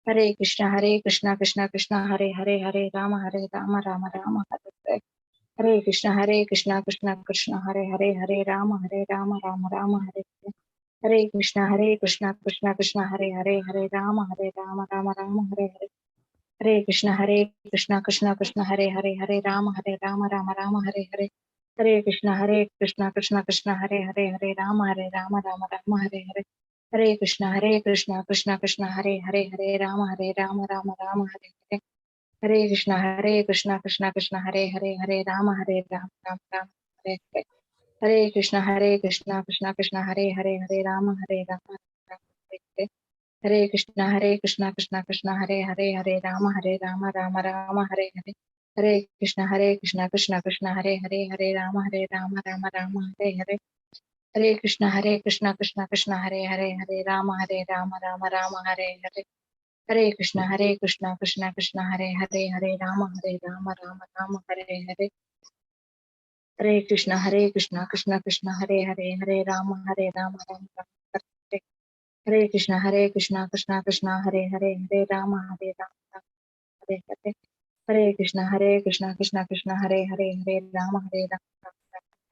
हरे कृष्णा कृष्णा कृष्णा हरे हरे, हरे राम राम राम हरे हरे। हरे कृष्णा कृष्णा कृष्णा हरे हरे, हरे राम राम राम हरे हरे। हरे कृष्णा कृष्णा कृष्णा हरे हरे, हरे राम राम राम हरे हरे। हरे कृष्णा कृष्णा कृष्णा हरे हरे, हरे राम राम राम हरे हरे। हरे कृष्णा कृष्णा कृष्णा हरे हरे, हरे राम राम राम हरे हरे। हरे कृष्णा कृष्णा कृष्णा हरे हरे, हरे राम राम राम हरे हरे। हरे कृष्णा कृष्णा कृष्णा हरे हरे, हरे राम राम राम हरे हरे। हरे कृष्णा कृष्णा कृष्णा हरे हरे, हरे राम राम राम हरे हरे। हरे कृष्णा कृष्णा कृष्णा हरे हरे, हरे राम राम राम हरे हरे। हरे कृष्णा कृष्णा कृष्णा हरे हरे, हरे राम राम राम हरे हरे। हरे कृष्णा कृष्णा कृष्णा हरे हरे, हरे राम राम राम हरे हरे। हरे कृष्णा कृष्णा कृष्णा हरे हरे, हरे राम राम राम हरे हरे। हरे कृष्णा कृष्णा कृष्णा हरे हरे, हरे राम राम राम हरे। हरे कृष्णा कृष्णा कृष्णा हरे हरे, हरे राम राम हरे हरे। हरे कृष्णा कृष्णा कृष्णा हरे हरे, हरे राम राम हरे हरे। हरे कृष्णा कृष्णा कृष्णा हरे हरे, हरे राम हरे हरे। हरे कृष्णा कृष्णा कृष्णा हरे हरे, हरे राम राम हरे हरे। हरे कृष्णा कृष्णा कृष्णा हरे हरे, हरे राम राम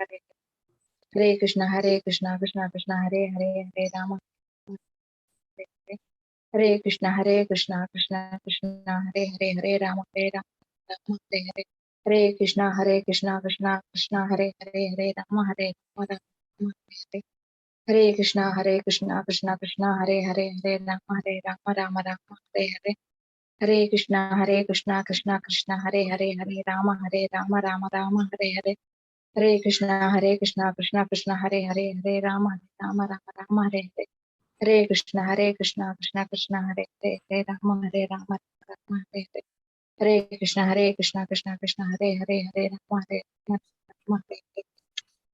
हरे हरे। हरे कृष्णा कृष्णा कृष्णा हरे हरे, हरे राम राम हरे हरे। हरे कृष्णा कृष्णा कृष्णा हरे हरे, हरे राम राम हरे हरे। हरे कृष्णा कृष्णा कृष्णा हरे हरे, हरे राम राम हरे हरे। हरे कृष्णा कृष्णा कृष्णा हरे हरे, हरे राम राम हरे हरे। हरे कृष्णा कृष्णा कृष्णा हरे हरे, हरे राम हरे हरे।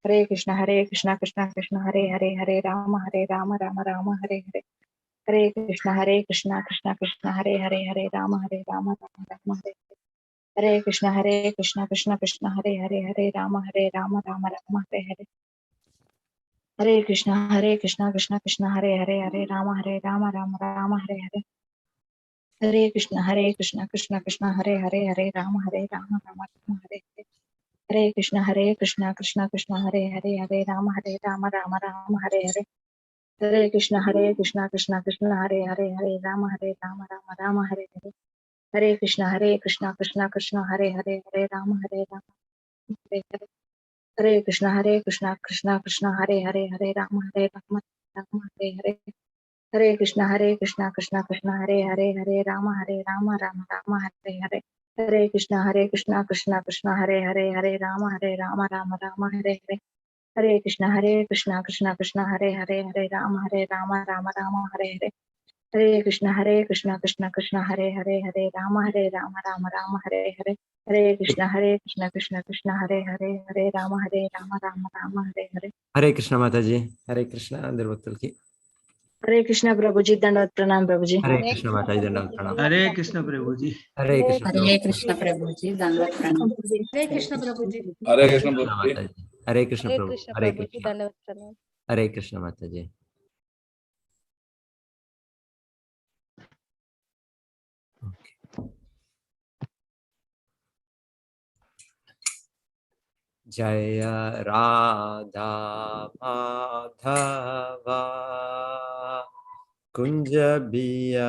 हरे कृष्णा कृष्णा कृष्णा हरे हरे, हरे राम राम हरे हरे। हरे कृष्णा कृष्णा कृष्णा हरे हरे, हरे राम राम हरे हरे। हरे कृष्णा कृष्णा कृष्णा हरे हरे, हरे राम राम हरे हरे। हरे कृष्णा कृष्णा कृष्णा हरे हरे, हरे राम राम राम हरे हरे। हरे कृष्णा कृष्णा कृष्णा हरे हरे, हरे राम राम राम हरे हरे। हरे कृष्णा कृष्णा कृष्णा हरे हरे, हरे राम राम राम हरे हरे। हरे कृष्णा कृष्णा कृष्णा हरे हरे, हरे राम राम राम हरे हरे। हरे कृष्णा कृष्णा कृष्णा हरे हरे, हरे राम हरे हरे। हरे कृष्णा कृष्णा कृष्णा हरे हरे, हरे राम राम हरे हरे। हरे कृष्णा कृष्णा कृष्णा हरे हरे, हरे राम राम राम हरे हरे। हरे कृष्णा कृष्णा कृष्णा हरे हरे, हरे राम राम राम हरे हरे। हरे कृष्णा कृष्णा कृष्णा हरे हरे, हरे राम राम राम हरे हरे। हरे कृष्णा कृष्णा कृष्णा हरे हरे, हरे राम राम राम हरे हरे। हरे कृष्णा कृष्णा कृष्णा हरे हरे, हरे राम राम राम हरे हरे। हरे कृष्णा माता जी, हरे कृष्णा अंदर की। हरे कृष्णा प्रभु जी, दंडवत प्रणाम प्रभु जी। हरे कृष्ण माता जी, दंडवत प्रणाम। हरे कृष्ण प्रभु जी। हरे कृष्ण प्रभु जी, दंडवत प्रणाम। हरे कृष्ण प्रभु जी। हरे कृष्ण माता जी, हरे कृष्ण हरे प्रभु, कृष्ण हरे प्रभु जी, कृष्ण, दंडवत प्रणाम। हरे कृष्ण माता जी। जय राधा माधवा कुंज बिहारी,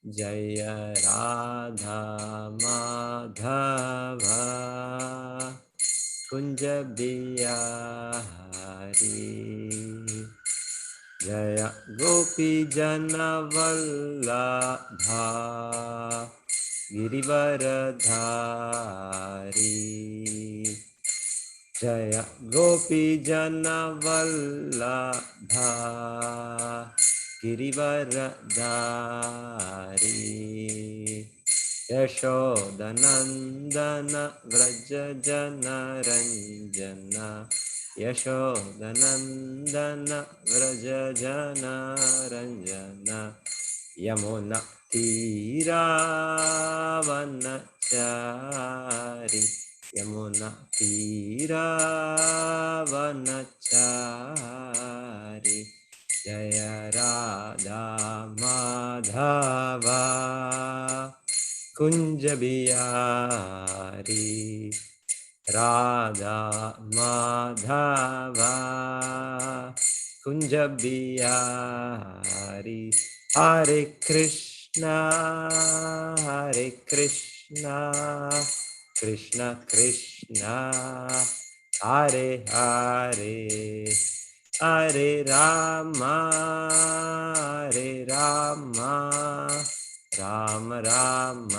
जय राधा माधवा कुंज बिहारी, जय गोपी जन वल्लभा गिरिवरधारी, जय गोपी जन वल्लभा गिरिवरधारी, यशोदनंदन व्रज जन रंजन, यशोदनंदन व्रज जन रंजन, यमुना तीरावनचारि, यमुना तीरावनचारि, జయ రాధా మాధవ కుంజ బిహారీ రాధా మాధవ కుంజ బిహారీ హరే కృష్ణ కృష్ణ కృష్ణ హరే హరే హరే రామ రామ రామ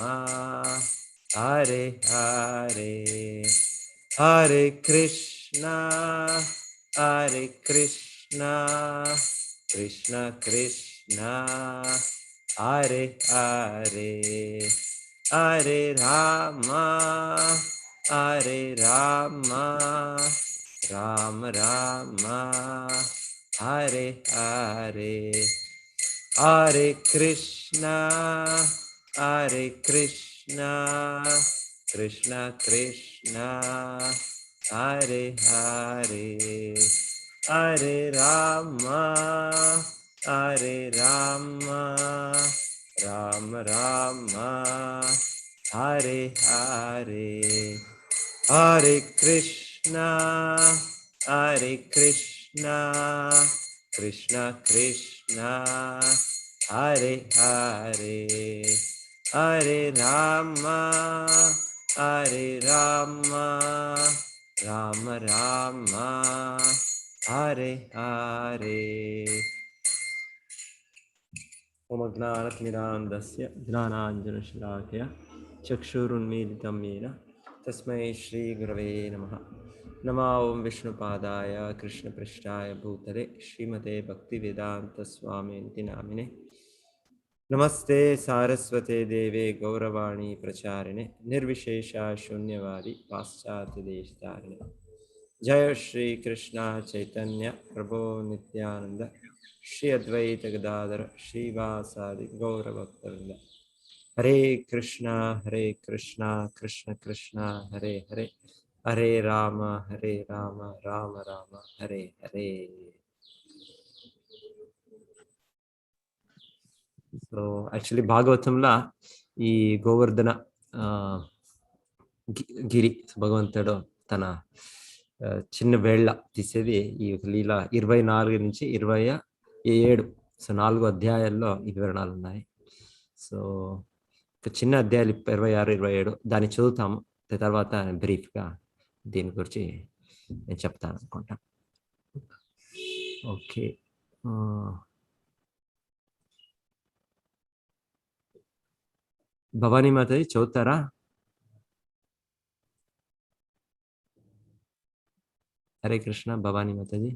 హరే హరే హరే కృష్ణ కృష్ణ కృష్ణ హరే హరే హరే రామ రామ రామ హరే హరే హరే కృష్ణ కృష్ణ కృష్ణ హరే హరే హరే రామ రామ రామ హరే హరే హరే కృష్ణ కృష్ణ కృష్ణ హరే హరే హరే రామ రామ రామ హరే హరే ఓం జ్ఞానతిమిరాంధస్య జ్ఞానాంజనశలాకయ చక్షురున్మీలితం येन తస్మై శ్రీ గురవే నమః నమో ఓం విష్ణుపాదాయ కృష్ణపృష్ఠాయ భూతలే శ్రీమతే భక్తివేదాంత స్వామినితి నామినే నమస్తే సారస్వతే దేవే గౌరవాణి ప్రచారిణే నిర్విశేష శూన్యవాది పాశ్చాత్య దేశతారిణే జయ శ్రీ కృష్ణ చైతన్య ప్రభో నిత్యానంద శ్రీ అద్వైత గదాధర శ్రీవాసాది గౌరభక్తవృంద హరే కృష్ణ కృష్ణ కృష్ణ హరే హరే హరే రామ రామ రామ హరే హరే. సో యాక్చువల్లీ భాగవతంలో ఈ గోవర్ధన గిరి భగవంతుడు తన చిన్న వేళ్ళ తీసేది ఈ లీల 24 నుంచి 27. సో 4 అధ్యాయాల్లో ఈ వివరణాలు ఉన్నాయి. సో చిన్న అధ్యాయాలు 26, 27 దాన్ని చదువుతాము. తర్వాత బ్రీఫ్గా దీని గురించి నేను చెప్తాను అనుకుంటా. ఓకే, భవానీ మాతాజీ చదువుతారా? హరే కృష్ణ. భవానీ మాతాజీ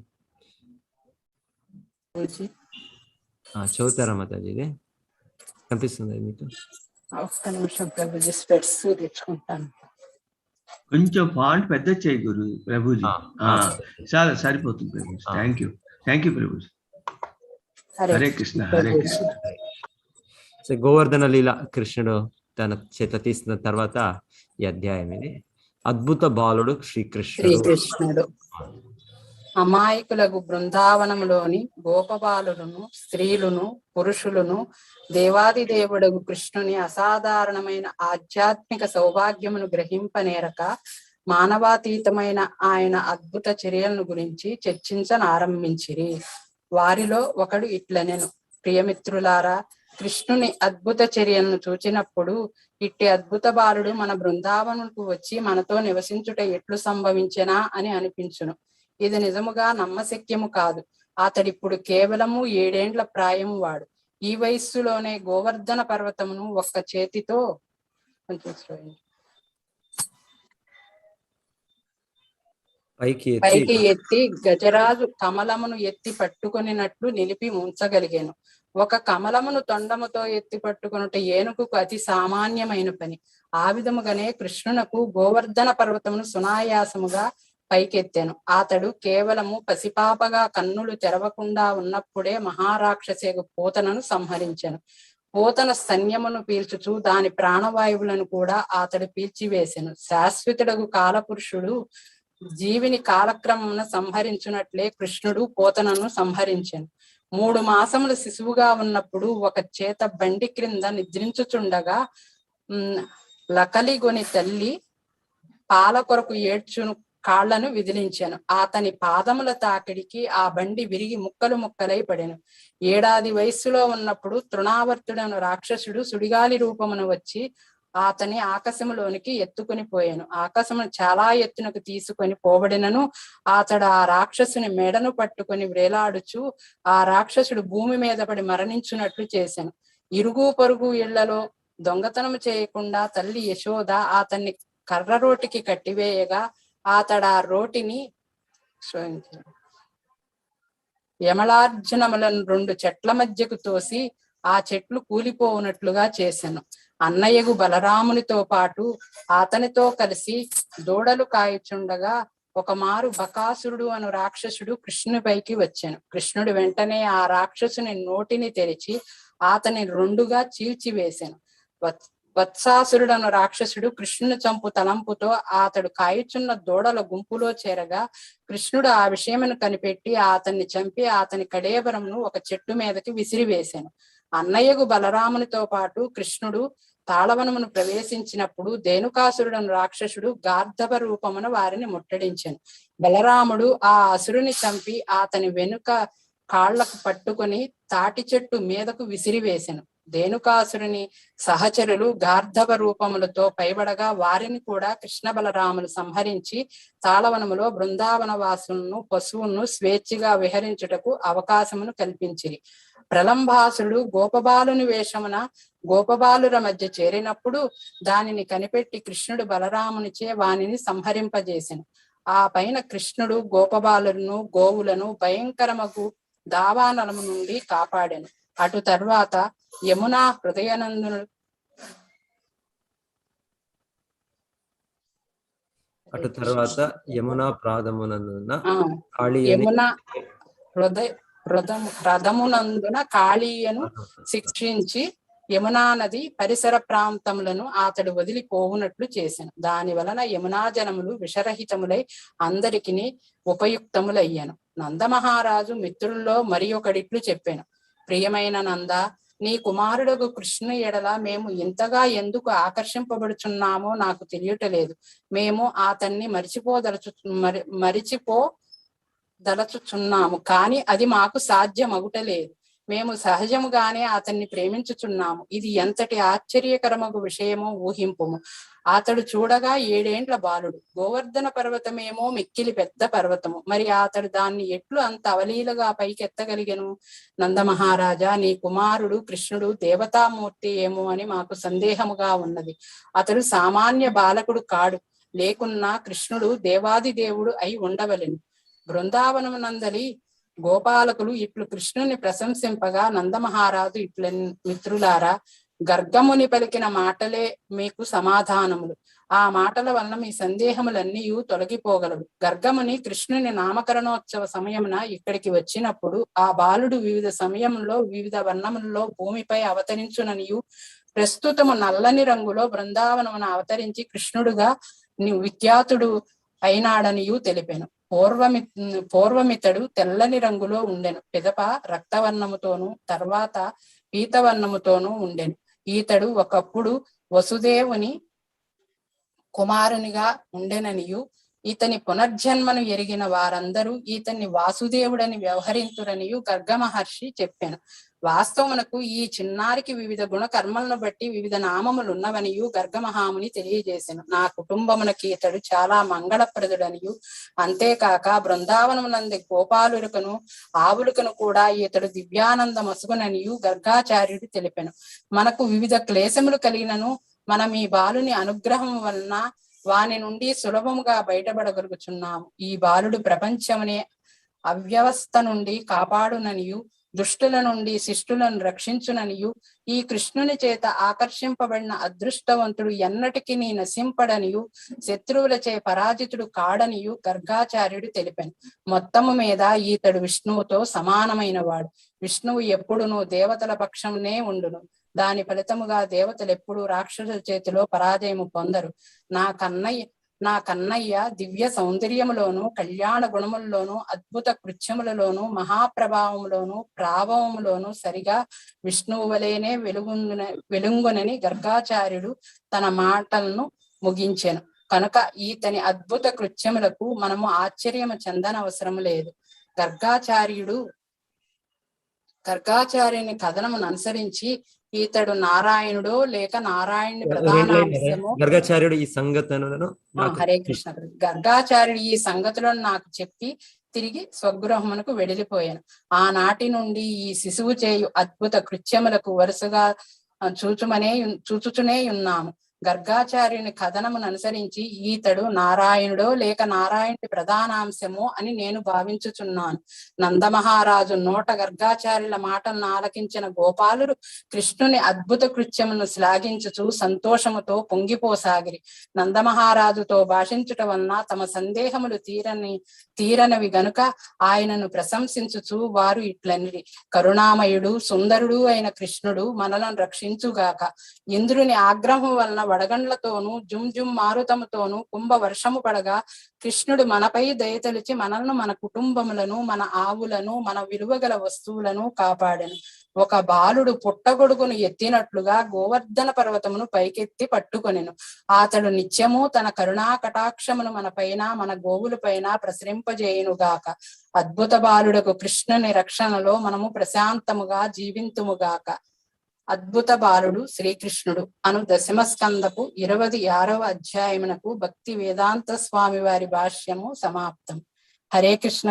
చదువుతారా మాతాజీ? ఇది కనిపిస్తుంది మీకు? ఒక్క నిమిషం ప్రభుజీ, స్పెట్స్ తెచ్చుకుంటాను. కొంచెం ఫాంట్ పెద్ద చేయి గురు ప్రభుజీ. చాలా సరిపోతుంది Prabhuji. Thank you Prabhuji. Hare Krishna. So Govardhana లీల కృష్ణుడు తన చేత తీసిన తర్వాత ఈ అధ్యాయం ఇది. అద్భుత బాలుడు శ్రీకృష్ణుడు అమాయకులకు బృందావనములోని గోపబాలులను, స్త్రీలను, పురుషులను దేవాది దేవుడగు కృష్ణుని అసాధారణమైన ఆధ్యాత్మిక సౌభాగ్యమును గ్రహింపనేరక మానవాతీతమైన ఆయన అద్భుత చర్యలను గురించి చర్చించనారంభించిరి. వారిలో ఒకడు ఇట్లనెను, ప్రియమిత్రులారా, కృష్ణుని అద్భుత చర్యలను చూచినప్పుడు ఇట్టి అద్భుత బాలుడు మన బృందావనకు వచ్చి మనతో నివసించుట ఎట్లు సంభవించెనా అని అనిపించును. ఇది నిజముగా నమ్మశక్యము కాదు. అతడిప్పుడు కేవలము 7 ఏండ్ల ప్రాయము వాడు. ఈ వయస్సులోనే గోవర్ధన పర్వతమును ఒక్క చేతితో పైకి ఎత్తి గజరాజు కమలమును ఎత్తి పట్టుకొనినట్లు నిలిపి ఉంచగలిగాను. ఒక కమలమును తొండముతో ఎత్తి పట్టుకొనుట ఏనుగుకు అతి సామాన్యమైన పని. ఆ విధముగానే కృష్ణునకు గోవర్ధన పర్వతమును సునాయాసముగా పైకెత్తాను. అతడు కేవలము పసిపాపగా కన్నులు తెరవకుండా ఉన్నప్పుడే మహారాక్షసేగు పూతనను సంహరించాను. పూతన సైన్యమును పీల్చుచు దాని ప్రాణవాయువులను కూడా అతడు పీల్చివేశాను. శాశ్వతుడగు కాలపురుషుడు జీవిని కాలక్రమమున సంహరించునట్లే కృష్ణుడు పూతనను సంహరించాను. 3 మాసముల శిశువుగా ఉన్నప్పుడు ఒక చేత బండి క్రింద నిద్రించుచుండగా లకలిగొని తల్లి పాల కొరకు ఏడ్చును కాళ్లను విదిలించాను. అతని పాదముల తాకిడికి ఆ బండి విరిగి ముక్కలు ముక్కలై పడెను. 7 ఏడాది వయస్సులో ఉన్నప్పుడు తృణావర్తుడను రాక్షసుడు సుడిగాలి రూపమును వచ్చి అతని ఆకాశములోనికి ఎత్తుకుని పోయాను. ఆకాశమును చాలా ఎత్తునకు తీసుకొని పోబడినను అతడు ఆ రాక్షసుని మెడను పట్టుకొని వ్రేలాడుచు ఆ రాక్షసుడు భూమి మీద పడి మరణించున్నట్లు చేశాను. ఇరుగు పొరుగు ఇళ్లలో దొంగతనము చేయకుండా తల్లి యశోద అతన్ని కర్ర రోటికి కట్టివేయగా అతడు ఆ రోటిని యమలార్జునములను 2 చెట్ల మధ్యకు తోసి ఆ చెట్లు కూలిపోవునట్లుగా చేశాను. అన్నయ్యగు బలరామునితో పాటు అతనితో కలిసి దూడలు కాయచుండగా ఒక మారు బకాసురుడు అను రాక్షసుడు కృష్ణునిపైకి వచ్చాను. కృష్ణుడు వెంటనే ఆ రాక్షసుని నోటిని తెరిచి అతని 2గా చీల్చివేశాను. వత్సాసురుడు అను రాక్షసుడు కృష్ణుని చంపు తలంపుతో అతడు కాయుచున్న దూడల గుంపులో చేరగా కృష్ణుడు ఆ విషయమును కనిపెట్టి అతన్ని చంపి అతని కడేబరమును ఒక చెట్టు మీదకి విసిరివేశాను. అన్నయ్యగు బలరామునితో పాటు కృష్ణుడు తాళవనమును ప్రవేశించినప్పుడు ధేనుకాసురుడను రాక్షసుడు గార్ధవ రూపమున వారిని ముట్టడించాను. బలరాముడు ఆ అసురుని చంపి అతని వెనుక కాళ్లకు పట్టుకొని తాటి చెట్టు మీదకు విసిరివేశాను. ధేనుకాసురుని సహచరులు గార్ధవ రూపములతో పైబడగా వారిని కూడా కృష్ణ బలరాములు సంహరించి తాళవనములో బృందావన వాసులను పశువులను స్వేచ్ఛగా విహరించుటకు అవకాశమును కల్పించిరి. ప్రలంబాసురుడు గోపబాలుని వేషమున గోపబాలుర మధ్య చేరినప్పుడు దానిని కనిపెట్టి కృష్ణుడు బలరామునిచే వానిని సంహరింపజేసెను. ఆ పైన కృష్ణుడు గోపబాలులను గోవులను భయంకరమగు దావానలము నుండి కాపాడెను. అటు తర్వాత యమునా హృదయనందును యమునా ప్రాదమునందున యమునా రథమునందున కాళీయను శిక్షించి యమునా నది పరిసర ప్రాంతములను అతడు వదిలిపోవునట్లు చేశాను. దాని వలన యమునా జలములు విషరహితములై అందరికి ఉపయుక్తములయ్యాను. నందమహారాజు మిత్రుల్లో మరి ఒకడిట్లు చెప్పాను. ప్రియమైన నంద, నీ కుమారుడు కృష్ణు ఎడల మేము ఇంతగా ఎందుకు ఆకర్షింపబడుచున్నామో నాకు తెలియటలేదు. మేము అతన్ని మరిచిపోదలుచుచున్నాము, కానీ అది మాకు సాధ్యమగుటలేదు. మేము సహజముగానే అతన్ని ప్రేమించుచున్నాము. ఇది ఎంతటి ఆశ్చర్యకరమగు విషయమో ఊహింపుము. అతడు చూడగా 7 ఏండ్ల బాలుడు. గోవర్ధన పర్వతమేమో మిక్కిలి పెద్ద పర్వతము. మరి అతడు దాన్ని ఎట్లు అంత అవలీలగా పైకెత్తగలిగెను? నందమహారాజా, నీ కుమారుడు కృష్ణుడు దేవతామూర్తి ఏమో అని మాకు సందేహముగా ఉన్నది. అతడు సామాన్య బాలకుడు కాడు. లేకున్నా కృష్ణుడు దేవాది దేవుడు అయి ఉండవలెను. బృందావనమునందలి గోపాలకులు ఇట్లు కృష్ణుని ప్రశంసింపగా నందమహారాజు ఇట్ల మిత్రులారా, గర్గముని పలికిన మాటలే మీకు సమాధానములు. ఆ మాటల వలన మీ సందేహములన్నీ తొలగిపోగలవు. గర్గముని కృష్ణుని నామకరణోత్సవ సమయమున ఇక్కడికి వచ్చినప్పుడు ఆ బాలుడు వివిధ సమయంలో వివిధ వర్ణములలో భూమిపై అవతరించుననియు ప్రస్తుతము నల్లని రంగులో బృందావనమున అవతరించి కృష్ణుడుగా విఖ్యాతుడు అయినాడనియు తెలిపాను. పూర్వమితడు తెల్లని రంగులో ఉండెను. పిదప రక్తవర్ణముతోనూ తర్వాత పీతవర్ణముతోనూ ఉండెను. ఈతడు ఒకప్పుడు వసుదేవుని కుమారునిగా ఉండెననియు ఈతని పునర్జన్మను ఎరిగిన వారందరూ ఈతన్ని వాసుదేవుడని వ్యవహరింతురనియు గర్గ మహర్షి చెప్పాను. వాస్తవమునకు ఈ చిన్నారికి వివిధ గుణ కర్మలను బట్టి వివిధ నామములు ఉన్నవనియు గర్గమహాముని తెలియజేశాను. నా కుటుంబమునకి ఇతడు చాలా మంగళప్రదుడనియు అంతేకాక బృందావనమునంది గోపాలుకను ఆవులకను కూడా ఇతడు దివ్యానందమసుగుననియు గర్గాచార్యుడు తెలిపాను. మనకు వివిధ క్లేశములు కలిగినను మనం ఈ బాలుని అనుగ్రహం వలన వాని నుండి సులభముగా బయటపడగలుగుచున్నాము. ఈ బాలుడు ప్రపంచమునే అవ్యవస్థ నుండి కాపాడుననియు దుష్టుల నుండి శిష్టులను రక్షించుననియు ఈ కృష్ణుని చేత ఆకర్షింపబడిన అదృష్టవంతుడు ఎన్నటికీ నశింపడనియు శత్రువులచే పరాజితుడు కాడనియు గర్గాచార్యుడు తెలిపాను. మొత్తము మీద ఈతడు విష్ణువుతో సమానమైన వాడు. విష్ణువు ఎప్పుడునూ దేవతల పక్షంనే ఉండును. దాని ఫలితముగా దేవతలు ఎప్పుడు రాక్షసుల చేతిలో పరాజయము పొందరు. నా కన్నయ్య దివ్య సౌందర్యములోను, కళ్యాణ గుణముల్లోను, అద్భుత కృత్యములలోను, మహాప్రభావములోను, ప్రాభవములోను సరిగా విష్ణువు వలెనే వెలుగునని గర్గాచార్యుడు తన మాటలను ముగించెను. కనుక ఈతని అద్భుత కృత్యములకు మనము ఆశ్చర్యము చెందనవసరం లేదు. గర్గాచార్యుని కథనమును అనుసరించి ఈతడు నారాయణుడో లేక నారాయణుని ప్రధానాంశము. గర్గాచార్యుడు ఈ సంగతులను హరే కృష్ణ. గర్గాచార్యుడు ఈ సంగతులను నాకు చెప్పి తిరిగి స్వగృహమునకు వెడిలిపోయాను. ఆనాటి నుండి ఈ శిశువు చేయు అద్భుత కృత్యములకు వరుసగా చూచుచునే ఉన్నాము. గర్గాచార్యుని కథనమును అనుసరించి ఈతడు నారాయణుడో లేక నారాయణుడి ప్రధానాంశమో అని నేను భావించుచున్నాను. నందమహారాజు నోట గర్గాచార్యుల మాటలను ఆలకించిన గోపాలుడు కృష్ణుని అద్భుత కృత్యమును శ్లాఘించుచు సంతోషముతో పొంగిపోసాగిరి. నందమహారాజుతో భాషించుట వలన తమ సందేహములు తీరనవి గనుక ఆయనను ప్రశంసించుచు వారు ఇట్లనిరి: కరుణామయుడు సుందరుడు అయిన కృష్ణుడు మనలను రక్షించుగాక. ఇంద్రుని ఆగ్రహం వలన వడగండ్లతోనూ జుమ్ మారుతముతోనూ కుంభ వర్షము పడగా కృష్ణుడు మనపై దయతలిచి మనల్ని, మన కుటుంబములను, మన ఆవులను, మన విలువగల వస్తువులను కాపాడెను. ఒక బాలుడు పుట్టగొడుగును ఎత్తినట్లుగా గోవర్ధన పర్వతమును పైకెత్తి పట్టుకొనెను. అతడు నిత్యము తన కరుణా కటాక్షమును మన పైన, మన గోవుల పైన ప్రసరింపజేయునుగాక. అద్భుత బాలుడకు కృష్ణుని రక్షణలో మనము ప్రశాంతముగా జీవింతుముగాక. అద్భుత బాలుడు శ్రీకృష్ణుడు అను దశమ స్కందపు 26వ అధ్యాయమునకు భక్తి వేదాంత స్వామి వారి భాష్యము సమాప్తం. హరే కృష్ణ.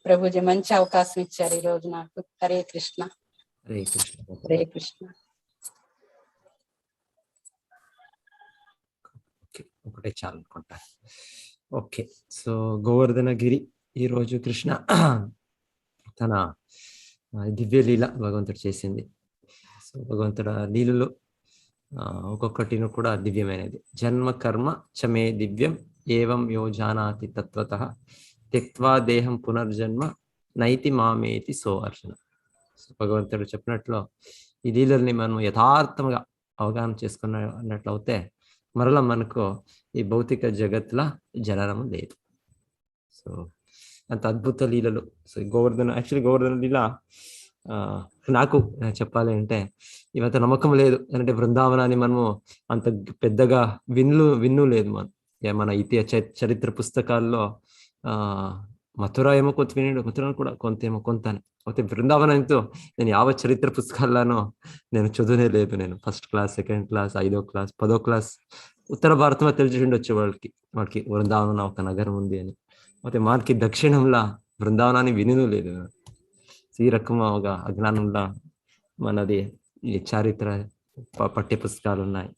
ప్రభుజీ మంచి అవకాశం ఇచ్చారు ఈ రోజు నాకు. హరే కృష్ణ. హరే కృష్ణ. హరే కృష్ణ. ఒకటే చాలు అనుకుంటా. ఓకే, సో గోవర్ధనగిరి ఈరోజు కృష్ణ తన దివ్య లీల భగవంతుడు చేసింది. సో భగవంతుడ లీలలో ఒక్కొక్కటిను కూడా దివ్యమైనది. జన్మ కర్మ చమే దివ్యం ఏవం యో జానాతి తత్వతః త్యక్త్వా దేహం పునర్జన్మ నైతి మామేతి సో అర్జున. భగవంతుడు చెప్పినట్లు ఈ లీలల్ని మనం యథార్థంగా అవగాహన చేసుకున్నట్లయితే మరలా మనకు ఈ భౌతిక జగత్తులో జననం లేదు. సో అంత అద్భుత లీలలు. సో గోవర్ధన లీల నాకు చెప్పాలి అంటే ఇవంత నమ్మకం లేదు. అంటే బృందావనాన్ని మనము అంత పెద్దగా విన్ను లేదు. మన చరిత్ర పుస్తకాల్లో మథుర ఏమో కొంత వినడు, మథుర కూడా కొంతేమో కొంత. అయితే బృందావనంతో నేను యావత్ చరిత్ర పుస్తకాలను నేను చదువునే లేదు. నేను 1st క్లాస్, 2nd క్లాస్, 5వ క్లాస్, 10వ క్లాస్ ఉత్తర భారతంలో తెలిసి ఉండొచ్చు వాడికి బృందావనం ఒక నగరం ఉంది అని. అయితే మనకి దక్షిణంలో బృందావనాన్ని వినను లేదు. ఈ రకముగా అజ్ఞానంలో మనది ఈ చారిత్ర పఠ్య పుస్తకాలు ఉన్నాయి.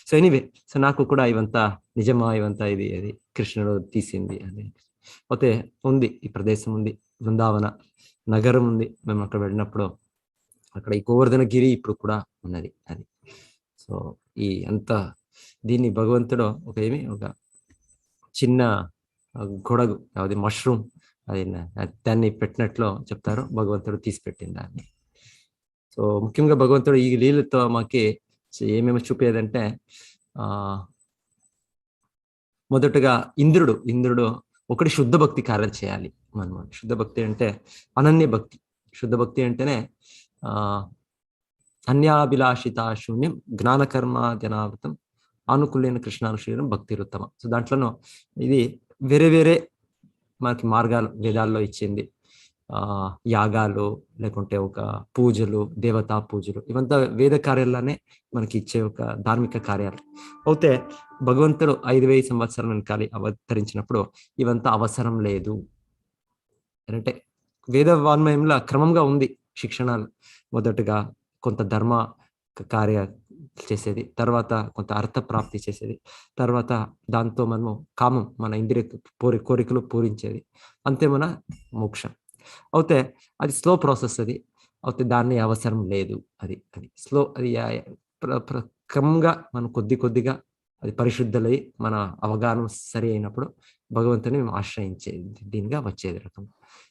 సో ఎనీవే, సో నాకు కూడా ఇవంతా నిజమా, ఇవంతా ఇది కృష్ణుడు తీసింది అని అయితే ఉంది. ఈ ప్రదేశం ఉంది, బృందావన నగరం ఉంది. మేము అక్కడ వెళ్ళినప్పుడు అక్కడ ఈ గోవర్ధనగిరి ఇప్పుడు కూడా ఉన్నది అది. సో ఈ అంత దీన్ని భగవంతుడు ఒక చిన్న గొడగు, అది మష్రూమ్, అది దాన్ని పెట్టినట్లు చెప్తారు. భగవంతుడు తీసి పెట్టింది దాన్ని. సో ముఖ్యంగా భగవంతుడు ఈ లీలతో మాకి ఏమేమి చూపేదంటే మొదటగా ఇంద్రుడు ఒకటి శుద్ధ భక్తి కార్యం చేయాలి. మనం శుద్ధ భక్తి అంటే అనన్య భక్తి. శుద్ధ భక్తి అంటేనే అన్యాభిలాషిత శూన్యం జ్ఞానకర్మ జనావృతం ఆనుకూలైన కృష్ణానుశీలం భక్తిరుత్తమ. సో దాంట్లోనూ ఇది వేరే మనకి మార్గాలు వేదాల్లో ఇచ్చింది. యాగాలు, లేకుంటే ఒక పూజలు, దేవతా పూజలు, ఇవంతా వేద కార్యాలనే మనకి ఇచ్చే ఒక ధార్మిక కార్యాలు. అయితే భగవంతుడు 5000 సంవత్సరం వెనకాలి అవతరించినప్పుడు ఇవంతా అవసరం లేదు. అంటే వేద వాన్మయంలో క్రమంగా ఉంది శిక్షణలు. మొదటగా కొంత ధర్మ కార్య చేసేది, తర్వాత కొంత అర్థ ప్రాప్తి చేసేది, తర్వాత దాంతో మనము కామం, మన ఇంద్రియ కోరికలు పూరించేది, అంతే మన మోక్షం. అయితే అది స్లో ప్రాసెస్. అది అయితే దాన్ని అవసరం లేదు. అది స్లో. అది క్రమంగా మనం కొద్దిగా అది పరిశుద్ధులై మన అవగాహన సరి అయినప్పుడు భగవంతుని మేము ఆశ్రయించేది దీనిగా వచ్చేది రకం.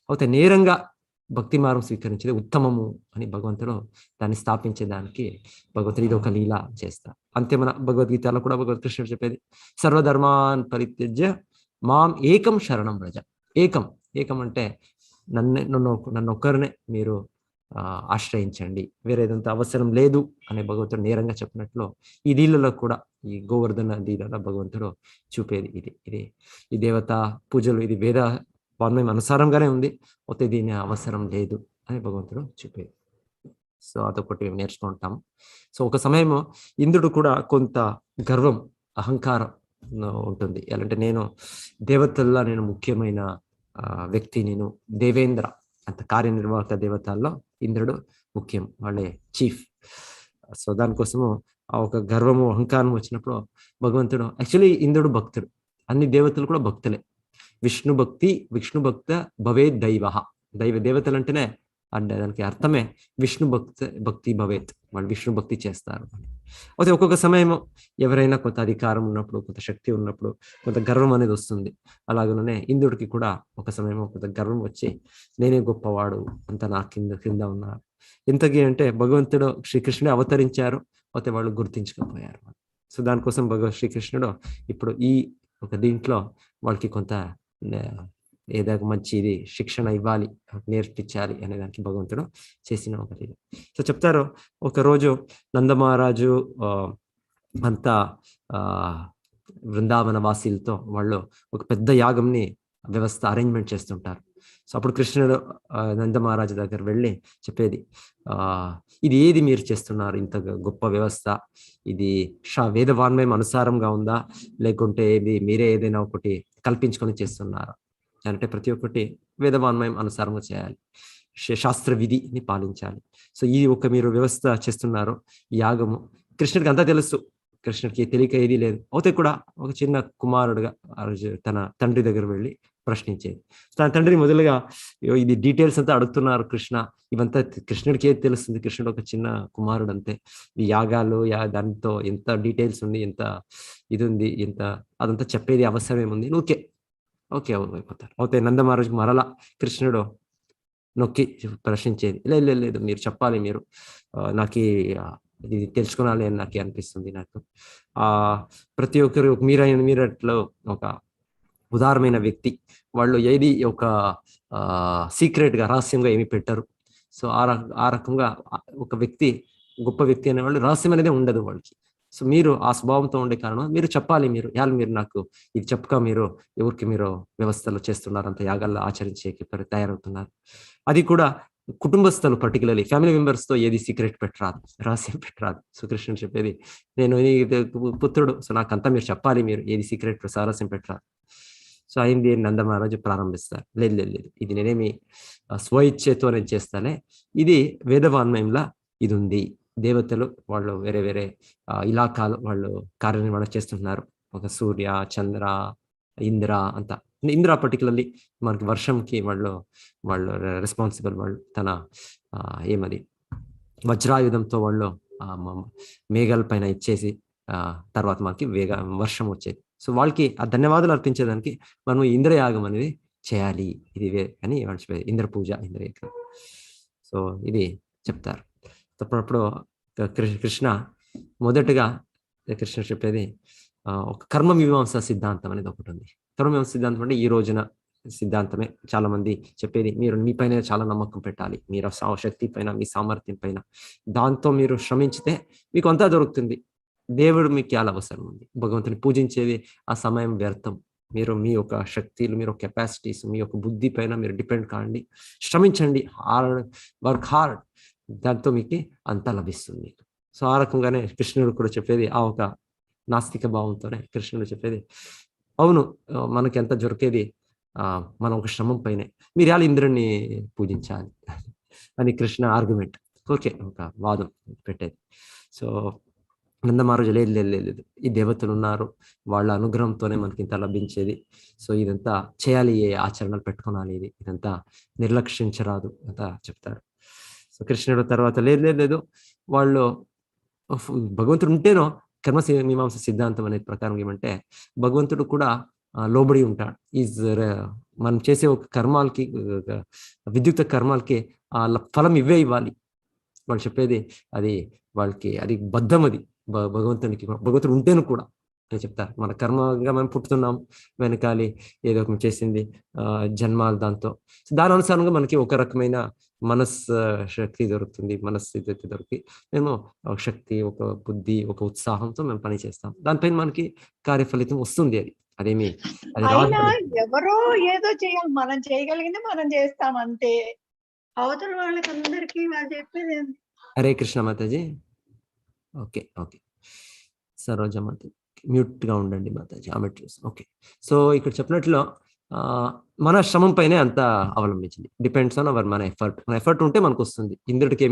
అయితే నేరంగా భక్తి మార్గం స్వీకరించేది ఉత్తమము అని భగవంతుడు దాన్ని స్థాపించేదానికి భగవంతుడు ఇది ఒక లీల చేస్తా. అంతే మన భగవద్గీతలో కూడా కృష్ణుడు చెప్పేది సర్వధర్మాన్ పరిత్యజ్య మాం ఏకం శరణం వ్రజ. ఏకం అంటే నన్ను ఒక్కరినే మీరు ఆశ్రయించండి, వేరేదంతా అవసరం లేదు అనే భగవంతుడు నేరంగా చెప్పినట్లు ఈ లీలలో కూడా, ఈ గోవర్ధన లీలలో భగవంతుడు చూపేది ఇది ఈ దేవత పూజలు ఇది వేద వాన్మయం అనుసారంగానే ఉంది, అయితే దీని అవసరం లేదు అని భగవంతుడు చూపేది. సో అదొకటి మేము నేర్చుకుంటాము. సో ఒక సమయం ఇంద్రుడు కూడా కొంత గర్వం, అహంకారం ఉంటుంది. ఎలాంటే నేను దేవతల్లో నేను ముఖ్యమైన వ్యక్తి, నేను దేవేంద్ర, అంత కార్యనిర్వాహక దేవతల్లో ఇంద్రుడు ముఖ్యం, వాళ్ళే చీఫ్. సో దానికోసము ఆ ఒక గర్వము అహంకారం వచ్చినప్పుడు భగవంతుడు, యాక్చువల్లీ ఇంద్రుడు భక్తుడు, అన్ని దేవతలు కూడా భక్తులే. విష్ణు భక్త భవేత్ దైవ దేవతలు అంటేనే అంటే దానికి అర్థమే విష్ణు భక్తి భవేత్, వాళ్ళు విష్ణు భక్తి చేస్తారు. అయితే ఒక్కొక్క సమయం ఎవరైనా కొంత అధికారం ఉన్నప్పుడు, కొంత శక్తి ఉన్నప్పుడు కొంత గర్వం అనేది వస్తుంది. అలాగనే ఇంద్రుడికి కూడా ఒక సమయం కొంత గర్వం వచ్చి నేనే గొప్పవాడు, అంత నా కింద ఉన్నారు. ఇంతకీ అంటే భగవంతుడు శ్రీకృష్ణుడే అవతరించారు, అయితే వాళ్ళు గుర్తించకపోయారు. సో దానికోసం శ్రీకృష్ణుడు ఇప్పుడు ఈ ఒక దీంట్లో వాళ్ళకి కొంత ఏదో మంచిది శిక్షణ ఇవ్వాలి, నేర్పించాలి అనే దానికి భగవంతుడు చేసిన ఒకటి. సో చెప్తారు, ఒకరోజు నందమహారాజు అంతా బృందావన వాసీలతో వాళ్ళు ఒక పెద్ద యాగంని వ్యవస్థ అరేంజ్మెంట్ చేస్తుంటారు. సో అప్పుడు కృష్ణుడు నందమహారాజు దగ్గర వెళ్ళి చెప్పేది, ఇది ఏది మీరు చేస్తున్నారు, ఇంత గొప్ప వ్యవస్థ, ఇది వేదవాన్మయం అనుసారంగా ఉందా, లేకుంటే ఇది మీరే ఏదైనా ఒకటి కల్పించుకొని చేస్తున్నారా అంటే ప్రతి ఒక్కటి వేదవాన్మయం అనుసారంగా చేయాలి, శాస్త్ర విధిని పాలించాలి. సో ఈ ఒక మీరు వ్యవస్థ చేస్తున్నారు, యాగము. కృష్ణుడికి అంతా తెలుసు, కృష్ణుడికి తెలియక ఏది లేదు. అయితే కూడా ఒక చిన్న కుమారుడుగా తన తండ్రి దగ్గర వెళ్ళి ప్రశ్నించేది. తన తండ్రి మొదలుగా ఇది డీటెయిల్స్ అంతా అడుగుతున్నారు కృష్ణ, ఇవంతా కృష్ణుడికి ఏది తెలుస్తుంది, కృష్ణుడు ఒక చిన్న కుమారుడు అంతే. ఈ యాగాలు దాంతో ఎంత డీటెయిల్స్ ఉంది, ఎంత ఇది ఉంది, ఎంత అదంతా చెప్పేది అవసరం ఏముంది, ఓకే అయిపోతారు. అయితే నందమహారాజు మరలా కృష్ణుడు నొక్కి ప్రశ్నించేది, లేదు మీరు చెప్పాలి, మీరు నాకు ఇది తెలుసుకోవాలి అని నాకు అనిపిస్తుంది. నాకు ప్రతి ఒక్కరు మీరట్లో ఒక ఉదారమైన వ్యక్తి, వాళ్ళు ఏది ఒక సీక్రెట్గా రహస్యంగా ఏమి పెట్టరు. సో ఆ రకంగా ఒక వ్యక్తి, గొప్ప వ్యక్తి అనేవాళ్ళు రహస్యం అనేది ఉండదు వాళ్ళకి. సో మీరు ఆ స్వభావంతో ఉండే కారణం మీరు చెప్పాలి, మీరు నాకు ఇది చెప్పక మీరు ఎవరికి మీరు వ్యవస్థలు చేస్తున్నారు, అంత యాగాల్లో ఆచరించే తయారవుతున్నారు. అది కూడా కుటుంబస్థులు, పర్టికులర్లీ ఫ్యామిలీ మెంబర్స్ తో ఏది సీక్రెట్ పెట్టరాదు, రహస్యం పెట్టరాదు. సో కృష్ణుడు చెప్పేది, నేను పుత్రుడు, సో నాకంతా మీరు చెప్పాలి, మీరు ఏది సీక్రెట్ రహస్యం పెట్టరాదు. సో అయింది, నందమహారాజు ప్రారంభిస్తారు, లేదు ఇది నేనేమి స్వయిచ్ఛతో నేను చేస్తానే, ఇది వేదవాన్మయంలా ఇది ఉంది. దేవతలు వాళ్ళు వేరే వేరే ఇలాకాలు వాళ్ళు కార్యనిర్వహణ చేస్తున్నారు, ఒక సూర్య, చంద్ర, ఇంద్ర అంతా. ఇంద్ర పర్టికులర్లీ మనకి వర్షంకి వాళ్ళు రెస్పాన్సిబుల్. వాళ్ళు తన ఏమది వజ్రాయుధంతో వాళ్ళు మేఘాల పైన ఇచ్చేసి తర్వాత మనకి వర్షం వచ్చేది. సో వాళ్ళకి ఆ ధన్యవాదాలు అర్పించేదానికి మనం ఇంద్రయాగం అనేది చేయాలి, ఇది అని వాళ్ళు చెప్పేది, ఇంద్ర పూజ, ఇంద్రయాగం. సో ఇది చెప్తారు. తప్పప్పుడు కృష్ణ మొదటగా కృష్ణ చెప్పేది ఒక కర్మ మీమాంస సిద్ధాంతం అనేది ఒకటి ఉంది. కర్మ మీమాంస సిద్ధాంతం అంటే ఈ రోజున సిద్ధాంతమే చాలా మంది చెప్పేది, మీరు మీపైన చాలా నమ్మకం పెట్టాలి, మీరు శక్తి పైన, మీ సామర్థ్యం పైన, దాంతో మీరు శ్రమించితే మీకు అంతా దొరుకుతుంది, దేవుడు మీకు చాలా అవసరం ఉంది. భగవంతుని పూజించేది ఆ సమయం వ్యర్థం. మీరు మీ యొక్క శక్తులు, మీ యొక్క కెపాసిటీస్, మీ యొక్క బుద్ధి పైన మీరు డిపెండ్ కాండి, శ్రమించండి, వర్క్ హార్డ్, దాంతో మీకు అంతా లభిస్తుంది. సో ఆ రకంగానే కృష్ణుడు కూడా చెప్పేది ఆ ఒక నాస్తిక భావంతోనే కృష్ణుడు చెప్పేది, అవును మనకి ఎంత దొరికేది మన ఒక శ్రమం పైనే, మీరు ఎలా ఇంద్రుడిని పూజించాలి అని కృష్ణ ఆర్గ్యుమెంట్, ఓకే ఒక వాదం పెట్టేది. సో నందమహారాజు లేదు, ఈ దేవతలు ఉన్నారు, వాళ్ళ అనుగ్రహంతోనే మనకి ఇంత లభించేది. సో ఇదంతా చేయాలి, ఏ ఆచరణలు పెట్టుకోవాలి, ఇదంతా నిర్లక్షించరాదు అంతా చెప్తారు. సో కృష్ణుడు తర్వాత లేదు వాళ్ళు భగవంతుడు ఉంటేనో కర్మ మీమాంస సిద్ధాంతం అనేది ప్రకారం ఏమంటే భగవంతుడు కూడా లోబడి ఉంటాడు. మనం చేసే ఒక కర్మాలకి, విద్యుక్త కర్మాలకి ఫలం ఇవ్వాలి. వాళ్ళు చెప్పేది అది వాళ్ళకి అది బద్ధం, అది భగవంతుడు ఉంటేను కూడా అని చెప్తారు. మన కర్మగా మనం పుట్టుతున్నాం, వెనకాలి ఏదో ఒక చేసింది జన్మాలు, దాంతో దాని అనుసారంగా మనకి ఒక రకమైన శక్తి దొరుకుతుంది, మనస్థితి దొరికి మేము ఒక శక్తి, ఒక బుద్ధి, ఒక ఉత్సాహంతో మేము పని చేస్తాం. దానిపైన మనకి కార్యఫలితం వస్తుంది. అదేమి అది అయినా ఎవరో ఏదో చేయాలి, మనం చేయగలిగింది మనం చేస్తాం అంతే. అవతల వాళ్ళకి అందరికీ వాళ్ళు చెప్పేది. Hare Krishna Mataji. Okay okay, Saroja Mataji mute గా ఉండండి మాతాజీ, ఆమె ఓకే. సో ఇక్కడ చెప్పినట్లు మన శ్రమం పైనే అంత అవలంబించింది. డిపెండ్స్ ఆన్ మన ఎఫర్ట్ ఉంటే మనకు వస్తుంది. ఇంద్రుడికి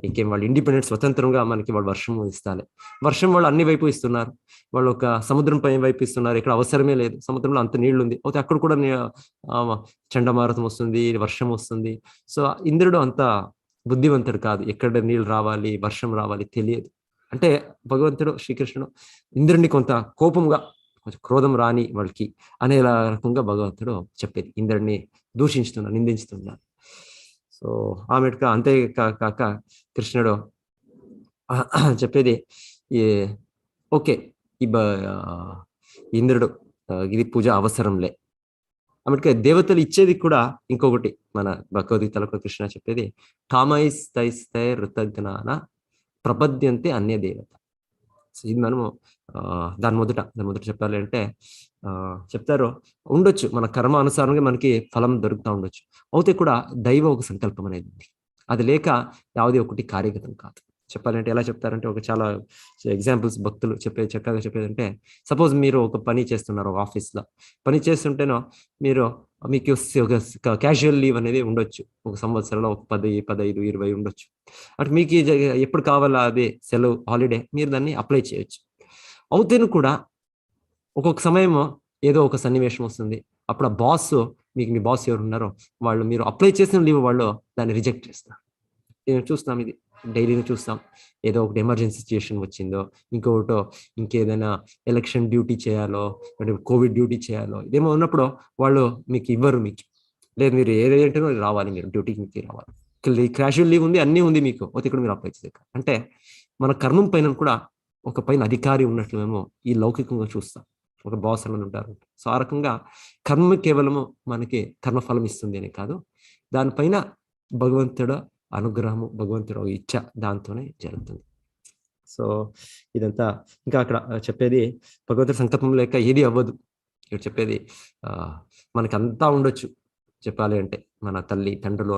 ఇంకేం వాళ్ళు ఇండిపెండెంట్ స్వతంత్రంగా మనకి వాళ్ళు వర్షం ఇస్తారు. వర్షం వాళ్ళు అన్ని వైపు ఇస్తున్నారు. వాళ్ళు ఒక సముద్రం పై వైపు ఇస్తున్నారు, ఇక్కడ అవసరమే లేదు, సముద్రంలో అంత నీళ్లు ఉంది, అయితే అక్కడ కూడా చండమారుతం వస్తుంది, వర్షం వస్తుంది. సో ఇంద్రుడు అంత బుద్ధివంతుడు కాదు, ఎక్కడ నీళ్ళు రావాలి, వర్షం రావాలి తెలియదు. అంటే భగవంతుడు శ్రీకృష్ణుడు ఇంద్రుడిని కొంత కోపంగా, కొంచెం క్రోధం రాని వాళ్ళకి అనే రకంగా భగవంతుడు చెప్పేది, ఇంద్రుడిని దూషించుతున్నారు, నిందించుతున్నారు. సో ఆమెక అంతే కాక కృష్ణుడు చెప్పేది ఓకే, ఇంద్రుడు ఇది పూజ అవసరంలే. ఆమెకి దేవతలు ఇచ్చేది కూడా ఇంకొకటి, మన భగవద్గీతలో కృష్ణ చెప్పేది కామైస్తైస్తై ఋతజ్ఞాన ప్రపద్యంతే అన్య దేవత. సో ఇది మనము దాని మొదట చెప్పాలి అంటే చెప్తారు, ఉండొచ్చు మన కర్మ అనుసారంగా మనకి ఫలం దొరుకుతూ ఉండొచ్చు, అయితే కూడా దైవ ఒక సంకల్పం అనేది ఉంది. అది లేక ಯಾವುದೇ ఒకటి కార్యగతం కాదు. చెప్పాలంటే ఎలా చెప్తారంటే, ఒక చాలా ఎగ్జాంపుల్స్ భక్తులు చక్కగా చెప్పేదంటే, సపోజ్ మీరు ఒక పని చేస్తున్నారు, ఒక ఆఫీస్లో పని చేస్తుంటేనో మీకు ఒక క్యాజువల్ లీవ్ అనేది ఉండొచ్చు, ఒక సంవత్సరంలో ఒక 10, 15, 20 ఉండొచ్చు. అటు మీకు ఎప్పుడు కావాలా అదే సెలవు, హాలిడే, మీరు దాన్ని అప్లై చేయొచ్చు. అవుతేను కూడా ఒక్కొక్క సమయం ఏదో ఒక సన్నివేశం వస్తుంది, అప్పుడు ఆ బాస్, మీ బాస్ ఎవరు ఉన్నారో వాళ్ళు మీరు అప్లై చేసిన లీవ్ వాళ్ళు దాన్ని రిజెక్ట్ చేస్తారు. నేను చూస్తాం, ఇది డైలీని చూస్తాం. ఏదో ఒకటి ఎమర్జెన్సీ సిచ్యుయేషన్ వచ్చిందో, ఇంకేదైనా ఎలక్షన్ డ్యూటీ చేయాలో, అంటే కోవిడ్ డ్యూటీ చేయాలో, ఇదేమో ఉన్నప్పుడు వాళ్ళు మీకు ఇవ్వరు. మీకు లేదు, మీరు ఏదేంటో రావాలి, మీరు డ్యూటీకి మీకు రావాలి. క్యాజువల్ లీవ్ ఉంది, అన్నీ ఉంది మీకు, అయితే ఇక్కడ మీరు అప్లై చేయాలి. అంటే మన కర్మం పైన కూడా ఒక పైన అధికారి ఉన్నట్లు మేము ఈ లౌకికంగా చూస్తాం, ఒక బాస్ అని ఉంటారు. సో ఆ రకంగా కర్మ కేవలము మనకి కర్మఫలం ఇస్తుంది అని కాదు, దానిపైన భగవంతుడు అనుగ్రహము, భగవంతుడు ఇచ్చ, దాంతోనే జరుగుతుంది. సో ఇదంతా ఇంకా అక్కడ చెప్పేది భగవంతుడి సంకల్పం లేక ఏది అవ్వదు. ఇక్కడ చెప్పేది మనకి అంతా ఉండొచ్చు, చెప్పాలి అంటే మన తల్లి తండ్రులు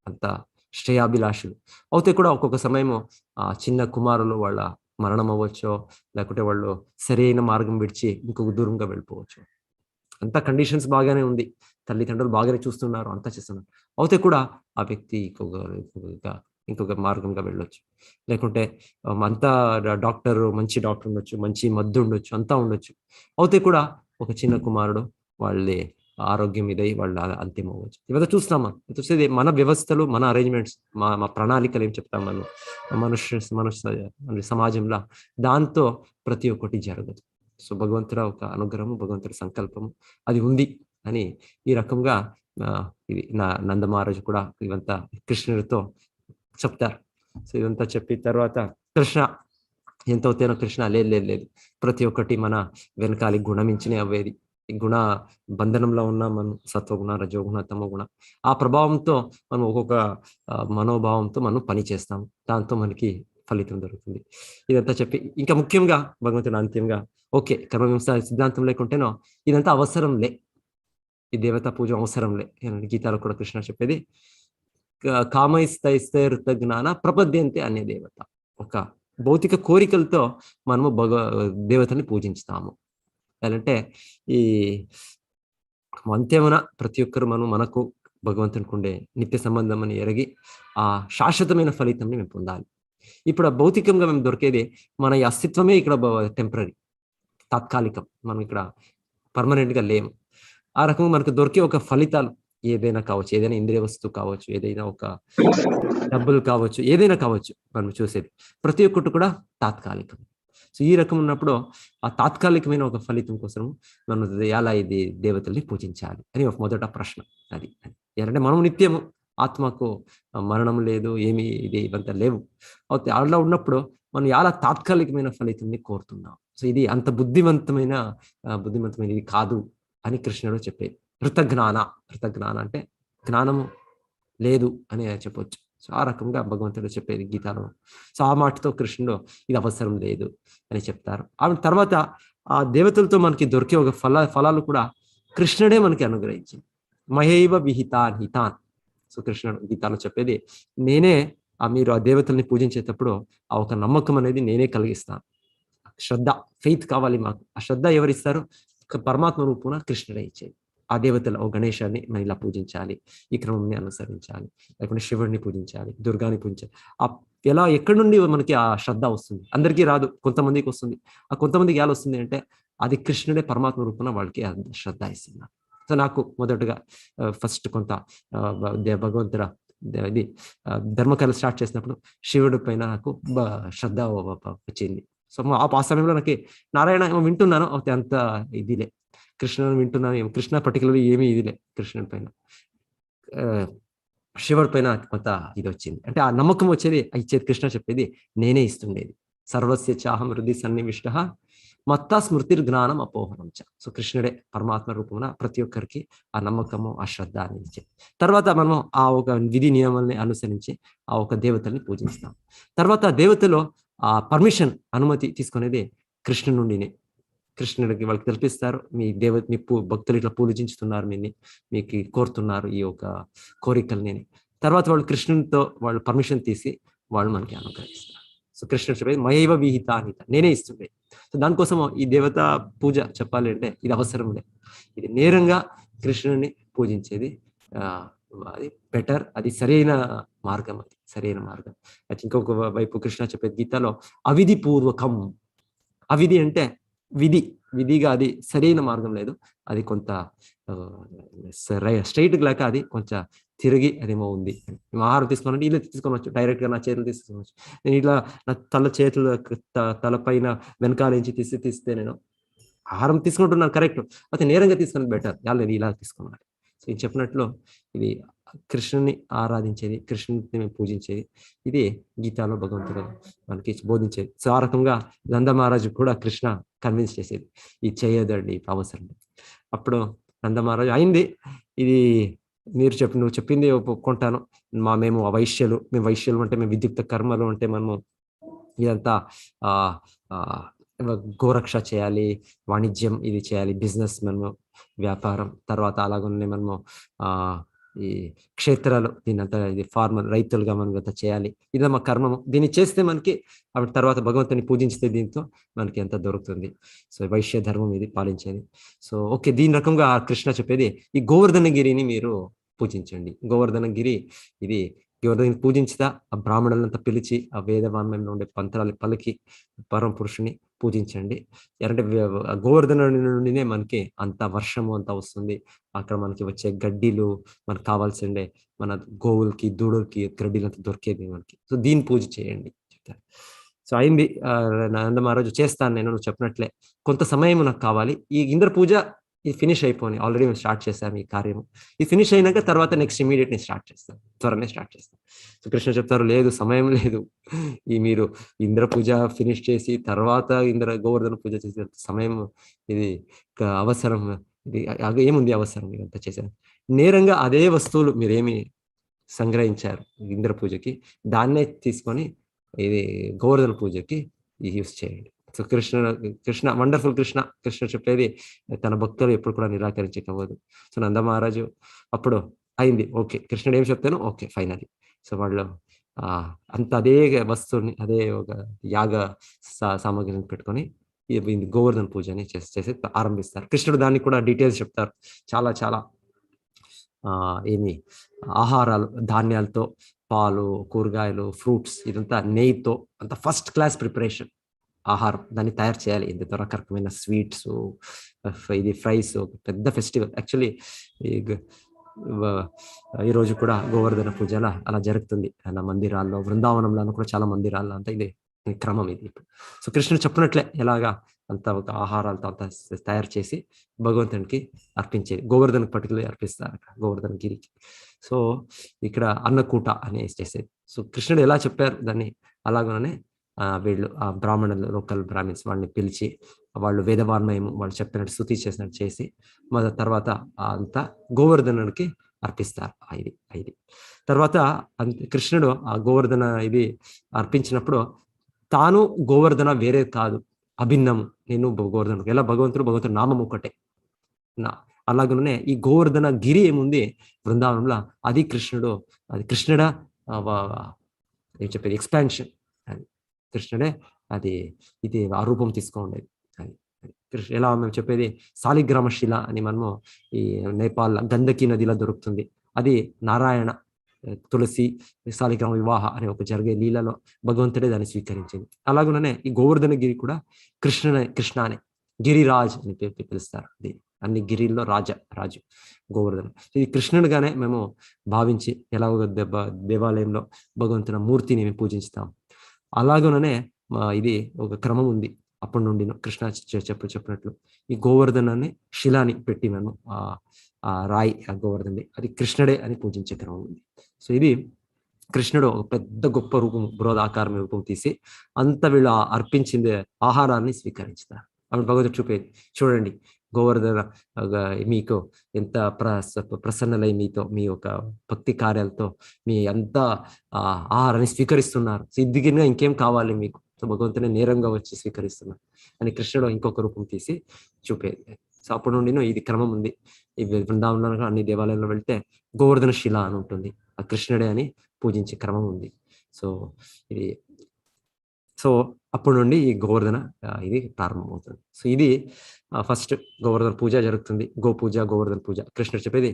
అంత శ్రేయాభిలాషులు, అయితే కూడా ఒక్కొక్క సమయము చిన్న కుమారులు వాళ్ళ మరణం అవ్వచ్చో, లేకుంటే వాళ్ళు సరైన మార్గం విడిచి ఇంకొక దూరంగా వెళ్ళిపోవచ్చు. అంత కండిషన్స్ బాగానే ఉంది, తల్లిదండ్రులు బాగానే చూస్తున్నారు, అంతా చేస్తున్నారు, అయితే కూడా ఆ వ్యక్తి ఇంకొక మార్గంగా వెళ్ళొచ్చు. లేకుంటే అంతా మంచి డాక్టర్ ఉండొచ్చు, మంచి మద్దు ఉండొచ్చు, అంతా ఉండొచ్చు, అయితే కూడా ఒక చిన్న కుమారుడు వాళ్ళే ఆరోగ్యం ఇదై వాళ్ళు అంతిమం అవ్వచ్చు. ఇవన్నీ చూస్తామా, చూసేది మన వ్యవస్థలు, మన అరేంజ్మెంట్స్, మా ప్రణాళికలు ఏం చెప్తాం మనం మనుష్య సమాజంలో, దాంతో ప్రతి ఒక్కటి జరగదు. సో భగవంతుడు ఒక అనుగ్రహము, భగవంతుడి సంకల్పము అది ఉంది అని ఈ రకంగా ఇది నంద మహారాజు కూడా ఇవంతా కృష్ణుడితో చెప్తారు. సో ఇదంతా చెప్పిన తర్వాత కృష్ణ ఎంతవుతేనో కృష్ణ లేదు, ప్రతి ఒక్కటి మన వెనకాలి గుణమించినే అవ్వేది. గుణ బంధనంలో ఉన్న మనం సత్వగుణ, రజోగుణ, తమోగుణ, ఆ ప్రభావంతో మనం ఒక్కొక్క మనోభావంతో మనం పని చేస్తాం, దాంతో మనకి ఫలితం దొరుకుతుంది. ఇదంతా చెప్పి ఇంకా ముఖ్యంగా భగవంతుడు అంత్యంగా ఓకే, కర్మవింస సిద్ధాంతం లేకుంటేనో ఇదంతా అవసరం లే, ఈ దేవతా పూజ అవసరం లే. గీతాలో కూడా కృష్ణ చెప్పేది కామైస్తైస్తే ఋతజ్ఞాన ప్రపద్యంతే అన్య దేవత. ఒక భౌతిక కోరికలతో మనము దేవతని పూజించుతాము. అంటే ఈ అంతేమన ప్రతి ఒక్కరు మనకు భగవంతునికి ఉండే నిత్య సంబంధం అని ఎరిగి ఆ శాశ్వతమైన ఫలితాన్ని మేము పొందాలి. ఇప్పుడు ఆ భౌతికంగా మేము దొరికేది మన ఈ అస్తిత్వమే ఇక్కడ టెంపరీ, తాత్కాలికం, మనం ఇక్కడ పర్మనెంట్ గా లేము. ఆ రకంగా మనకు దొరికే ఒక ఫలితాలు ఏదైనా కావచ్చు, ఏదైనా ఇంద్రియ వస్తువు కావచ్చు, ఏదైనా ఒక డబ్బులు కావచ్చు, ఏదైనా కావచ్చు, మనం చూసేది ప్రతి ఒక్కటి కూడా తాత్కాలికం. సో ఈ రకం ఉన్నప్పుడు ఆ తాత్కాలికమైన ఒక ఫలితం కోసం మనం ఎలా ఇది దేవతల్ని పూజించాలి అని ఒక మొదట ప్రశ్న. అది ఏంటంటే మనం నిత్యము ఆత్మకు మరణం లేదు, ఏమి ఇది ఇవంతా లేవు. అయితే అలా ఉన్నప్పుడు మనం చాలా తాత్కాలికమైన ఫలితాన్ని కోరుతున్నాం. సో ఇది అంత బుద్ధిమంతమైన ఇది కాదు అని కృష్ణుడు చెప్పేది. ఋతజ్ఞాన అంటే జ్ఞానము లేదు అని చెప్పొచ్చు. సో ఆ రకంగా భగవంతుడు చెప్పేది గీతాలో. సో ఆ మాటతో కృష్ణుడు ఇది అవసరం లేదు అని చెప్తారు. ఆ తర్వాత ఆ దేవతలతో మనకి దొరికే ఒక ఫలాలు కూడా కృష్ణుడే మనకి అనుగ్రహించింది. మహైవ విహితాన్ హితాన్. సో కృష్ణుడు గీతాలో చెప్పేది నేనే మీరు ఆ దేవతల్ని పూజించేటప్పుడు ఆ ఒక నమ్మకం అనేది నేనే కలిగిస్తాను. శ్రద్ధ, ఫెయిత్ కావాలి మాకు. ఆ శ్రద్ధ ఎవరిస్తారు? పరమాత్మ రూపున కృష్ణుడే ఇచ్చేది. ఆ దేవతలు ఓ గణేశాన్ని మనం ఇలా పూజించాలి, ఈ క్రమంని అనుసరించాలి, లేకుంటే శివుడిని పూజించాలి, దుర్గాని పూజించాలి. ఎలా ఎక్కడి నుండి మనకి ఆ శ్రద్ధ వస్తుంది? అందరికీ రాదు, కొంతమందికి వస్తుంది. ఆ కొంతమందికి ఎలా వస్తుంది అంటే అది కృష్ణుడే పరమాత్మ రూపున వాళ్ళకి శ్రద్ధ ఇస్తున్నారు. సో నాకు మొదటగా ఫస్ట్ కొంత భగవంతుడ ఇది ధర్మకాలు స్టార్ట్ చేసినప్పుడు శివుడి పైన నాకు శ్రద్ధ వచ్చింది. సో ఆ సమయంలో నాకు నారాయణ ఏమో వింటున్నాను, అంత ఇదిలే. కృష్ణుని వింటున్నాను, కృష్ణ పర్టికులర్లీ ఏమీ ఇదిలే. కృష్ణుడి పైన శివుడి పైన కొంత ఇది వచ్చింది. అంటే ఆ నమ్మకం వచ్చేది ఇచ్చేది కృష్ణ చెప్పేది నేనే ఇస్తుండేది. సర్వస్య చాహం హృది సన్నివిష్ట మత్తా స్మృతిర్ జ్ఞానం అపోహనం చ. సో కృష్ణుడే పరమాత్మ రూపమున ప్రతి ఒక్కరికి ఆ నమ్మకము, ఆ శ్రద్ధ అనేది ఇచ్చే. తర్వాత మనం ఆ ఒక విధి నియమాలని అనుసరించి ఆ ఒక దేవతల్ని పూజిస్తాం. తర్వాత దేవతలో ఆ పర్మిషన్, అనుమతి తీసుకునేది కృష్ణుడి నుండినే. కృష్ణుడికి వాళ్ళకి తెలిపిస్తారు, మీ భక్తులు ఇట్లా పూజించుతున్నారు, మీకు కోరుతున్నారు ఈ యొక్క కోరికల్ని. తర్వాత వాళ్ళు కృష్ణునితో వాళ్ళు పర్మిషన్ తీసి వాళ్ళు మనకి అనుగ్రహిస్తారు. సో కృష్ణుడు చెప్పేది మయైవ విహిత అనిత, నేనే ఇస్తుండే. సో దానికోసం ఈ దేవత పూజ చెప్పాలి అంటే ఇది అవసరం లేదు. ఇది నేరంగా కృష్ణుడిని పూజించేది అది బెటర్, అది సరైన మార్గం. అది సరైన మార్గం. అయితే ఇంకొక వైపు కృష్ణ చెప్పేది గీతలో అవిధి పూర్వకం. అవిధి అంటే విధిగా అది సరైన మార్గం లేదు, అది కొంత స్ట్రైట్ లేక అది కొంచెం తిరిగి అదేమో ఉంది. ఆహారం తీసుకోవాలంటే ఇలా తీసుకోవచ్చు, డైరెక్ట్ గా నా చేతులు తీసుకోవచ్చు. నేను ఇలా నా తల పైన వెనకాలించి తీస్తే నేను ఆహారం తీసుకుంటున్నాను కరెక్ట్, అయితే నేరంగా తీసుకున్నది బెటర్, నేను ఇలా తీసుకున్నాను. సో ఇది చెప్పినట్లు ఇది కృష్ణుని ఆరాధించేది, కృష్ణుని పూజించేది, ఇది గీతాలో భగవంతుడు మనకి బోధించేది. సో ఆ రకంగా నంద మహారాజు కూడా కృష్ణ కన్విన్స్ చేసేది ఇది చేయదండి, అవసరం. అప్పుడు నంద మహారాజు అయింది, ఇది నువ్వు చెప్పింది ఒప్పుకుంటాను. మేము వైశ్యులు అంటే మేము విద్యుక్త కర్మలు అంటే మనము ఇదంతా గోరక్ష చేయాలి, వాణిజ్యం ఇది చేయాలి, బిజినెస్, మనము వ్యాపారం. తర్వాత అలాగనే మనము ఈ క్షేత్రాలు దీనంతా ఇది ఫార్మర్ రైతులుగా మనం అంతా చేయాలి, ఇదే మా కర్మము. దీన్ని చేస్తే మనకి తర్వాత భగవంతుని పూజించితే దీంతో మనకి ఎంత దొరుకుతుంది. సో వైశ్య ధర్మం ఇది పాలించేది. సో ఓకే, దీని రకంగా కృష్ణ చెప్పేది ఈ గోవర్ధనగిరిని మీరు పూజించండి. గోవర్ధనగిరి ఇది గోవర్ధనగిరి పూజించితే ఆ బ్రాహ్మణులంతా పిలిచి ఆ వేదవాన్యంలో ఉండే పంత్రాలు పలికి పరమ పురుషుని పూజించండి. అంటే గోవర్ధన నుండినే మనకి అంత వర్షము అంతా వస్తుంది. అక్కడ మనకి వచ్చే గడ్డిలు మనకు కావాల్సిండే, మన గోవులకి దూడలకి గడ్డిలు అంతా దొరికేది మనకి. సో దీన్ని పూజ చేయండి చెప్తారు. సో అయింది, నంద మహారాజు చేస్తాను నేను, నువ్వు చెప్పినట్లే, కొంత సమయం నాకు కావాలి. ఈ ఇంద్ర పూజ ఇది ఫినిష్ అయిపోయి ఆల్రెడీ మేము స్టార్ట్ చేస్తాము ఈ కార్యము. ఇది ఫినిష్ అయినాక తర్వాత నెక్స్ట్ ఇమీడియట్ నేను స్టార్ట్ చేస్తాను, త్వరనే స్టార్ట్ చేస్తాను. సో కృష్ణ చెప్తారు లేదు, సమయం లేదు. మీరు ఇంద్ర పూజ ఫినిష్ చేసి తర్వాత గోవర్ధన పూజ చేసే సమయం ఇది అవసరం. ఇది ఏముంది అవసరం ఇదంతా చేశారు. నేరంగా అదే వస్తువులు మీరేమి సంగ్రహించారు ఇంద్ర పూజకి, దాన్నే తీసుకొని ఇది గోవర్ధన పూజకి యూస్ చేయండి. So Krishna wonderful. కృష్ణ చెప్పేది తన భక్తులు ఎప్పుడు కూడా నిరాకరించకపోదు. సో నంద మహారాజు అప్పుడు అయింది, ఓకే కృష్ణుడు ఏం చెప్తాను, ఓకే ఫైనలీ. సో వాళ్ళు అంత అదే వస్తువుని, అదే ఒక యాగ సామాగ్రిని పెట్టుకొని గోవర్ధన పూజని చేసి ఆరంభిస్తారు. కృష్ణుడు దాన్ని కూడా డీటెయిల్స్ చెప్తారు, చాలా చాలా ఆహారాలు, ధాన్యాలతో, పాలు, కూరగాయలు, ఫ్రూట్స్, ఇదంతా నెయ్యితో అంత ఫస్ట్ క్లాస్ ప్రిపరేషన్ ఆహారం, దాన్ని తయారు చేయాలి. ఇంత రకరకమైన స్వీట్స్, ఇది ఫ్రైస్, పెద్ద ఫెస్టివల్. యాక్చువల్లీ ఈరోజు కూడా గోవర్ధన పూజ అలా జరుగుతుంది అలా మందిరాల్లో, బృందావనంలో కూడా చాలా మందిరాల్లో అంతా ఇది క్రమం ఇది. సో కృష్ణుడు చెప్పినట్లే ఎలాగా అంతా ఒక ఆహారాలతో అంతా తయారు చేసి భగవంతునికి అర్పించేది. గోవర్ధనకి పర్టికులర్ అర్పిస్తారు గోవర్ధన గిరికి. సో ఇక్కడ అన్నకూట అనేసి చేసేది. సో కృష్ణుడు ఎలా చెప్పారు దాన్ని అలాగనే వీళ్ళు ఆ బ్రాహ్మణులు, లోకల్ బ్రాహ్మిన్స్ వాళ్ళని పిలిచి వాళ్ళు వేదవాన్మయం వాళ్ళు చెప్పినట్టు స్తుతి చేసినట్టు చేసి తర్వాత అంతా గోవర్ధనుడికి అర్పిస్తారు. ఇది తర్వాత కృష్ణుడు ఆ గోవర్ధన ఇది అర్పించినప్పుడు తాను గోవర్ధన వేరే కాదు, అభిన్నము, నేను గోవర్ధనుడు. ఎలా భగవంతుడు నామం ఒకటే. అలాగనే ఈ గోవర్ధన గిరి ఏముంది బృందావనంలో, అది కృష్ణుడు, అది కృష్ణుడ ఏం చెప్పేది ఎక్స్పాన్షన్, అది కృష్ణుడే అది ఇది ఆ రూపం తీసుకోండేది. అది కృష్ణ ఎలా మేము చెప్పేది సాలిగ్రామ శిల అని మనము ఈ నేపాల్ గంధకి నదిలో దొరుకుతుంది. అది నారాయణ తులసి సాలిగ్రామ వివాహ అనే ఒక జరిగే లీలలో భగవంతుడే దాన్ని స్వీకరించింది. అలాగనే ఈ గోవర్ధన గిరి కూడా కృష్ణ అనే గిరిరాజ్ అని పిలుస్తారు. అది అన్ని గిరిల్లో రాజు గోవర్ధన. ఇది కృష్ణుడిగానే మేము భావించి ఎలాగో దేవాలయంలో భగవంతుని మూర్తిని మేము పూజిస్తాం. అలాగనే ఇది ఒక క్రమం ఉంది అప్పటి నుండి. కృష్ణ చెప్పినట్లు ఈ గోవర్ధనాన్ని శిలాని పెట్టి మేము ఆ రాయి ఆ గోవర్ధని అది కృష్ణుడే అని పూజించే క్రమం ఉంది. సో ఇది కృష్ణుడు ఒక పెద్ద గొప్ప రూపం, బృహదాకారం రూపం తీసి అంత వీళ్ళు అర్పించిందే ఆహారాన్ని స్వీకరించుతారు. అప్పుడు భగవంతుడు చూపేది, చూడండి గోవర్ధన మీకు ఎంత ప్రసన్నలై మీతో మీ యొక్క భక్తి కార్యాలతో మీ అంతా ఆహారాన్ని స్వీకరిస్తున్నారు. సిద్ధిగిరిగా ఇంకేం కావాలి మీకు? సో భగవంతుని నేరంగా వచ్చి స్వీకరిస్తున్నారు అని కృష్ణుడు ఇంకొక రూపం తీసి చూపేది. సో అప్పటి నుండి ఇది క్రమం ఉంది. ఈ బృందావనంలో అన్ని దేవాలయంలో వెళ్తే గోవర్ధన శిల అని ఉంటుంది, ఆ కృష్ణుడే అని పూజించే క్రమం ఉంది. సో అప్పటి నుండి ఈ గోవర్ధన ఇది ప్రారంభమవుతుంది. సో ఇది ఫస్ట్ గోవర్ధన పూజ జరుగుతుంది. గోపూజ, గోవర్ధన పూజ. కృష్ణుడు చెప్పేది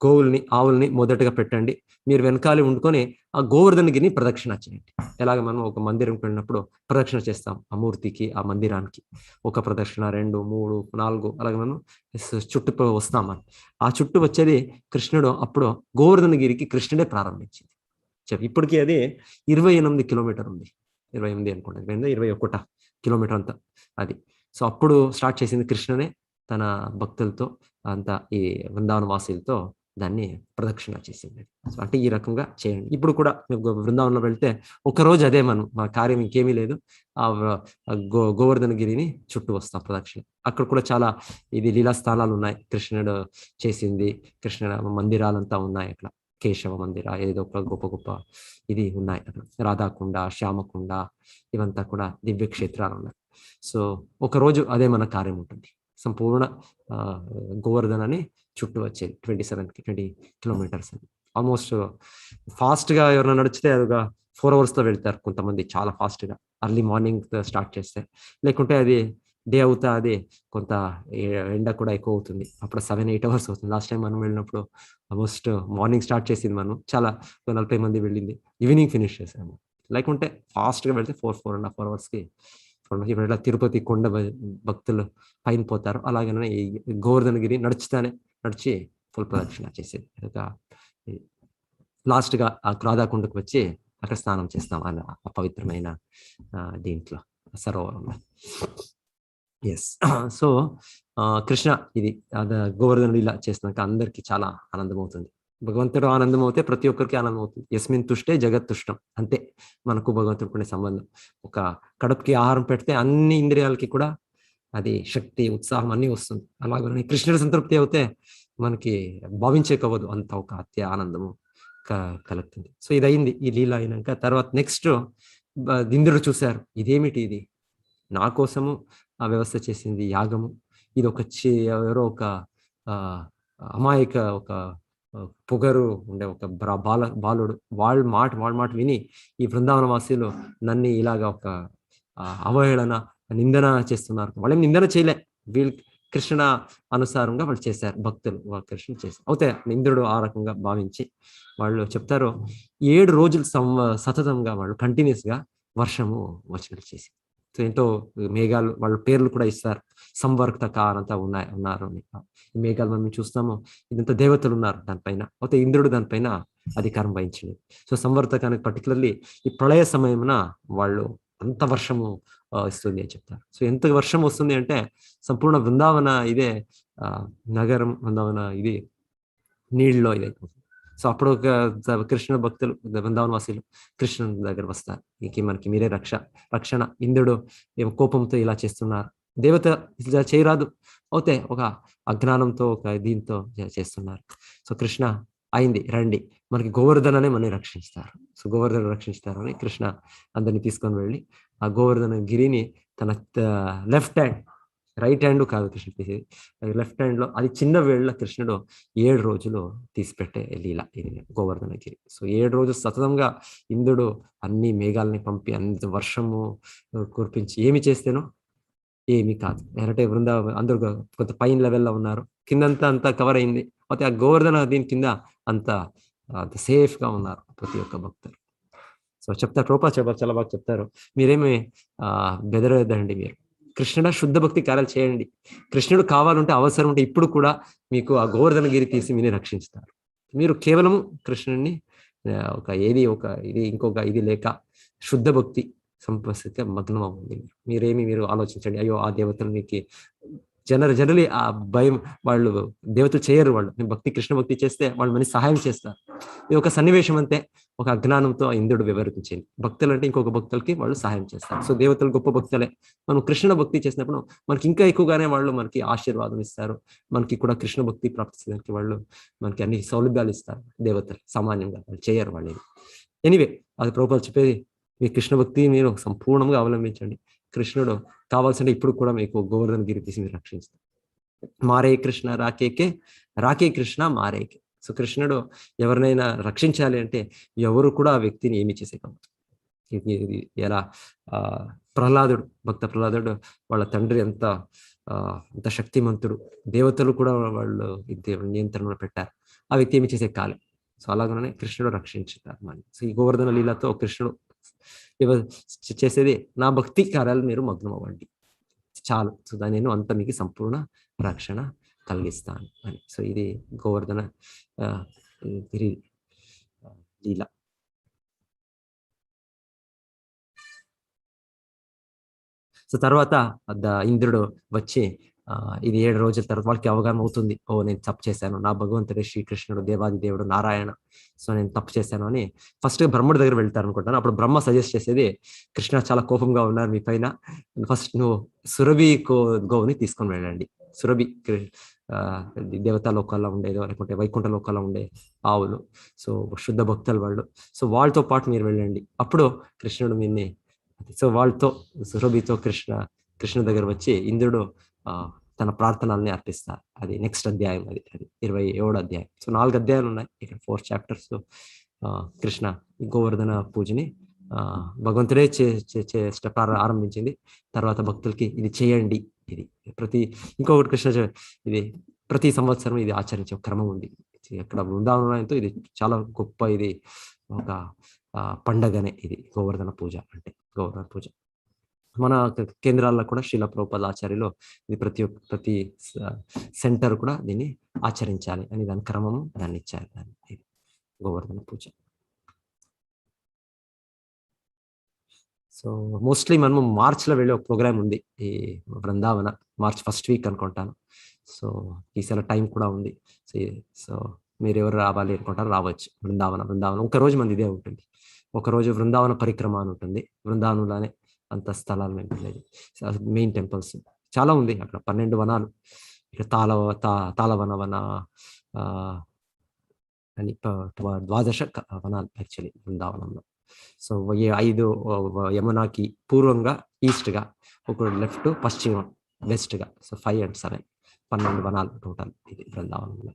గోవుల్ని ఆవుల్ని మొదటగా పెట్టండి, మీరు వెనకాలి ఉండుకొని ఆ గోవర్ధన గిరిని ప్రదక్షిణ చేయండి. ఎలాగ మనం ఒక మందిరం వెళ్ళినప్పుడు ప్రదక్షిణ చేస్తాం ఆ మూర్తికి, ఆ మందిరానికి. ఒక ప్రదక్షిణ, 2, 3, 4 అలాగే మనం చుట్టూ వస్తాం. ఆ చుట్టూ వచ్చేది కృష్ణుడు. అప్పుడు గోవర్ధన గిరికి కృష్ణుడే ప్రారంభించింది. ఇప్పటికీ అది 28 కిలోమీటర్ ఉంది. 28 అనుకుంటుంది, 21 కిలోమీటర్ అంతా అది. సో అప్పుడు స్టార్ట్ చేసింది కృష్ణనే తన భక్తులతో అంతా ఈ బృందావన వాసులతో దాన్ని ప్రదక్షిణ చేసింది. సో అంటే ఈ రకంగా చేయండి. ఇప్పుడు కూడా బృందావనంలో వెళ్తే ఒకరోజు అదే మన కార్యం ఇంకేమీ లేదు. ఆ గోవర్ధన గిరిని చుట్టూ వస్తాం ప్రదక్షిణ. అక్కడ కూడా చాలా ఇది లీలాస్థానాలు ఉన్నాయి. కృష్ణుడు చేసింది, కృష్ణుడు మందిరాలంతా ఉన్నాయి అక్కడ. కేశవ మందిర, ఏదో ఒక గొప్ప ఇది ఉన్నాయి అక్కడ. రాధాకుండ, శ్యామకుండ ఇవంతా కూడా దివ్య క్షేత్రాలు ఉన్నాయి. సో ఒక రోజు అదే మన కార్యం ఉంటుంది. సంపూర్ణ గోవర్ధనని చుట్టూ వచ్చేది 20 కిలోమీటర్స్. ఆల్మోస్ట్ ఫాస్ట్గా ఎవరైనా నడిచితే అదిగా 4 అవర్స్లో వెళ్తారు కొంతమంది, చాలా ఫాస్ట్గా అర్లీ మార్నింగ్ స్టార్ట్ చేస్తే. లేకుంటే అది డే అవుతా అది కొంత ఎండ కూడా ఎక్కువ అవుతుంది, అప్పుడు 7-8 అవర్స్ అవుతుంది. లాస్ట్ టైం మనం వెళ్ళినప్పుడు ఆల్మోస్ట్ మార్నింగ్ స్టార్ట్ చేసింది మనం, చాలా 40 మంది వెళ్ళింది, ఈవినింగ్ ఫినిష్ చేసాము. లేకుంటే ఫాస్ట్గా వెళ్తే 4.5 అవర్స్కి ఇప్పుడు ఇలా తిరుపతి కొండ భక్తులు పైన పోతారు. అలాగనే ఈ గోవర్ధనగిరి నడిచి ఫుల్ ప్రదక్షిణ చేసేది. లాస్ట్గా ఆ రాధాకుండకు వచ్చి అక్కడ స్నానం చేస్తాం ఆ పవిత్రమైన దీంట్లో సరోవరంలో. ఎస్. సో కృష్ణ ఇది గోవర్ధనుడు ఇలా చేసినాక అందరికి చాలా ఆనందం అవుతుంది. భగవంతుడు ఆనందం అవుతే ప్రతి ఒక్కరికి ఆనందం అవుతుంది. యస్మిన్ తుష్టే జగత్ తుష్టం. అంతే మనకు భగవంతుడికి సంబంధం. ఒక కడుపుకి ఆహారం పెడితే అన్ని ఇంద్రియాలకి కూడా అది శక్తి, ఉత్సాహం అన్నీ వస్తుంది. అలాగే కృష్ణుడి సంతృప్తి అవుతే మనకి భావించేకవ్వదు, అంత ఒక అత్య ఆనందము కలుగుతుంది. సో ఇది అయింది, ఈ లీల అయినాక తర్వాత నెక్స్ట్ ఇంద్రుడు చూశారు, ఇదేమిటి ఇది, నా కోసము ఆ వ్యవస్థ చేసింది యాగము, ఇది ఒక ఎవరో ఒక అమాయక ఒక పొగరు ఉండే ఒక బాలుడు వాళ్ళ మాట విని ఈ బృందావన వాసులు నన్ను ఇలాగా ఒక అవహేళన నిందన చేస్తున్నారు. వాళ్ళేం నిందన చేయలే, వీళ్ళు కృష్ణ అనుసారంగా వాళ్ళు చేశారు, భక్తులు వాళ్ళు కృష్ణ చేశారు. అయితే ఇంద్రుడు ఆ రకంగా భావించి వాళ్ళు చెప్తారు 7 రోజులు సతతంగా వాళ్ళు కంటిన్యూస్గా వర్షము వచ్చినట్టు చేసి. సో ఏంటో మేఘాలు వాళ్ళ పేర్లు కూడా ఇస్తారు, సంవర్తక అంతా ఉన్నారు. ఈ మేఘాలు మనం చూస్తాము, ఇదంతా దేవతలు ఉన్నారు దానిపైన. అయితే ఇంద్రుడు దానిపైన అధికారం వహించింది. సో సంవర్తకానికి పర్టికులర్లీ ఈ ప్రళయ సమయమున వాళ్ళు అంత వర్షము ఇస్తుంది అని చెప్తారు. సో ఎంత వర్షం వస్తుంది అంటే సంపూర్ణ బృందావన ఇదే నగరం, బృందావన ఇది నీళ్ళలో ఇదైపోతుంది. సో అప్పుడు కృష్ణ భక్తులు, బృందావన వాసులు కృష్ణుని దగ్గర వస్తారు. మనకి మీరే రక్షణ, ఇంద్రుడు ఏమో కోపంతో ఇలా చేస్తున్నారు, దేవత ఇలా చేయరాదు, అయితే ఒక అజ్ఞానంతో ఒక దీంతో చేస్తున్నారు. సో కృష్ణ అయింది, రండి, మనకి గోవర్ధననే మనని రక్షిస్తారు. సో గోవర్ధన రక్షిస్తారు అని కృష్ణ అందరిని తీసుకొని వెళ్ళి ఆ గోవర్ధన గిరిని తన లెఫ్ట్ హ్యాండ్, రైట్ హ్యాండ్ కాదు కృష్ణ తీసేది, లెఫ్ట్ హ్యాండ్ లో అది చిన్న వేళ్ళ కృష్ణుడు 7 రోజులు తీసిపెట్టే లీల ఇది గోవర్ధనగిరి. సో 7 రోజులు సతతంగా ఇంద్రుడు అన్ని మేఘాలని పంపి అంత వర్షము కురిపించి ఏమి చేస్తేనో ఏమి కాదు. అంటే అందరూ కొంత పైన లెవెల్లో ఉన్నారు, కిందంతా కవర్ అయింది, అయితే ఆ గోవర్ధన దీని కింద అంత సేఫ్ గా ఉన్నారు ప్రతి ఒక్క భక్తులు. సో చెప్తారు ప్రభుపాద చాలా బాగా చెప్తారు, మీరేమి బెదరదండి, మీరు కృష్ణుడ శుద్ధ భక్తి కార్యాలు చేయండి, కృష్ణుడు కావాలంటే అవసరం ఉంటే ఇప్పుడు కూడా మీకు ఆ గోవర్ధనగిరి తీసి మీరే రక్షిస్తారు. మీరు కేవలం కృష్ణుడిని ఇంకొక ఇది లేక శుద్ధ భక్తి సంపస్క మగ్నం అవ్వండి. మీరు ఆలోచించండి, అయ్యో ఆ దేవతలు మీకు జనరలీ ఆ భయం, వాళ్ళు దేవతలు చేయరు, వాళ్ళు భక్తి కృష్ణ భక్తి చేస్తే వాళ్ళు మనకి సహాయం చేస్తారు. ఇది ఒక సన్నివేశం అంతే, ఒక అజ్ఞానంతో ఇంద్రుడు వివరించింది. భక్తులు అంటే ఇంకొక భక్తులకి వాళ్ళు సహాయం చేస్తారు. సో దేవతలు గొప్ప భక్తులే, మనం కృష్ణ భక్తి చేసినప్పుడు మనకి ఇంకా ఎక్కువగానే వాళ్ళు మనకి ఆశీర్వాదం ఇస్తారు, మనకి కూడా కృష్ణ భక్తి ప్రాప్తించడానికి వాళ్ళు మనకి అన్ని సౌలభ్యాలు ఇస్తారు. దేవతలు సామాన్యంగా వాళ్ళు చేయరు వాళ్ళు. ఎనీవే అది ప్రభుపాద చెప్పేది, మీ కృష్ణ భక్తి మీరు సంపూర్ణంగా అవలంబించండి, కృష్ణుడు కావాల్సింటే ఇప్పుడు కూడా మీకు గోవర్ధనగిరి తీసి మీరు రక్షిస్తారు. మారే కృష్ణ రాకే కృష్ణ మారేకే. సో కృష్ణుడు ఎవరినైనా రక్షించాలి అంటే ఎవరు కూడా ఆ వ్యక్తిని ఏమి చేసే కాదు. ఎలా భక్త ప్రహ్లాదుడు వాళ్ళ తండ్రి అంత శక్తిమంతుడు, దేవతలు కూడా వాళ్ళు నియంత్రణలో పెట్టారు, ఆ వ్యక్తి ఏమి చేసే కాలే. సో అలాగనే కృష్ణుడు రక్షించుతారు మన. సో ఈ గోవర్ధన లీలతో కృష్ణుడు చేసేది, నా భక్తి కార్యాలు మీరు మగ్నం అవ్వండి చాలు, సో దాని నేను అంత మీకు సంపూర్ణ రక్షణ కలిగిస్తాను అని. సో ఇది గోవర్ధన గిరి లీల. సో తర్వాత ఇంద్రుడు వచ్చి ఇది 7 రోజుల తర్వాత వాళ్ళకి అవగాహన అవుతుంది, ఓ నేను తప్పు చేశాను, నా భగవంతుడే శ్రీకృష్ణుడు దేవాది దేవుడు నారాయణ, సో నేను తప్పు చేశాను అని ఫస్ట్ బ్రహ్ముడి దగ్గర వెళ్తారు అనుకుంటాను. అప్పుడు బ్రహ్మ సజెస్ట్ చేసేది, కృష్ణ చాలా కోపంగా ఉన్నారు మీ పైన, ఫస్ట్ నువ్వు సురభి గోవుని తీసుకొని వెళ్ళండి. సురభి దేవతా లోకాల్లో ఉండేదో లేకుంటే వైకుంఠ లోకాల్లో ఉండే ఆవులు, సో శుద్ధ భక్తులు వాళ్ళు, సో వాళ్ళతో పాటు మీరు వెళ్ళండి, అప్పుడు కృష్ణుడు మీన్ని. సో వాళ్ళతో సురభితో కృష్ణ దగ్గర వచ్చి ఇంద్రుడు తన ప్రార్థనల్ని అర్పిస్తారు. అది నెక్స్ట్ అధ్యాయం, అది 27వ అధ్యాయం. సో 4 అధ్యాయాలు ఉన్నాయి ఇక్కడ, 4 చాప్టర్స్. కృష్ణ గోవర్ధన పూజని భగవంతుడే ఆరంభించింది, తర్వాత భక్తులకి ఇది చేయండి, ఇది ఇంకొకటి కృష్ణ ఇది ప్రతి సంవత్సరం ఇది ఆచరించే క్రమం ఉంది. అక్కడ బృందావనంతో ఇది చాలా గొప్ప, ఇది ఒక పండగనే ఇది గోవర్ధన పూజ అంటే. గోవర్ధన పూజ మన కేంద్రాల్లో కూడా శ్రీల ప్రభుపాద ఆచార్యులు ఇది ప్రతి సెంటర్ కూడా దీన్ని ఆచరించాలి అని దాని క్రమము దాన్ని ఇచ్చారు. దాన్ని గోవర్ధన పూజ. సో మోస్ట్లీ మనము మార్చ్లో వెళ్ళే ఒక ప్రోగ్రామ్ ఉంది ఈ బృందావన, మార్చ్ 1st వీక్ అనుకుంటాను. సో ఈసారి టైం కూడా ఉంది. సో మీరు ఎవరు రావాలి అనుకుంటారు రావచ్చు. బృందావన ఒకరోజు మంది ఇదే ఉంటుంది, ఒకరోజు బృందావన పరిక్రమ అని ఉంటుంది. బృందావనంలోనే అంత స్థలాలు మేము వెళ్ళేది, మెయిన్ టెంపుల్స్ చాలా ఉంది అక్కడ, 12 వనాలు, ఇక తాళవన అని 12 వనాలు యాక్చువల్లీ బృందావనంలో. సో 5 యమునాకి పూర్వంగా ఈస్ట్గా, ఒక లెఫ్ట్ పశ్చిమం వెస్ట్గా, సో 5 and 7 12 వనాలు టోటల్ ఇది బృందావనంలో.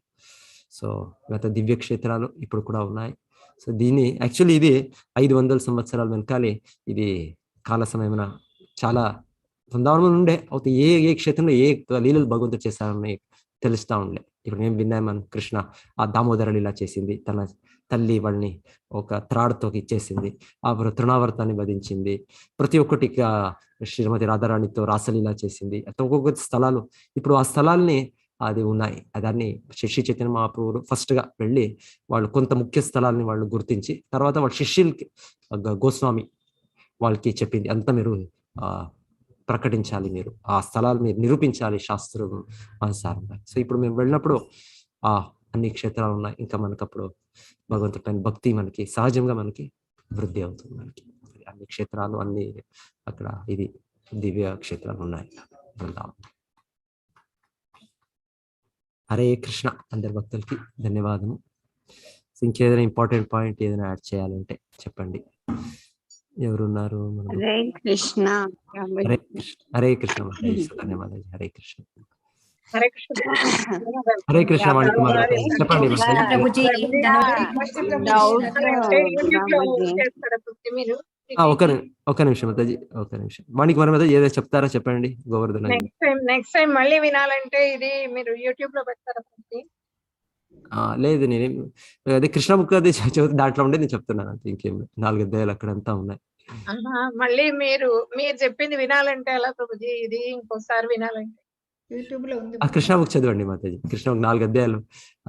సో గత దివ్య క్షేత్రాలు ఇప్పుడు కూడా ఉన్నాయి. సో దీన్ని యాక్చువల్లీ ఇది 500 సంవత్సరాల వెనకాలే ఇది కాల సమయమున చాలా బృందావనం ఉండే, అవుతాయి ఏ క్షేత్రంలో ఏ లీలలు భగవంతుడు చేశారని తెలుస్తూ ఉండే. ఇప్పుడు మేము విన్నామని కృష్ణ ఆ దామోదర లీల చేసింది, తన తల్లి వాళ్ళని ఒక త్రాడుతో ఇచ్చేసింది, ఆ తృణావర్తాన్ని వధించింది, ప్రతి ఒక్కటి శ్రీమతి రాధారాణితో రాసలీల చేసింది. ఒక్కొక్క స్థలాలు ఇప్పుడు ఆ స్థలాల్ని అది ఉన్నాయి. దాన్ని శ్రీ చైతన్య మహాప్రభువులు ఫస్ట్గా వెళ్ళి వాళ్ళు కొంత ముఖ్య స్థలాల్ని వాళ్ళు గుర్తించి తర్వాత వాళ్ళ శిష్యులకి గోస్వామి వాళ్ళకి చెప్పింది, అంతా మీరు ప్రకటించాలి, మీరు ఆ స్థలాలు మీరు నిరూపించాలి శాస్త్రం అనుసారంగా. సో ఇప్పుడు మేము వెళ్ళినప్పుడు అన్ని క్షేత్రాలు ఉన్నాయి, ఇంకా మనకప్పుడు భగవంతుడి పైన భక్తి మనకి సహజంగా మనకి వృద్ధి అవుతుంది. మనకి అన్ని క్షేత్రాలు, అన్ని అక్కడ ఇది దివ్య క్షేత్రాలు ఉన్నాయి. వెళ్దాం. హరే కృష్ణ. అందరి భక్తులకి ధన్యవాదము. ఇంకేదైనా ఇంపార్టెంట్ పాయింట్ ఏదైనా యాడ్ చేయాలంటే చెప్పండి. ఎవరున్నారు? హరే కృష్ణ. హరే కృష్ణ. హరే కృష్ణ. ధన్యవాదాలు. హరే కృష్ణ. హరే కృష్ణ. హరే కృష్ణ. చెప్పండి. ఒక నిమిషం మాతాజీ, ఒక నిమిషం. వానికి మన మీద ఏదో చెప్తారా చెప్పండి. గోవర్ధన నెక్స్ట్ టైం మళ్ళీ వినాలంటే ఇది మీరు యూట్యూబ్ లో పెడతారా? లేదు, నేనేం అదే కృష్ణ బుక్ అది చదివితే దాంట్లో ఉండే నేను చెప్తున్నాను అంతే. ఇంకేం 4 అధ్యాయాలు అక్కడంతా ఉన్నాయి. మళ్ళీ మీరు చెప్పింది వినాలంటే ఎలా ప్రభుజీ? ఇది ఇంకోసారి వినాలంటే యూట్యూబ్ లో ఉంది. కృష్ణ బుక్ చదవండి మాతాజీ. కృష్ణ బుక్ 4 అధ్యాయాలు,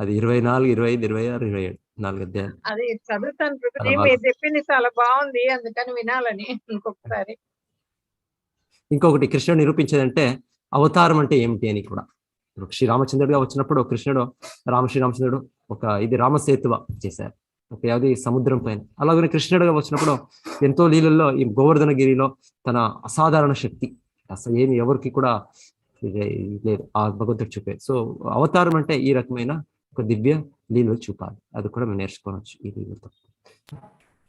అది 24, 25, 26, 27 4 అధ్యాయాలు. అది చదువుతాను ప్రభుజీ. మీరు చెప్పింది చాలా బాగుంది, అందుకని వినాలని ఇంకొకసారి. ఇంకొకటి కృష్ణుడు నిరూపించేదంటే అవతారం అంటే ఏమిటి అని కూడా. శ్రీరామచంద్రుడిగా వచ్చినప్పుడు కృష్ణుడు శ్రీరామచంద్రుడు ఒక ఇది రామసేతువ చేశారు, ఒక యాది సముద్రం పైన. అలాగే కృష్ణుడిగా వచ్చినప్పుడు ఎంతో లీలల్లో ఈ గోవర్ధనగిరిలో తన అసాధారణ శక్తి అసలు ఏమి ఎవరికి కూడా లేదు, ఆ భగవంతుడు చూపే. సో అవతారం అంటే ఈ రకమైన ఒక దివ్య లీలలు చూపాలి. అది కూడా మేము నేర్చుకోవచ్చు ఈ లీలతో.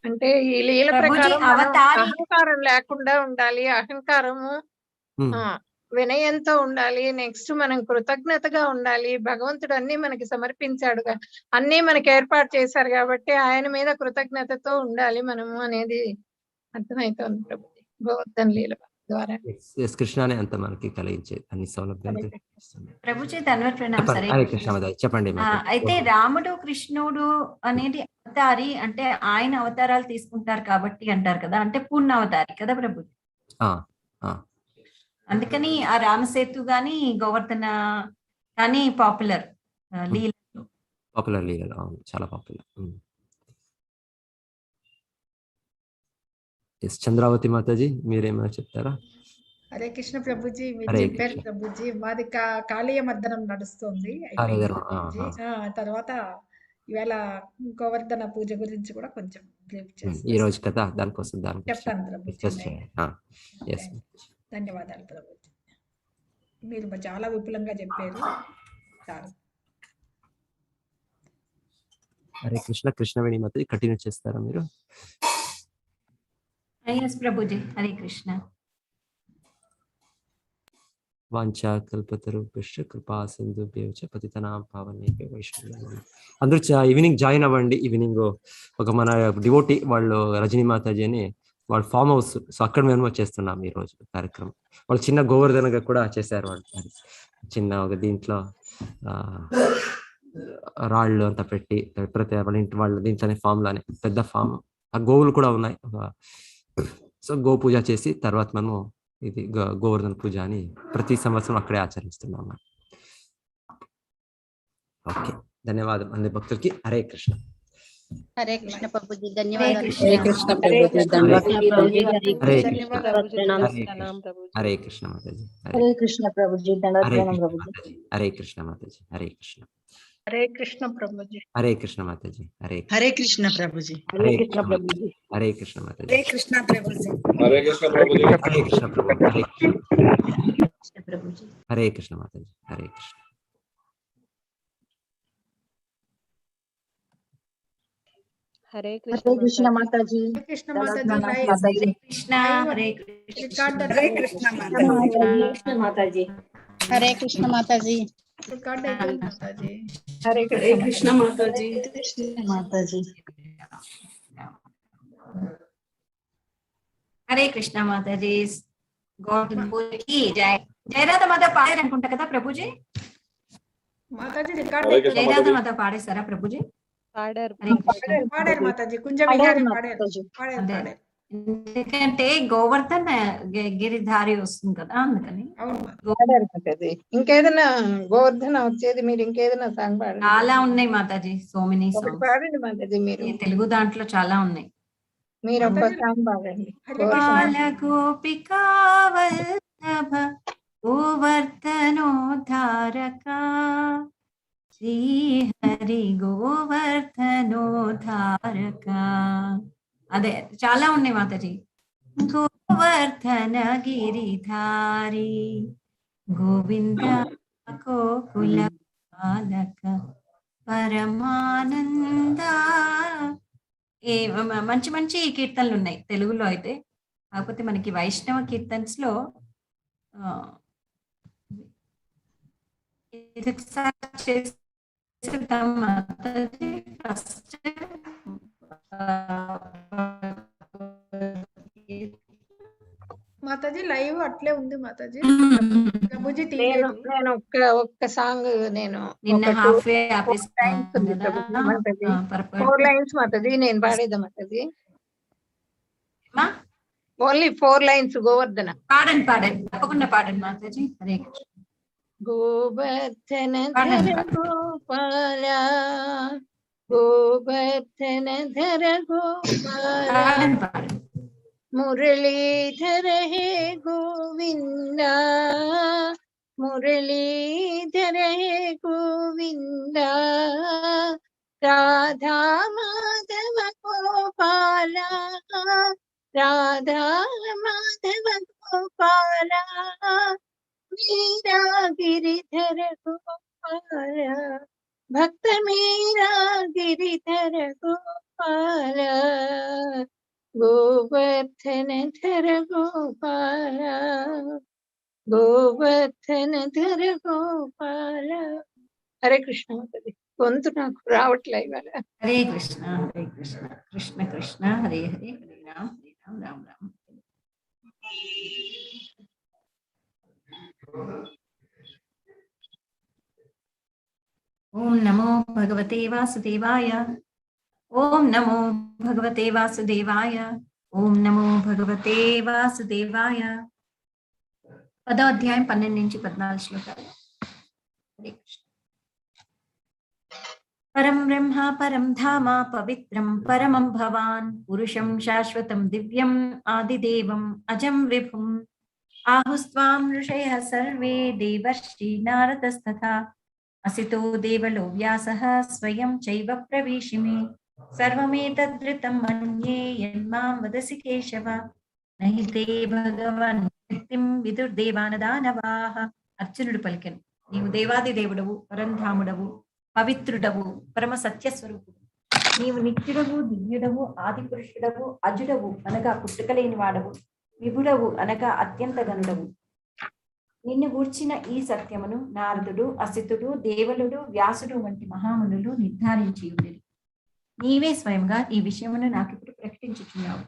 అంటే ఈ లీల ప్రకారం అహంకారం లేకుండా ఉండాలి, అహంకారము వినయంతో ఉండాలి. నెక్స్ట్ మనం కృతజ్ఞతగా ఉండాలి. భగవంతుడు అన్ని మనకి సమర్పించాడు, అన్ని మనకి ఏర్పాటు చేశారు కాబట్టి ఆయన మీద కృతజ్ఞతతో ఉండాలి మనము అనేది అర్థమవుతుంది ప్రభు గోవర్ధన లీల ద్వారా. కృష్ణనే అంత మనకి కలిగించే అన్ని సౌలభ్యాలు. ప్రభుజీ ధన్యవాద ప్రణామం. సరే చెప్పండి. అయితే రాముడు కృష్ణుడు అనేది అవతారి అంటే ఆయన అవతారాలు తీసుకుంటారు కాబట్టి అంటారు కదా, అంటే పూర్ణ అవతారి కదా ప్రభు. అందుకని ఆ రామసేతు గాని గోవర్ధన కానీ పాపులర్ లీలలు. అవును, చాలా పాపులర్. చంద్రావతి మాతాజీ మీరేమైనా చెప్తారా? హరే కృష్ణ ప్రభుజీ. మీరు చెప్పారు ప్రభుజీ. మాది కాళీయ మర్దనం నడుస్తుంది. తర్వాత ఇవాళ గోవర్ధన పూజ గురించి కూడా కొంచెం ఈ రోజు కదా, దానికోసం చెప్తాను ప్రభుజీ. ధన్యవాదాలు ప్రభుజీ. మీరు చాలా విపులంగా చెప్పారు. హరే కృష్ణ. కృష్ణవేణి మాతాజీ కంటిన్యూ చేస్తారా మీరు? ప్రభుజీ. హరే కృష్ణ. వాంఛా కల్పతరుభ్యశ్చ కృపా సింధుభ్యో చ పతితనాం పావనేభ్యో వైష్ణవేభ్యో. అందరూ ఈవినింగ్ జాయిన్ అవ్వండి. ఈవినింగ్ ఒక మన డివోటీ వాళ్ళు రజనీ మాతాజీ అని వాళ్ళ ఫామ్ హౌస్, సో అక్కడ మేము చేస్తున్నాం ఈ రోజు కార్యక్రమం. వాళ్ళు చిన్న గోవర్ధనగా కూడా చేశారు. వాళ్ళు చిన్న ఒక దీంట్లో రాళ్ళు అంతా పెట్టి ప్రతి వాళ్ళ ఇంటి వాళ్ళ దీంట్లోనే ఫామ్ లోనే పెద్ద ఫామ్, ఆ గోవులు కూడా ఉన్నాయి. సో గో పూజ చేసి తర్వాత మనము ఇది గోవర్ధన పూజ అని ప్రతి సంవత్సరం అక్కడే ఆచరిస్తున్నాం. ఓకే, ధన్యవాదం అందరి భక్తులకి. హరే కృష్ణ. హరే కృష్ణ ప్రభుజీ. ధన్యవాదాలు. హరే కృష్ణ ప్రభుజీ. హరే కృష్ణ మాతాజీ. హరే కృష్ణ ప్రభుజీ. హరే కృష్ణ మాతాజీ. హరే కృష్ణ. హరే కృష్ణ ప్రభుజీ. హరే కృష్ణ మాతాజీ. హరే కృష్ణ ప్రభుజీ. హరే కృష్ణ ప్రభుజీ. హరే కృష్ణ మాతాజీ. హరే కృష్ణ ప్రభుజీ. హరే కృష్ణ ప్రభుజీ. హరే కృష్ణ ప్రభుజీ. హరే కృష్ణ మాతాజీ. హరే కృష్ణ. హరే కృష్ణ మాతాజీ. హరే కృష్ణ మాతాజీ. కృష్ణ. హరే కృష్ణ. హరే కృష్ణ మాతాజీ. హరే కృష్ణ మాతాజీ. హరే కృష్ణ మాతాజీ. హరే కృష్ణ మాతాజీ. గోవర్ధన పూజకి జయ. జయరాధ మాత పాడారు అనుకుంటా కదా ప్రభుజీ? మాతాజీ జయరాధ మాత పాడేశారా ప్రభుజీ? పాడారు మాతాజీ. కుంజ విహారీ పాడారు. ఎందుకంటే గోవర్ధన్ గిరిధారి వస్తుంది కదా, అందుకని. ఇంకేదైనా గోవర్ధన వచ్చేది మీరు ఇంకేదైనా సాంగ్ పాడండి. చాలా ఉన్నాయి మాతాజీ, సో మెనీ సాంగ్స్ పాడండి మాతాజీ. మీరు తెలుగు దాంట్లో చాలా ఉన్నాయి. మీరు ఒక్క సాంగ్ పాడండి. బాల గోపికావల్ गोवर्धनोद्धारका శ్రీహరి గోవర్ధనోద్ధారకా. అదే చాలా ఉన్నాయి మాతాజీ. గోవర్ధన గిరిధారి గోవింద గోకుల బాలక పరమానంద. ఏ మంచి మంచి కీర్తనలు ఉన్నాయి తెలుగులో అయితే. కాకపోతే మనకి వైష్ణవ కీర్తన్స్ లో ఫస్ట్ మాతాజీ లైవ్ అట్లే ఉంది మాతాజీ. ప్రభుజీ నేను తీయలేదు. నేను ఒక్క సాంగ్ నేను నిన్న ఒక హాఫ్ వే 4 లైన్స్ మాతాజీ నేను పాడేదా మాతాజీ? Only 4 lines Govardhana. పాడండి పాడండి, తప్పకుండా పాడండి మాతాజీ. హరే కృష్ణ. గోవర్ధన ధర గోపాల గోవర్ధన ధర గోపాల మురళీధర హే గోవింద మురళీధర హే గోవింద రాధా మాధవ గోపాల రాధా మాధవ గోపాల మీరా గిరిధర గోపాల భక్త మీరా గిరిధర గోపాల గోవర్ధన ధర గోపాల గోవర్ధన ధర గోపాల. హరే కృష్ణ మాతాజీ. గొంతు నాకు రావట్లే ఇవాళ. హరే కృష్ణ హరే కృష్ణ కృష్ణ కృష్ణ హరే హరే హరే రామ్ హరే రామ్ రామ్ రామ్. ఓం నమో భగవతే వాసుదేవాయ. ఓం నమో భగవతే వాసుదేవాయ. ఓం నమో భగవతే వాసుదేవాయ. 10వ అధ్యాయం 12 నుంచి 14 శ్లోకాలు. హరే కృష్ణ. పరం బ్రహ్మ పరం ధామ పవిత్రం పరమం భవాన్ పురుషం శాశ్వతం దివ్యం ఆదిదేవం అజం విభుం ఆహుస్వాం ఋషయః సర్వే దేవర్షి నారదస్తథా అసితో దేవలో వ్యాసః స్వయం చైవ ప్రవేశిమే సర్వమేతదృతం మన్యే యన్మాం వదసి కేశవ నహి తే భగవన్ వ్యక్తిం విదుర్దేవానదానవాః. అర్జునుడు పలికెను, నీవు దేవాది దేవుడవు, పరంధాముడవు, పవిత్రుడవు, పరమ సత్యస్వరూపుడు. నీవు నిత్యుడవు, దివ్యుడవు, ఆది పురుషుడవు, అజుడవు అనగా పుట్టుకలేని వాడవు, విభుడవు అనగా అత్యంత గనుడవు. నిన్ను గూర్చిన ఈ సత్యమును నారదుడు, అసితుడు, దేవలుడు, వ్యాసుడు వంటి మహామునులు నిర్ధారించి ఉండేది. నీవే స్వయంగా ఈ విషయమును నాకిప్పుడు ప్రకటించుచున్నావు.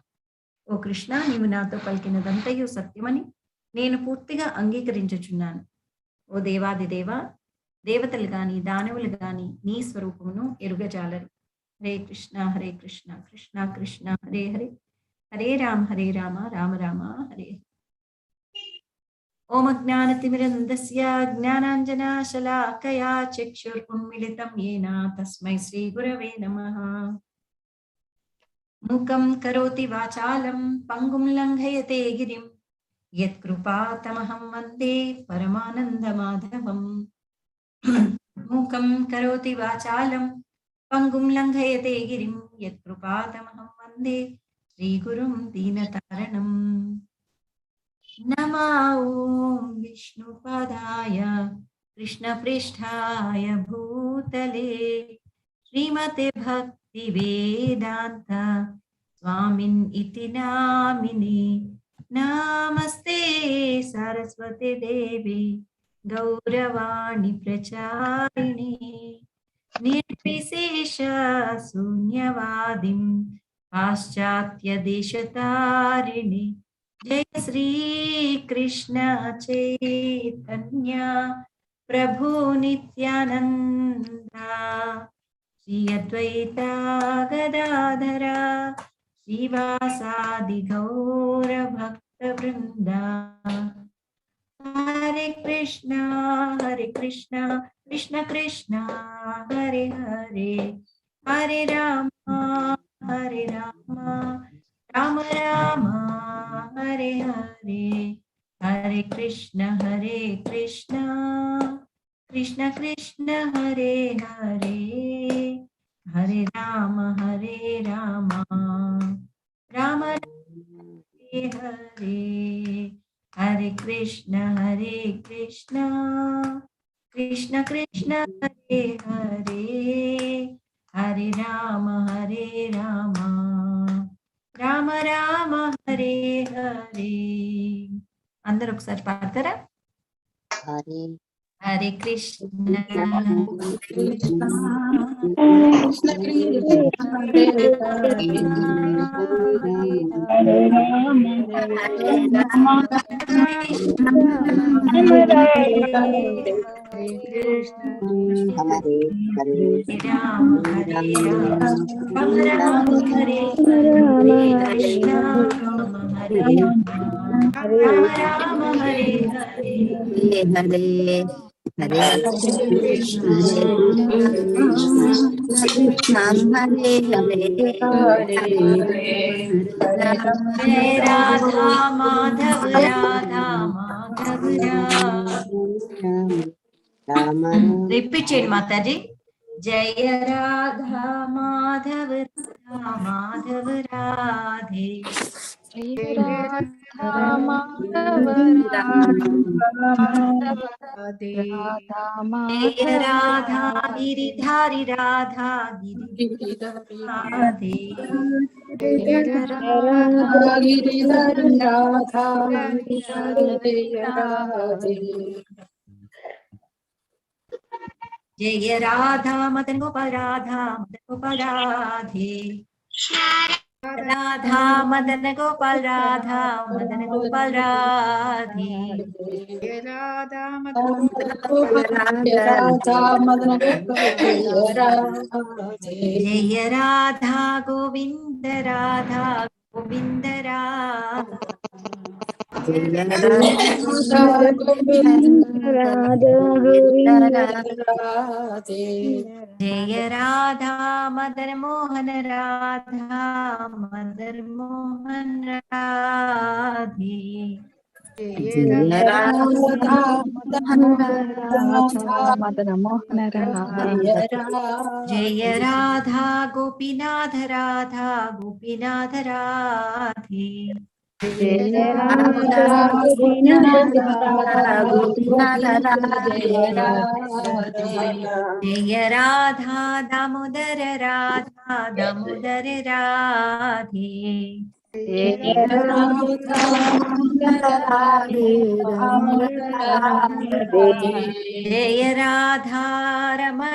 ఓ కృష్ణ, నీవు నాతో పలికినదంతయు సత్యమని నేను పూర్తిగా అంగీకరించుచున్నాను. ఓ దేవాది దేవా, దేవతలు గాని దానవులు గాని నీ స్వరూపమును ఎరుగజాలరు. హరే కృష్ణ హరే కృష్ణ కృష్ణ కృష్ణ హరే హరే హరే రామ రామ రామ హరే. ఓం అజ్ఞానతిమిరంధస్య జ్ఞానాంజనాశలాకయా చక్షురున్మిళితం యేన తస్మై శ్రీ గురవే నమః. మూకం కరోతి వాచాలం పంగుం లంఘయతే గిరిం యత్కృపాతమహం వందే పరమానందమాధవం. మూకం కరోతి వాచాలం పంగుం లంఘయతే గిరిం యత్కృపాతమహం వందే శ్రీగురుం దీనతారణం. నమో ఓం విష్ణుపదాయ కృష్ణపృష్ఠాయ భూతలే శ్రీమతే భక్తి వేదాంత స్వామిన్ ఇతి నామిని. నమస్తే సరస్వతి దేవి గౌరవాణి ప్రచారిణి నిర్విశేష శూన్యవాదిం పాశ్చాత్య దేశతారిణి. జయ శ్రీ కృష్ణ చైతన్య ప్రభు నిత్యానంద శ్రీ అద్వైత గదాధర శ్రీవాసాది గౌర భక్త వృంద. హరే కృష్ణ కృష్ణ కృష్ణ హరే హరే హరే రామ రామ రామ రామ హరే హరే హరే हरे कृष्ण कृष्ण कृष्ण हरे हरे, हरे राम राम हरे हरे, हरे कृष्ण कृष्ण कृष्ण हरे हरे, हरे राम राम राम हरे हरे. అందరూ ఒకసారి పాడతారా? హరే కృష్ణ కృష్ణ కృష్ణ కృష్ణ హరే హరే, హరే రామ హరే రామ కృష్ణ హరే కృష్ణ హరే హరే రామ హరే రామ రామ హరే రామ హరే హరే కృష్ణ హరే హరే రామ రామ హరే హరే. హరే హరే కృష్ణ కృష్ణ కృష్ణ హరే హరే హరే హరే హరే, హరే రామ జయ రాధా మాధవ హరే రాధా మాధవ రామ రిపీట్ చేయండి మాతాజీ. జయ రాధా మాధవ రాధా మాధవ రాధే, जय राधा माधव राधा जय माधव राधा गिरिधारी राधा గిరిధరి गिरिधारी जय राधा గిరిధరి రాధా जय రాధే, जय राधा मदन गोपाल राधे, राधा मदन गोपाल राधे, राधा राधा मदन गोपाल राधे, जय राधा गोविंद राधा गोविंद राधा, జయ राधा गोविंद राधे, जय राधा मदन मोहन राधे, జయ राधा मदन मोहन राधा जय राधा गोपीनाथ राधे, जय राधा राधा गोपीनाथ जय राधा दामोदर राधे, जय राधा रमण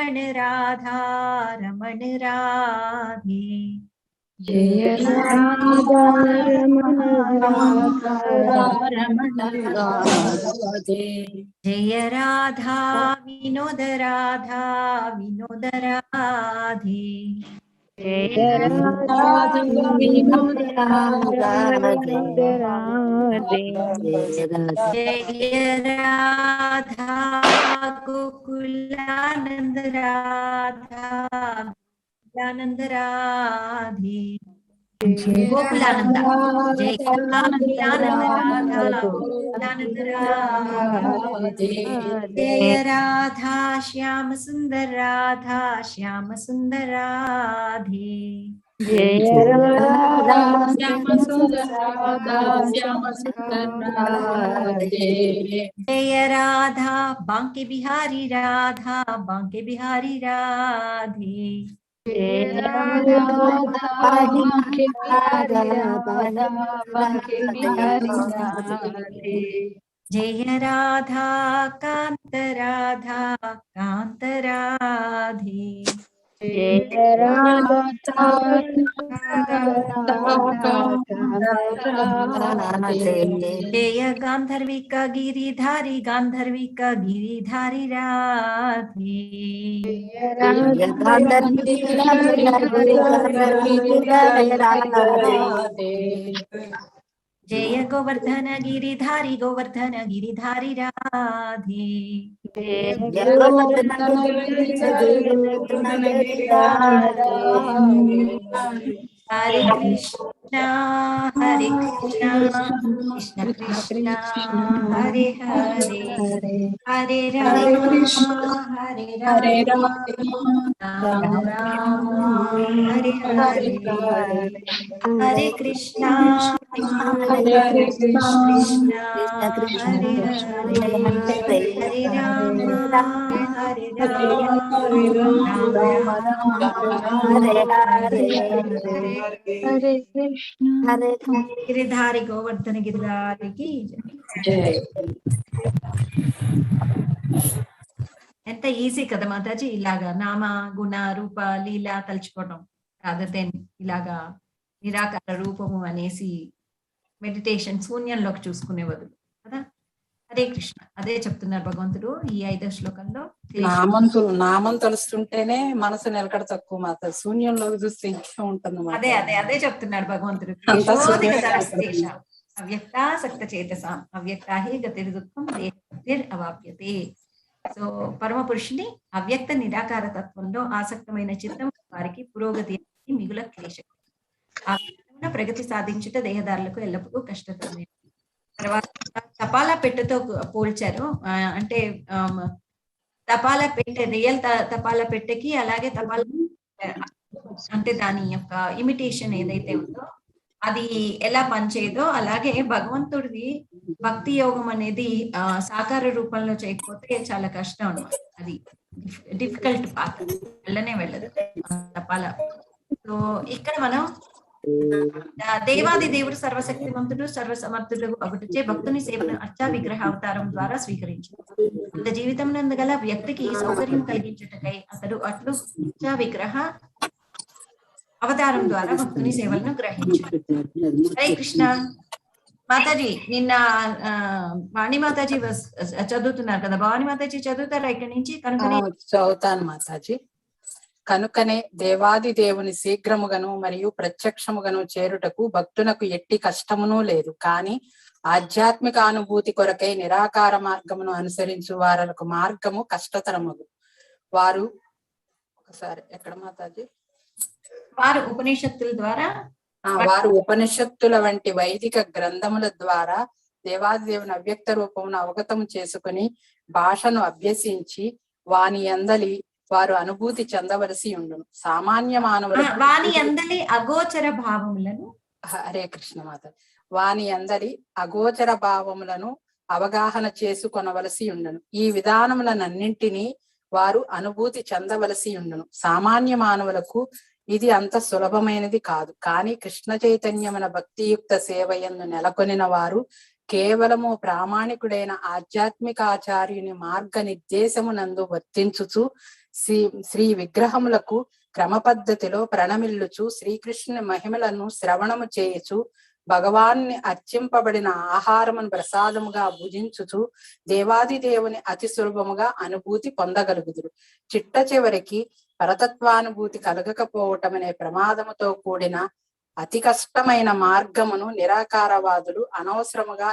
राधे, जय राधा रमण जय राधा विनोद राधे, जय राधा विनोद राधे जय राधा गोकुलानंद राधे, गोकुलानंद जय गोकुलानंद राधे, जय राधा श्याम सुंदर राधे, जय राधा श्याम सुंदर राधे, जय राधा बांके बिहारी राधे, जय राधा बांके बिहारी राधे जय राधा कांत राधे, जय राधा जय गांधर्विका गिरिधारी राधे, जय गोवर्धन गिरिधारी राधे, हरे Krishna Hare Krishna, Krishna Krishna, Hare Hare, Hare Rama, Hare Rama, Rama Rama, Hare Hare, Hare Krishna, Krishna Krishna, Hare Hare, Hare Rama, Hare Rama, Rama Rama, Hare Krishna. Giridhari Govardhana గిరిధారికి జై. ఎంత ఈజీ కదా మాతాజీ, ఇలాగా నామ గుణ రూప లీల తలుచుకోవడం, రాదర్ దెన్ ఇలాగా నిరాకార రూపము అనేసి meditation శూన్యంలోకి చూసుకునే బదులు కదా. హరే కృష్ణ, అదే చెప్తున్నారు భగవంతుడు ఈ 5వ శ్లోకంలో. నామం తలుస్తుంటేనే మనసు నిలకడ తక్కువ మాత, శూన్యంలోకి చూస్తే ఇంకా ఉంటుంది. అదే అదే అదే చెప్తున్నాడు భగవంతుడు. అవ్యక్తాసక్త చేతసాం అవ్యక్తాహి గతిర్ దుఃఖం దేహ అవాప్యతే. సో పరమ పురుషుని అవ్యక్త నిరాకార తత్వంలో ఆసక్తమైన చిత్తం వారికి పురోగతి మిగుల క్లేశం. ఆ ప్రగతి సాధించుట దేహదారులకు ఎల్లప్పుడూ కష్టతరమే. తర్వాత తపాలా పెట్టెతో పోల్చారు. అంటే తపాలా పెట్టె, రియల్ తపాలా పెట్టెకి అలాగే తపాలా అంటే దాని యొక్క ఇమిటేషన్ ఏదైతే ఉందో అది ఎలా పనిచేయదో అలాగే భగవంతుడిది భక్తి యోగం అనేది సాకార రూపంలో చేయకపోతే చాలా కష్టం అన్నమాట. అది డిఫికల్ట్ పాత్, వెళ్ళనే వెళ్ళదు తపాలా. సో ఇక్కడ మనం దేవాది దేవుడు సర్వశక్తివంతుడు సర్వసమర్థుడు ఒకటిచే భక్తుని సేవను అర్చా విగ్రహ అవతారం ద్వారా స్వీకరించు. అంత జీవితం నందుగల వ్యక్తికి సౌకర్యం కలిగించుటకై అతడు అట్లు అర్చా విగ్రహ అవతారం ద్వారా భక్తుని సేవలను గ్రహించాడు. హరే కృష్ణ. మాతాజీ నిన్న వాణి మాతాజీ చదువుతున్నారు కదా, భవాని మాతాజీ చదువుతారా ఇక్కడి నుంచి? కనుకనే చదువుతాను మాతాజీ. కనుకనే దేవాది దేవుని శీఘ్రముగను మరియు ప్రత్యక్షముగను చేరుటకు భక్తునకు ఎట్టి కష్టమును లేదు. కాని ఆధ్యాత్మిక అనుభూతి కొరకై నిరాకార మార్గమును అనుసరించు వారకు మార్గము కష్టతరమగు. వారు ఒకసారి ఎక్కడ మాతాజీ? వారు ఉపనిషత్తుల ద్వారా వారు ఉపనిషత్తుల వంటి వైదిక గ్రంథముల ద్వారా దేవాది దేవుని అవ్యక్త రూపమును అవగతము చేసుకుని భాషను అభ్యసించి వాని అందలి వారు అనుభూతి చెందవలసి ఉండును. సామాన్య మానవులు వాని అందలి అగోచర భావములను, హరే కృష్ణ మాత, వాని అందలి అగోచర భావములను అవగాహన చేసుకొనవలసి ఉండును. ఈ విధానములనన్నింటినీ వారు అనుభూతి చెందవలసి ఉండును. సామాన్య మానవులకు ఇది అంత సులభమైనది కాదు. కానీ కృష్ణ చైతన్యమున భక్తియుక్త సేవయందు నెలకొనిన వారు కేవలము ప్రామాణికుడైన ఆధ్యాత్మిక ఆచార్యుని మార్గ నిర్దేశమునందు వర్తించుచు శ్రీ విగ్రహములకు క్రమ పద్ధతిలో ప్రణమిల్లుచు శ్రీకృష్ణుని మహిమలను శ్రవణము చేయుచు భగవాన్ని అర్చింపబడిన ఆహారమును ప్రసాదముగా భుజించుచు దేవాది దేవుని అతి సులభముగా అనుభూతి పొందగలుగుదురు. చిట్ట చివరికి పరతత్వానుభూతి కలగకపోవటమనే ప్రమాదముతో కూడిన అతి కష్టమైన మార్గమును నిరాకారవాదులు అనవసరముగా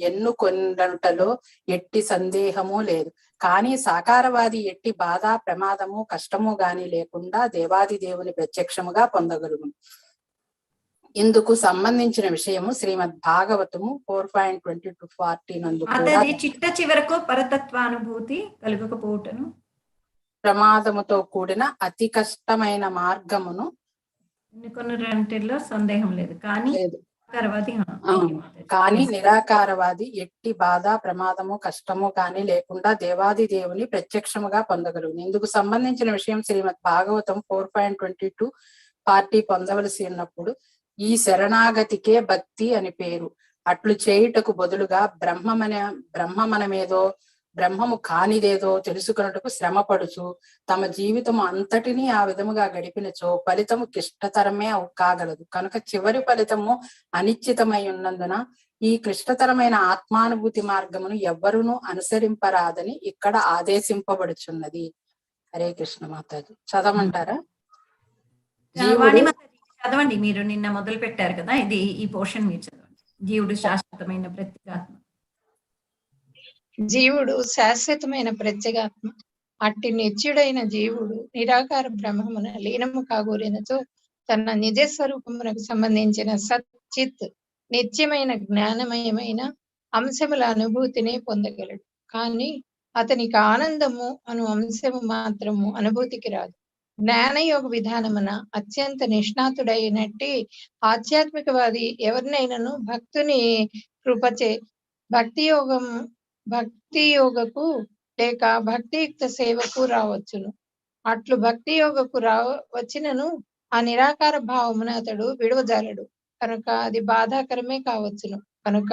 ఎన్నుకొనుటలో ఎట్టి సందేహము లేదు. కానీ సాకారవాది ఎట్టి బాధ ప్రమాదము కష్టము గాని లేకుండా దేవాది దేవుని ప్రత్యక్షముగా పొందగలుగును. ఇందుకు సంబంధించిన విషయము శ్రీమద్ భాగవతము 4.20-40 నందు చిట్ట చివరకు పరతత్వానుభూతి కలుగకపోవటను ప్రమాదముతో కూడిన అతి కష్టమైన మార్గమును ఎన్నుకొనుటలో సందేహం లేదు. కానీ నిరాకారవాది ఎట్టి బాధ ప్రమాదము కష్టము కానీ లేకుండా దేవాది దేవుని ప్రత్యక్షముగా పొందగలుగును. ఇందుకు సంబంధించిన విషయం శ్రీమద్ భాగవతం 4.22-40 పొందవలసి ఉన్నప్పుడు ఈ శరణాగతికే భక్తి అని పేరు. అట్లు చేయుటకు బదులుగా బ్రహ్మము కానిదేదో తెలుసుకున్నట్టుకు శ్రమ పడుచు తమ జీవితము అంతటినీ ఆ విధముగా గడిపినచో ఫలితము క్లిష్టతరమే కాగలదు. కనుక చివరి ఫలితము అనిశ్చితమై ఉన్నందున ఈ క్లిష్టతరమైన ఆత్మానుభూతి మార్గమును ఎవ్వరూను అనుసరింపరాదని ఇక్కడ ఆదేశింపబడుచున్నది. హరే కృష్ణ మాతాజీ. చదవమంటారా? చదవండి, మీరు నిన్న మొదలు పెట్టారు కదా, ఇది ఈ పోర్షన్ మీరు చదవండి. జీవుడు శాశ్వతమైన ప్రత్యేగాత్మ. జీవుడు శాశ్వతమైన ప్రత్యేగాత్మ. అట్టి నిత్యుడైన జీవుడు నిరాకార బ్రహ్మమున లీనము కాగోరినతో తన నిజ స్వరూపమునకు సంబంధించిన సచ్చిత్ నిత్యమైన జ్ఞానమయమైన అంశముల అనుభూతిని పొందగలడు. కానీ అతనికి ఆనందము అను అంశము మాత్రము అనుభూతికి రాదు. జ్ఞానయోగ విధానమున అత్యంత నిష్ణాతుడైనట్టి ఆధ్యాత్మికవాది ఎవరినైనాను భక్తుని కృపచే భక్తి యోగకు లేక భక్తియుక్త సేవకు రావచ్చును. అట్లు భక్తి యోగకు వచ్చినను ఆ నిరాకార భావమును అతడు విడవజాలడు కనుక అది బాధాకరమే కావచ్చును. కనుక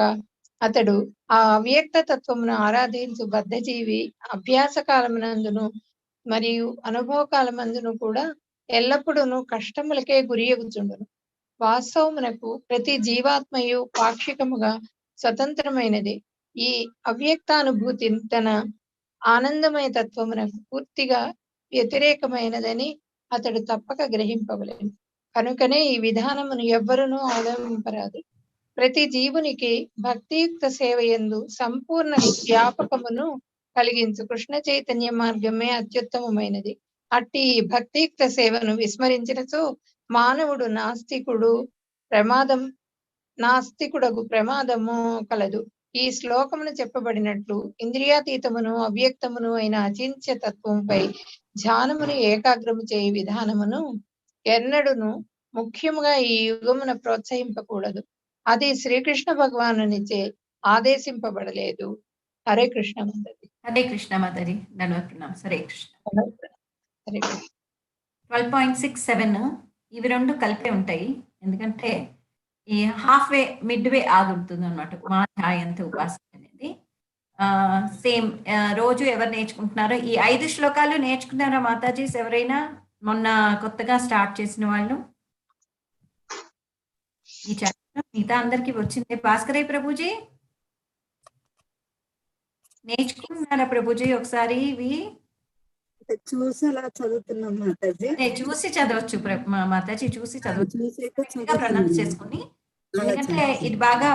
అతడు ఆ అవ్యక్త తత్వమును ఆరాధించు బద్ధజీవి అభ్యాస కాలమునందును మరియు అనుభవ కాలమందును కూడా ఎల్లప్పుడూ కష్టములకే గురియగుచుండును. వాస్తవమునకు ప్రతి జీవాత్మయు పాక్షికముగా స్వతంత్రమైనది. ఈ అవ్యక్తానుభూతి తన ఆనందమయ తత్వమునకు పూర్తిగా వ్యతిరేకమైనదని అతడు తప్పక గ్రహింపవలేను. కనుకనే ఈ విధానమును ఎవ్వరునూ అవలంబింపరాదు. ప్రతి జీవునికి భక్తియుక్త సేవ యందు సంపూర్ణ వ్యాపకమును కలిగించు కృష్ణ చైతన్య మార్గమే అత్యుత్తమమైనది. అట్టి భక్తియుక్త సేవను విస్మరించినచో మానవుడు నాస్తికుడగు ప్రమాదము కలదు. ఈ శ్లోకమును చెప్పబడినట్లు ఇంద్రియాతీతమును అవ్యక్తమును అయిన అచింత్య తత్వంపై ధ్యానమును ఏకాగ్రము చేయ విధానమును ఎన్నడును ముఖ్యముగా ఈ యుగమున ప్రోత్సహింపకూడదు. అది శ్రీకృష్ణ భగవానునిచే ఆదేశింపబడలేదు. హరే కృష్ణ మాతాజీ. హరే కృష్ణ మాతాజీ, ధన్యవాద ప్రణామం. హరే కృష్ణ. హరే కృష్ణ. 12.67 ఇవి రెండు కలిపే ఉంటాయి. ఎందుకంటే ఈ మిడ్ వే ఆగుతుంది అనమాట మా ధ్యాయంత ఉపాసన అనేది. సేమ్ రోజు ఎవరు నేర్చుకుంటున్నారో ఈ 5 శ్లోకాలు నేర్చుకున్నారా మాతాజీస్? ఎవరైనా మొన్న కొత్తగా స్టార్ట్ చేసిన వాళ్ళు ఈ చాప్టర్ మిగతా అందరికి వచ్చింది. భాస్కరయ్య ప్రభుజీ నేర్చుకుంటున్నారా ప్రభుజీ? ఒకసారి ఇవి చూసి అలా చదువుతున్నాం మాతాజీ. చూసి చదవచ్చు మాతాజీ, చూసి చదవచ్చు, ప్రొనౌన్స్ చేసుకుని. ఎందుకంటే ఇది బాగా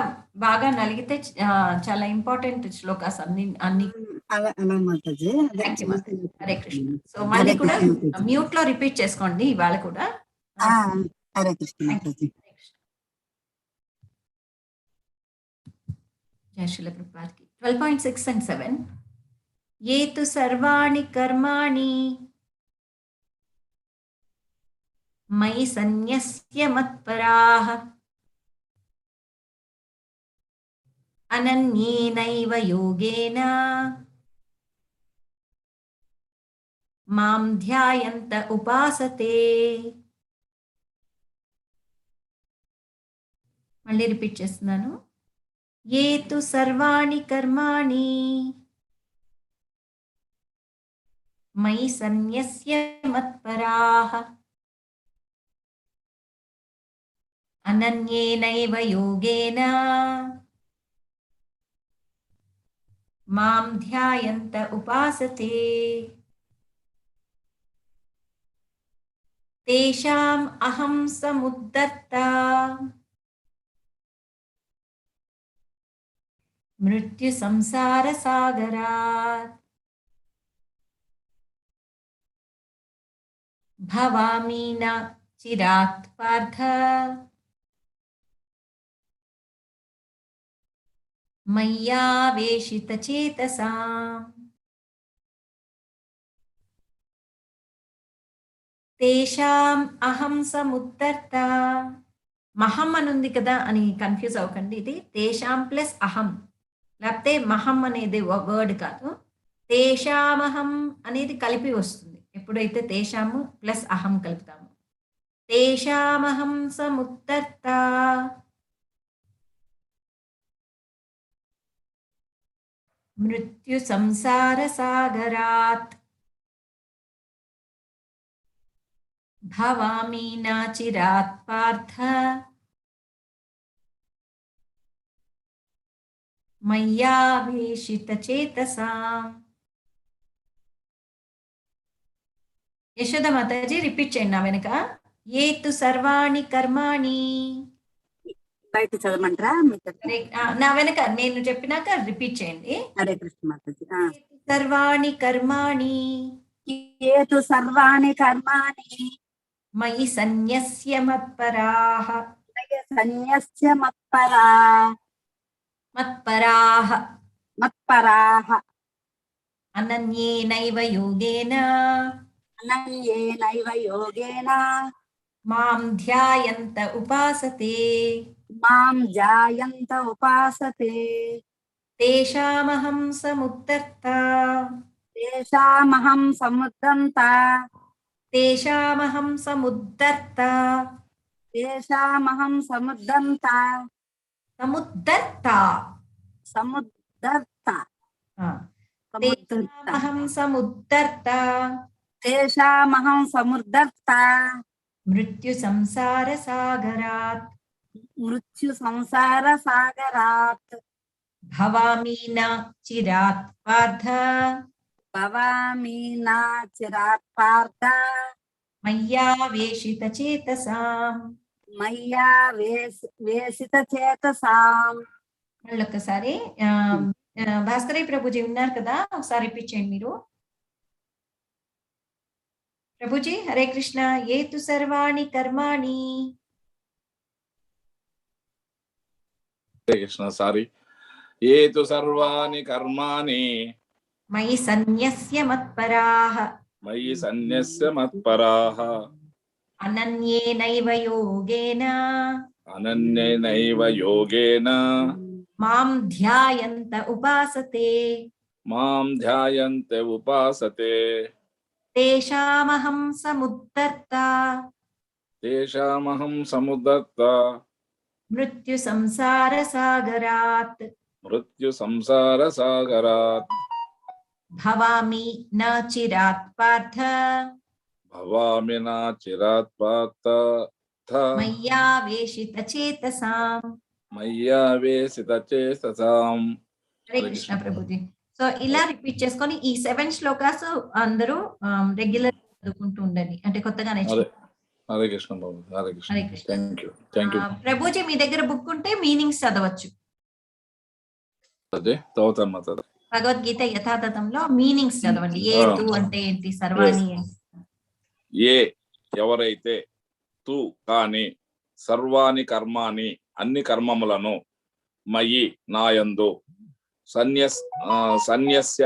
బాగా నలిగితే చాలా ఇంపార్టెంట్ శ్లోకాస్ అన్ని. హరే కృష్ణ. సో మళ్ళీ కూడా మ్యూట్ లో రిపీట్ చేసుకోండి ఇవాళ కూడా. హరే కృష్ణ. జై శ్రీల ప్రభుపాదకి. 12.6 and 7 ये तु सर्वाणि कर्माणि मयि सन्न्यस्य मत्पराः अनन्येनैव योगेन मां ध्यायन्त उपासते. మళ్ళీ రిపీట్ చేస్తున్నాను. ये तु सर्वाणि कर्माणि मयि सन्न्यस्य मत्पराः अनन्येनैव योगेन मां ध्यायन्त उपासते. तेषाम् अहं समुद्धर्ता मृत्यु संसार सागरात् भवामि न चिरात् पार्थ मय्यावेशित चेतसाम्. तेषाम् अहं समुद्धर्ता. మహం అని ఉంది కదా అని కన్ఫ్యూజ్ అవ్వకండి. ఇది తేషాం ప్లస్ అహం, లేకపోతే మహం అనేది వర్డ్ కాదు. తేషామహం అనేది కలిపి వస్తుంది ఎప్పుడైతే తేషాము ప్లస్ అహం కలుపుతాము. తేషామహం సముద్ధర్తా మృత్యు సంసార సాగరాత్ భవామి నా చిరాత్ పార్థ మయ్యావేశిత చేతసాం. యశోద మాతాజీ రిపీట్ చేయండి నా వెనక. ఏ తు సర్వాణి కర్మాణి. బయట చదవమంటారా? నా వెనక నేను చెప్పినాక రిపీట్ చేయండి. హరే కృష్ణ మాతాజీ. సర్వాణి కర్మాణి. ఏ తు సర్వాణి కర్మాణి మయి సన్యస్య మత్పరాః సన్యస్య మత్పరాః అనన్యేనైవ యోగేన మాం ధ్యాయంత ఉపాసతే తేషామహం సముద్ధర్త మృత్యు సంసార సాగరాత్ భవామి న చిరాత్ పార్థ మయ్యావేశిత చేతసాం. మళ్ళొకసారి భాస్కరయ్య ప్రభుజీ ఉన్నారు కదా, ఒకసారి రిపీట్ చేయండి మీరు. ప్రభుజీ హరే కృష్ణ. ఏతు సర్వాణి కర్మాణి. హరే కృష్ణ. సారీ. ఏతు సర్వాణి కర్మాణి మయి సన్యస్య మత్పరాః అనన్యేనైవ యోగేన మాం ధ్యాయంత ఉపాసతే తేషామహం సముద్ధర్త మృత్యు సంసార సాగరాత్ భవామి న చిరాత్ పార్థ మయ్యావేశిత చేతసాం. హరే కృష్ణ ప్రభుజీ. సో ఇలా రిపీట్ చేసుకొని ఈ 7 శ్లోకాస్ అందరూ రెగ్యులర్ చదువుకుంటూ ఉండండి, అంటే కొత్తగా నేర్చుకుంటారు. హరే కృష్ణ. హరే కృష్ణ. ప్రభుజీ మీ దగ్గర బుక్ ఉంటే మీనింగ్స్ చదవచ్చు. భగవద్గీత యథాతథంలో మీనింగ్స్ చదవండి. ఏతు అంటే ఏంటి, సర్వాణి ఏ ఎవరైతే, తు కాని, సర్వాణి కర్మాని అన్ని కర్మములను, మయి నాయందు, సన్యస్య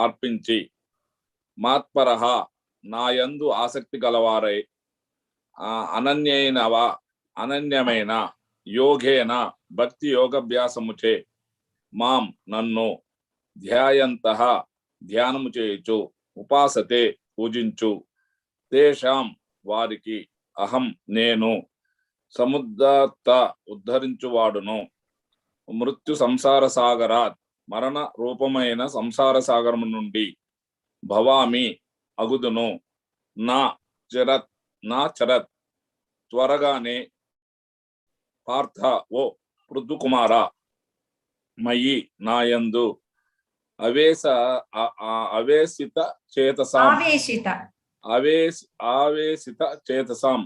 అర్పించి, మాత్పరః నాయందు ఆసక్తి గలవారై, అనన్యమైన యోగేన భక్తి యోగభ్యాసముచే, మాం నన్ను, ధ్యాయంతః ధ్యానము చేయుచు, ఉపాసతే పూజించు, తేషాం వారికి, అహం నేను, సముద్ధర్త ఉద్ధరించువాడును, మృత్యు సంసార సాగరాత్ మరణ రూపమైన సంసార సాగరము నుండి, భవామి అగుదును, నా చరత్ త్వరగానే, పార్థ ఓ పృథుకుమార, మయి నాయందు, ఆవేశిత చేతసాం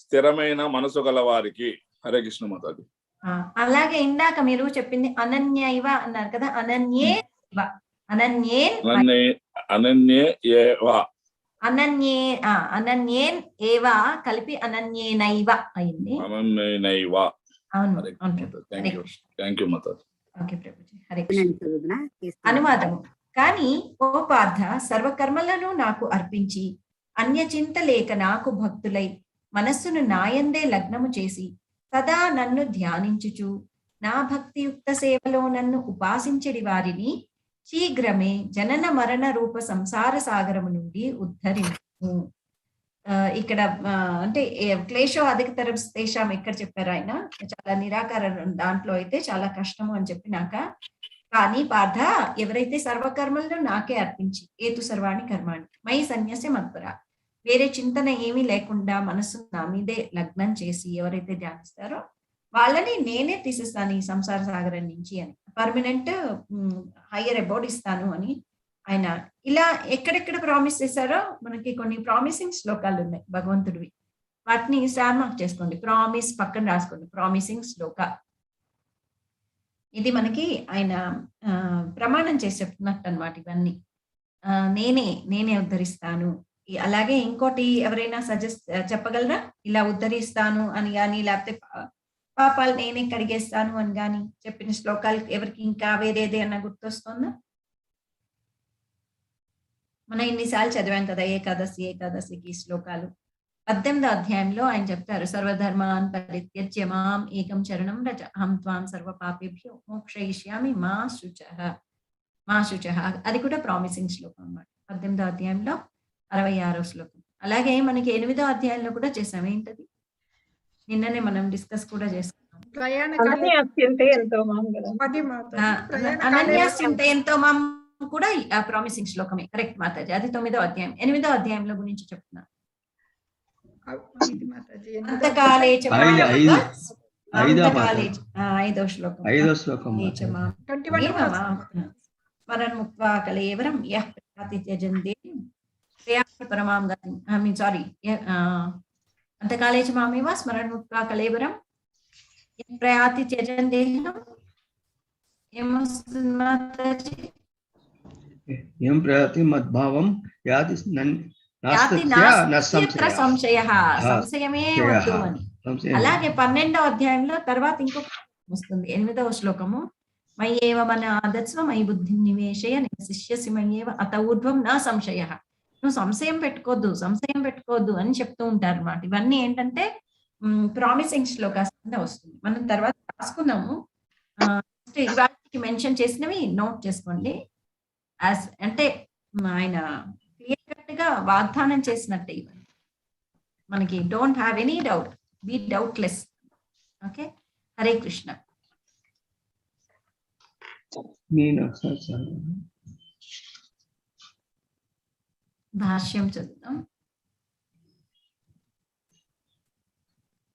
స్థిరమైన మనసు గల వారికి. హరే కృష్ణ మాతాజీ. అలాగే ఇందాక మీరు చెప్పింది అనన్యైవ అన్నారు కదా, అనన్యేన్ ఏవ కలిపి అనన్యేనైవ అయింది. అనువాదము. కానీ ఓ పార్థ, సర్వకర్మలను నాకు అర్పించి అన్యచింత లేక నాకు భక్తులై మనస్సును నాయందే లగ్నము చేసి సదా నన్ను ధ్యానించుచు నా భక్తియుక్త సేవలో నన్ను ఉపాసించడి వారిని శీఘ్రమే జనన మరణ రూప సంసార సాగరము నుండి ఉద్ధరించు. ఇక్కడ అంటే క్లేశో అధికతరం తేషాం ఎక్కడ చెప్పారు ఆయన, చాలా నిరాకార దాంట్లో అయితే చాలా కష్టము అని చెప్పినాక, కానీ పార్థ ఎవరైతే సర్వకర్మలను నాకే అర్పించి, ఏతు సర్వాణి కర్మాణి మయి సన్యస్య మత్పరా, వేరే చింతన ఏమీ లేకుండా మనసు నా మీదే లగ్నం చేసి ఎవరైతే ధ్యానిస్తారో వాళ్ళని నేనే తీసేస్తాను ఈ సంసార సాగరం నుంచి అని, పర్మనెంట్ హయ్యర్ అబౌడ్ ఇస్తాను అని ఆయన ఇలా ఎక్కడెక్కడ ప్రామిస్ చేశారో మనకి కొన్ని ప్రామిసింగ్ శ్లోకాలు ఉన్నాయి భగవంతుడివి. వాటిని స్టార్ మార్క్ చేసుకోండి, ప్రామిస్ పక్కన రాసుకోండి, ప్రామిసింగ్ శ్లోక. ఇది మనకి ఆయన ప్రమాణం చేసి చెప్తున్నట్టు అనమాట. ఇవన్నీ నేనే ఉద్ధరిస్తాను, అలాగే ఇంకోటి ఎవరైనా సజెస్ట్ చెప్పగలరా? ఇలా ఉద్ధరిస్తాను అని కానీ, లేకపోతే పాపాలు నేనే కడిగేస్తాను అని కానీ చెప్పిన శ్లోకాలు ఎవరికి ఇంకా వేరేది అన్న గుర్తొస్తుందా? మనం ఇన్నిసార్లు చదివాం కదా ఏకాదశికి శ్లోకాలు. 18వ అధ్యాయంలో ఆయన చెప్తారు, సర్వధర్మాన్ పరిత్యజ్య మాం ఏకం శరణం రజ అహం త్వాం సర్వ పాపేభ్యో మోక్షయిష్యామి మా శుచః. అది కూడా ప్రామిసింగ్ శ్లోకం అన్నమాట. 18వ అధ్యాయంలో 66వ శ్లోకం. అలాగే మనకి 8వ అధ్యాయంలో కూడా చేసాం. ఏంటది? నిన్ననే మనం డిస్కస్ కూడా చేసుకున్నాం. అనన్యాస్యంతే ఎంతో మాం కూడా ప్రామిసింగ్ శ్లోకమే. కరెక్ట్ మాతాజీ, అది 9వ అధ్యాయం. 8వ అధ్యాయంలో గురించి చెప్తున్నా. ఐదో శ్లోకం. స్మరణ్ముక్త్వా కళేవరం యః ప్రయాతి త్యజంతే పరమాం గతిం. సారీ, అంతకాలే చ మామేవ స్మరణ్ముక్త్వా కళేవరం యః ప్రయాతి త్యజందేహం. ఏమొస్తుంది మాతాజీ? ఏం ప్రయాతి మద్భావం యాతి సంశయమే వద్దు అని. అలాగే 12వ అధ్యాయంలో తర్వాత ఇంకొక వస్తుంది, 8వ శ్లోకము. మయ్యేవ మన ఆదత్స్వ మయి బుద్ధి నివేశయ శిష్యసి మయ్యేవ అత ఊర్ధ్వం నా సంశయ. నువ్వు సంశయం పెట్టుకోవద్దు అని చెప్తూ ఉంటారు అన్నమాట. ఇవన్నీ ఏంటంటే ప్రామిసింగ్ శ్లోకాస్ కింద వస్తుంది. మనం తర్వాత రాసుకుందాము. ఇవాళకి మెన్షన్ చేసినవి నోట్ చేసుకోండి. అంటే ఆయన క్లియర్ కట్ గా వాగ్దానం చేసినట్టే ఇవన్నీ మనకి. Don't have any doubt, be doubtless. Okay, Hare Krishna. భాష్యం చదువుతాం.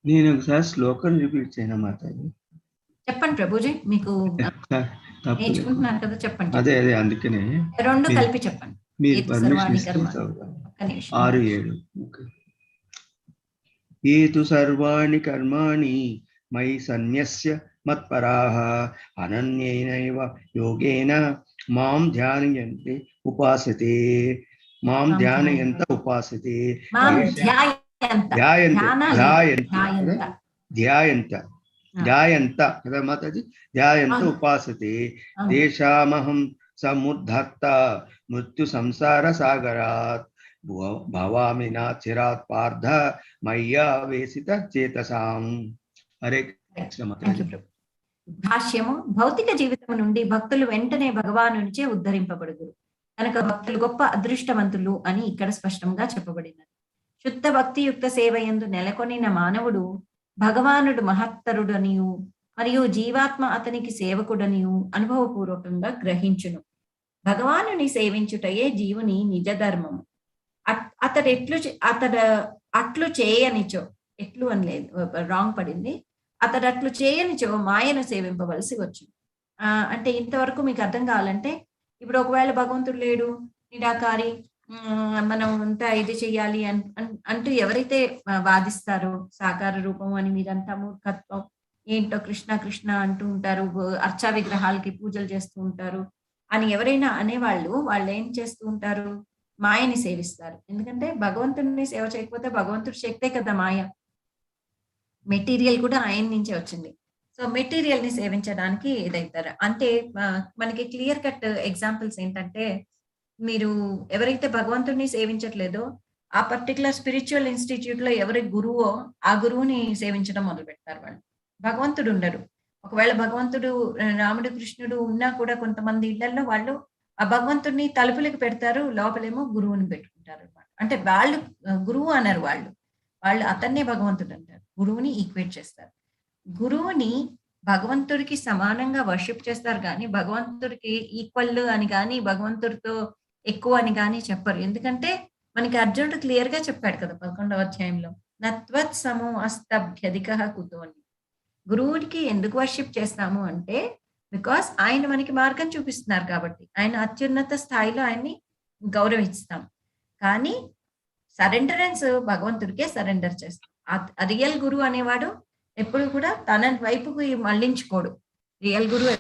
నేను ఒకసారి శ్లోకం రిపీట్ చేయనా మాతాజీ? చెప్పండి ప్రభుజీ, మీకు నేర్చుకుంటున్నారు కదా, చెప్పండి. అదే అందుకనే రెండు కలిపి చెప్పండి. మీరు పర్మిషన్ 6-7. ఏతు సర్వాణి కర్మాణి మయి సన్యస్య మత్పరాః అనన్యేనైవ యోగేన మాం ధ్యానయంతే ఉపాసతే. మాం ధ్యానయంత ఉపాసతే. ధ్యాయంత కదా మాతాజీ? ధ్యాయంత ఉపాసతే. తేషామహం సముద్ధర్త మృత్యు సంసార సాగరాత్ భవామి నా చిరాత్ పార్థ మయ్యా వేసిత చేతసాం. హరే కృష్ణ మాతాజీ. భాష్యము. భౌతిక జీవితం నుండి భక్తులు వెంటనే భగవానునిచే ఉద్ధరింపబడుదురు కనుక భక్తులు గొప్ప అదృష్టవంతులు అని ఇక్కడ స్పష్టంగా చెప్పబడినది. శుద్ధ భక్తియుక్త సేవయందు నెలకొనిన మానవుడు భగవానుడు మహత్తరుడనియు మరియు జీవాత్మ అతనికి సేవకుడనియు అనుభవపూర్వకంగా గ్రహించును. భగవానుని సేవించుటయే జీవుని నిజ ధర్మము. అట్లు చేయనిచో, ఎట్లు అని లేదు, రాంగ్ పడింది. అతడు చేయనిచో మాయను సేవింపవలసి వచ్చు. అంటే ఇంతవరకు మీకు అర్థం కావాలంటే, ఇప్పుడు ఒకవేళ భగవంతుడు లేడు, నిరాకారి, మనం అంతా ఇది చెయ్యాలి అంటూ ఎవరైతే వాదిస్తారో సాకార రూపం అని, మీరంతా మూర్ఖత్వం, ఏంటో కృష్ణ కృష్ణ అంటూ ఉంటారు, అర్చా విగ్రహాలకి పూజలు చేస్తూ ఉంటారు అని ఎవరైనా అనేవాళ్ళు, వాళ్ళు ఏం చేస్తూ ఉంటారు? మాయని సేవిస్తారు. ఎందుకంటే భగవంతుడిని సేవ చేయకపోతే భగవంతుడి శక్తే కదా మాయ. మెటీరియల్ కూడా ఆయన నుంచే వచ్చింది. సో మెటీరియల్ ని సేవించడానికి ఇదైతారు. అంటే మనకి క్లియర్ కట్ ఎగ్జాంపుల్స్ ఏంటంటే, మీరు ఎవరైతే భగవంతుడిని సేవించట్లేదో ఆ పర్టికులర్ స్పిరిచువల్ ఇన్స్టిట్యూట్ లో ఎవరి గురువో ఆ గురువుని సేవించడం మొదలు పెడతారు. వాళ్ళు భగవంతుడు ఉండరు. ఒకవేళ భగవంతుడు రాముడు కృష్ణుడు ఉన్నా కూడా కొంతమంది ఇళ్లలో వాళ్ళు ఆ భగవంతుడిని తలుపులకు పెడతారు, లోపలేమో గురువుని పెట్టుకుంటారు అనమాట. అంటే వాళ్ళు గురువు అన్నారు, వాళ్ళు అతన్నే భగవంతుడు అంటారు, గురువుని ఈక్వేట్ చేస్తారు. గురువుని భగవంతుడికి సమానంగా వర్షిప్ చేస్తారు కానీ భగవంతుడికి ఈక్వల్ అని కానీ భగవంతుడితో ఎక్కువ అని కానీ చెప్పరు. ఎందుకంటే మనకి అర్జునుడు క్లియర్ గా చెప్పాడు కదా 11వ అధ్యాయంలో, నత్వత్ సమో అస్తభ్యధికః కుతో అని. గురువుడికి ఎందుకు వర్షిప్ చేస్తాము అంటే బికాస్ ఆయన మనకి మార్గం చూపిస్తున్నారు కాబట్టి, ఆయన అత్యున్నత స్థాయిలో ఆయన్ని గౌరవిస్తాం. కానీ సరెండరెన్స్ భగవంతుడికే సరెండర్ చేస్తాం. రియల్ గురువు అనేవాడు ఎప్పుడు కూడా తన వైపుకు మళ్ళించుకోడు. రియల్ గురువు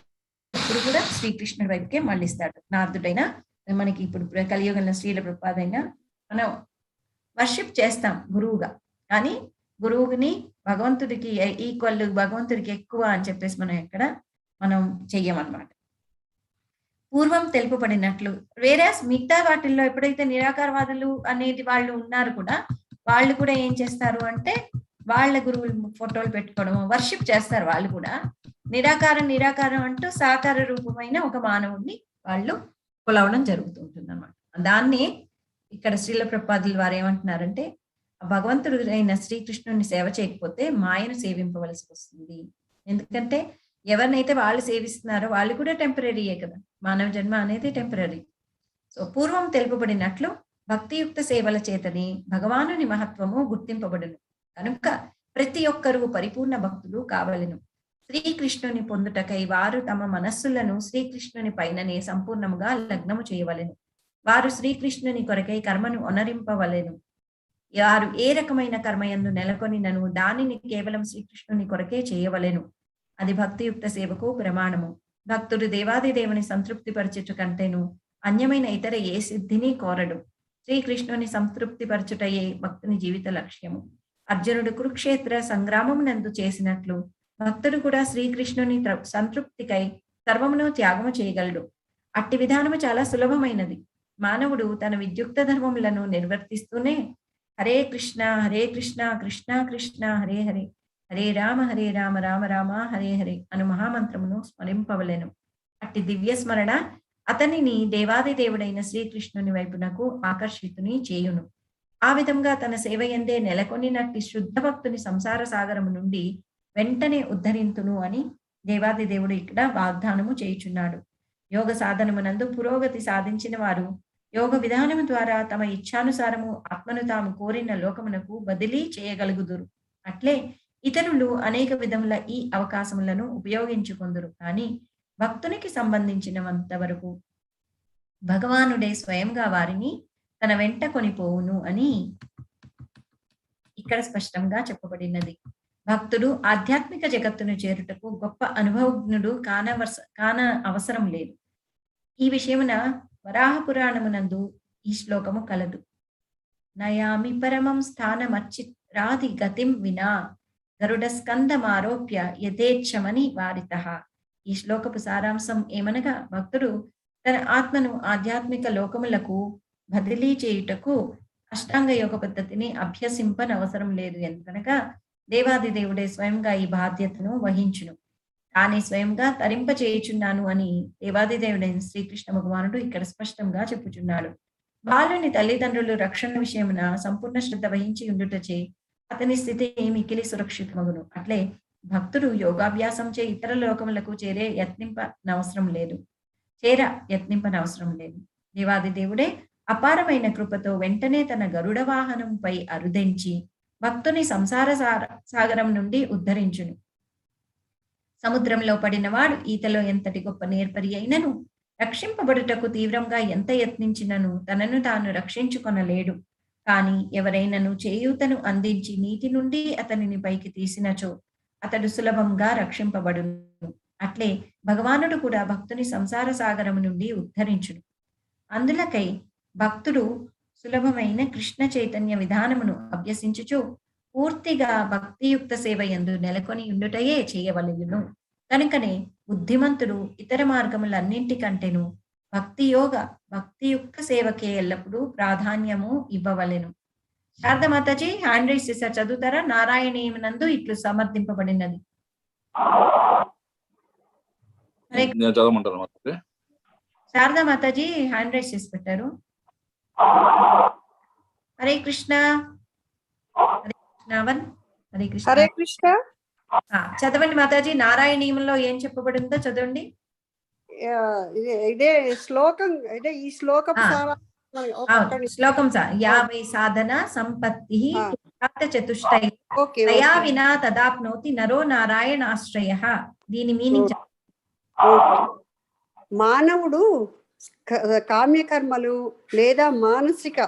ఎప్పుడు కూడా శ్రీకృష్ణుడి వైపుకే మళ్ళిస్తాడు. నారదుడైనా, మనకి ఇప్పుడు కలియుగంలో శ్రీల ప్రభుపాదైనా, మనం వర్షిప్ చేస్తాం గురువుగా, కానీ గురువుని భగవంతుడికి ఈక్వల్, భగవంతుడికి ఎక్కువ అని చెప్పేసి మనం చెయ్యమన్నమాట. పూర్వం తెలుపబడినట్లు, వేరే మిగతా వాటిల్లో ఎప్పుడైతే నిరాకారవాదులు అనేది వాళ్ళు ఉన్నారు కూడా, వాళ్ళు కూడా ఏం చేస్తారు అంటే వాళ్ళ గురువులు ఫోటోలు పెట్టుకోవడం, వర్షిప్ చేస్తారు. వాళ్ళు కూడా నిరాకారం అంటూ సాకార రూపమైన ఒక మానవుడిని వాళ్ళు కొలవడం జరుగుతుంటుంది అన్నమాట. దాన్ని ఇక్కడ శ్రీల ప్రభుపాదుల వారు ఏమంటున్నారంటే, భగవంతుడు అయిన శ్రీకృష్ణుని సేవ చేయకపోతే మాయను సేవింపవలసి వస్తుంది. ఎందుకంటే ఎవరినైతే వాళ్ళు సేవిస్తున్నారో వాళ్ళు కూడా టెంపరీయే కదా, మానవ జన్మ అనేది టెంపరీ. సో పూర్వం తెలుపబడినట్లు భక్తియుక్త సేవల చేతని భగవానుని మహత్వము గుర్తింపబడును. కనుక ప్రతి ఒక్కరూ పరిపూర్ణ భక్తులు కావలెను. శ్రీకృష్ణుని పొందుటకై వారు తమ మనస్సులను శ్రీకృష్ణుని పైననే సంపూర్ణముగా లగ్నము చేయవలెను. వారు శ్రీకృష్ణుని కొరకై కర్మను అనరింపవలెను. వారు ఏ రకమైన కర్మయందు నెలకొనినను దానిని కేవలం శ్రీకృష్ణుని కొరకే చేయవలెను. అది భక్తియుక్త సేవకు ప్రమాణము. భక్తుడు దేవాది దేవుని సంతృప్తి పరిచుట కంటేను అన్యమైన ఇతర ఏ సిద్ధిని కోరడు. శ్రీకృష్ణుని సంతృప్తి పరచుటయే భక్తుని జీవిత లక్ష్యము. అర్జునుడు కురుక్షేత్ర సంగ్రామమునందు చేసినట్లు భక్తుడు కూడా శ్రీకృష్ణుని సంతృప్తికై సర్వమును త్యాగము చేయగలడు. అట్టి విధానము చాలా సులభమైనది. మానవుడు తన విద్యుక్త ధర్మములను నిర్వర్తిస్తూనే హరే కృష్ణ కృష్ణ కృష్ణ హరే హరే, హరే రామ రామ రామ హరే హరే అను మహామంత్రమును స్మరింపవలెను. అట్టి దివ్య స్మరణ అతనిని దేవాది దేవుడైన శ్రీకృష్ణుని వైపునకు ఆకర్షితుని చేయును. ఆ విధంగా తన సేవయందే నెలకొనినట్టి శుద్ధ భక్తుని సంసార సాగరము నుండి వెంటనే ఉద్ధరింతును అని దేవాది దేవుడు ఇక్కడ వాగ్దానము చేయుచున్నాడు. యోగ సాధనమునందు పురోగతి సాధించిన వారు యోగ విధానము ద్వారా తమ ఇచ్ఛానుసారము ఆత్మను తాము కోరిన లోకమునకు బదిలీ చేయగలుగుదురు. అట్లే ఇతరులు అనేక విధముల ఈ అవకాశములను ఉపయోగించుకొందురు. కానీ భక్తునికి సంబంధించినంత వరకు భగవానుడే స్వయంగా వారిని తన వెంట కొనిపోవును అని ఇక్కడ స్పష్టంగా చెప్పబడినది. భక్తుడు ఆధ్యాత్మిక జగత్తును చేరుటకు గొప్ప అనుభవజ్ఞుడు కాన అవసరం లేదు. ఈ విషయమున వరాహ పురాణమునందు ఈ శ్లోకము కలదు. నయామి పరమం స్థానమచ్చిత్రాది గతిం వినా గరుడ స్కందమారోప్య యథేచ్ఛమని వారితః. ఈ శ్లోకపు సారాంశం ఏమనగా, భక్తుడు తన ఆత్మను ఆధ్యాత్మిక లోకములకు బదిలీ చేయుటకు అష్టాంగ యోగ పద్ధతిని అభ్యసింపనవసరం లేదు. ఎందుకనగా దేవాది దేవుడే స్వయంగా ఈ బాధ్యతను వహించును. తానే స్వయంగా తరింప చేయుచున్నాను అని దేవాది దేవుడైన శ్రీకృష్ణ భగవానుడు ఇక్కడ స్పష్టంగా చెప్పుచున్నాడు. బాలుని తల్లిదండ్రులు రక్షణ విషయమున సంపూర్ణ శ్రద్ధ వహించి ఉండుటచే అతని స్థితి మికిలి సురక్షితమగును. అట్లే భక్తుడు యోగాభ్యాసం చే ఇతర లోకములకు యత్నింపనవసరం లేదు. దేవాది దేవుడే అపారమైన కృపతో వెంటనే తన గరుడ వాహనంపై అరుదెంచి భక్తుని సంసార సాగరం నుండి ఉద్ధరించును. సముద్రంలో పడినవాడు ఈతలో ఎంతటి గొప్ప నేర్పరి అయినను రక్షింపబడుటకు తీవ్రంగా ఎంత యత్నించినను తనను తాను రక్షించుకొనలేడు. కాని ఎవరైనను చేయూతను అందించి నీటి నుండి అతనిని పైకి తీసినచో అతడు సులభంగా రక్షింపబడును. అట్లే భగవానుడు కూడా భక్తుని సంసార సాగరము నుండి ఉద్ధరించును. అందులకై భక్తుడు సులభమైన కృష్ణ చైతన్య విధానమును అభ్యసించుచు పూర్తిగా భక్తియుక్త సేవ యందు నెలకొని ఉండుటయే చేయవలెను. కనుకనే బుద్ధిమంతుడు ఇతర మార్గములన్నింటికంటేను భక్తియుక్త సేవకే ఎల్లప్పుడూ ప్రాధాన్యము ఇవ్వవలెను. శారదామాతాజీ హ్యాండ్ రైస్ చేశారు, చదువుతారా? నారాయణీయమునందు ఇట్లు సమర్థింపబడినది. శారదామాతాజీ హ్యాండ్ రైస్ చేసి పెట్టారు. హరే కృష్ణ. హరే కృష్ణ. హరే కృష్ణ. చదవండి మాతాజీ, నారాయణీయంలో ఏం చెప్పబడిందో చదవండి. ఇదే శ్లోకం, ఇదే ఈ శ్లోకం శ్లోకం 50 సాధన సంపత్తి చతుష్టయ దయా వినా తదాప్నోతి నరో నారాయణాశ్రయ. దీని మీనింగ్ మానవుడు కామ్యకర్మలు లేదా మానసిక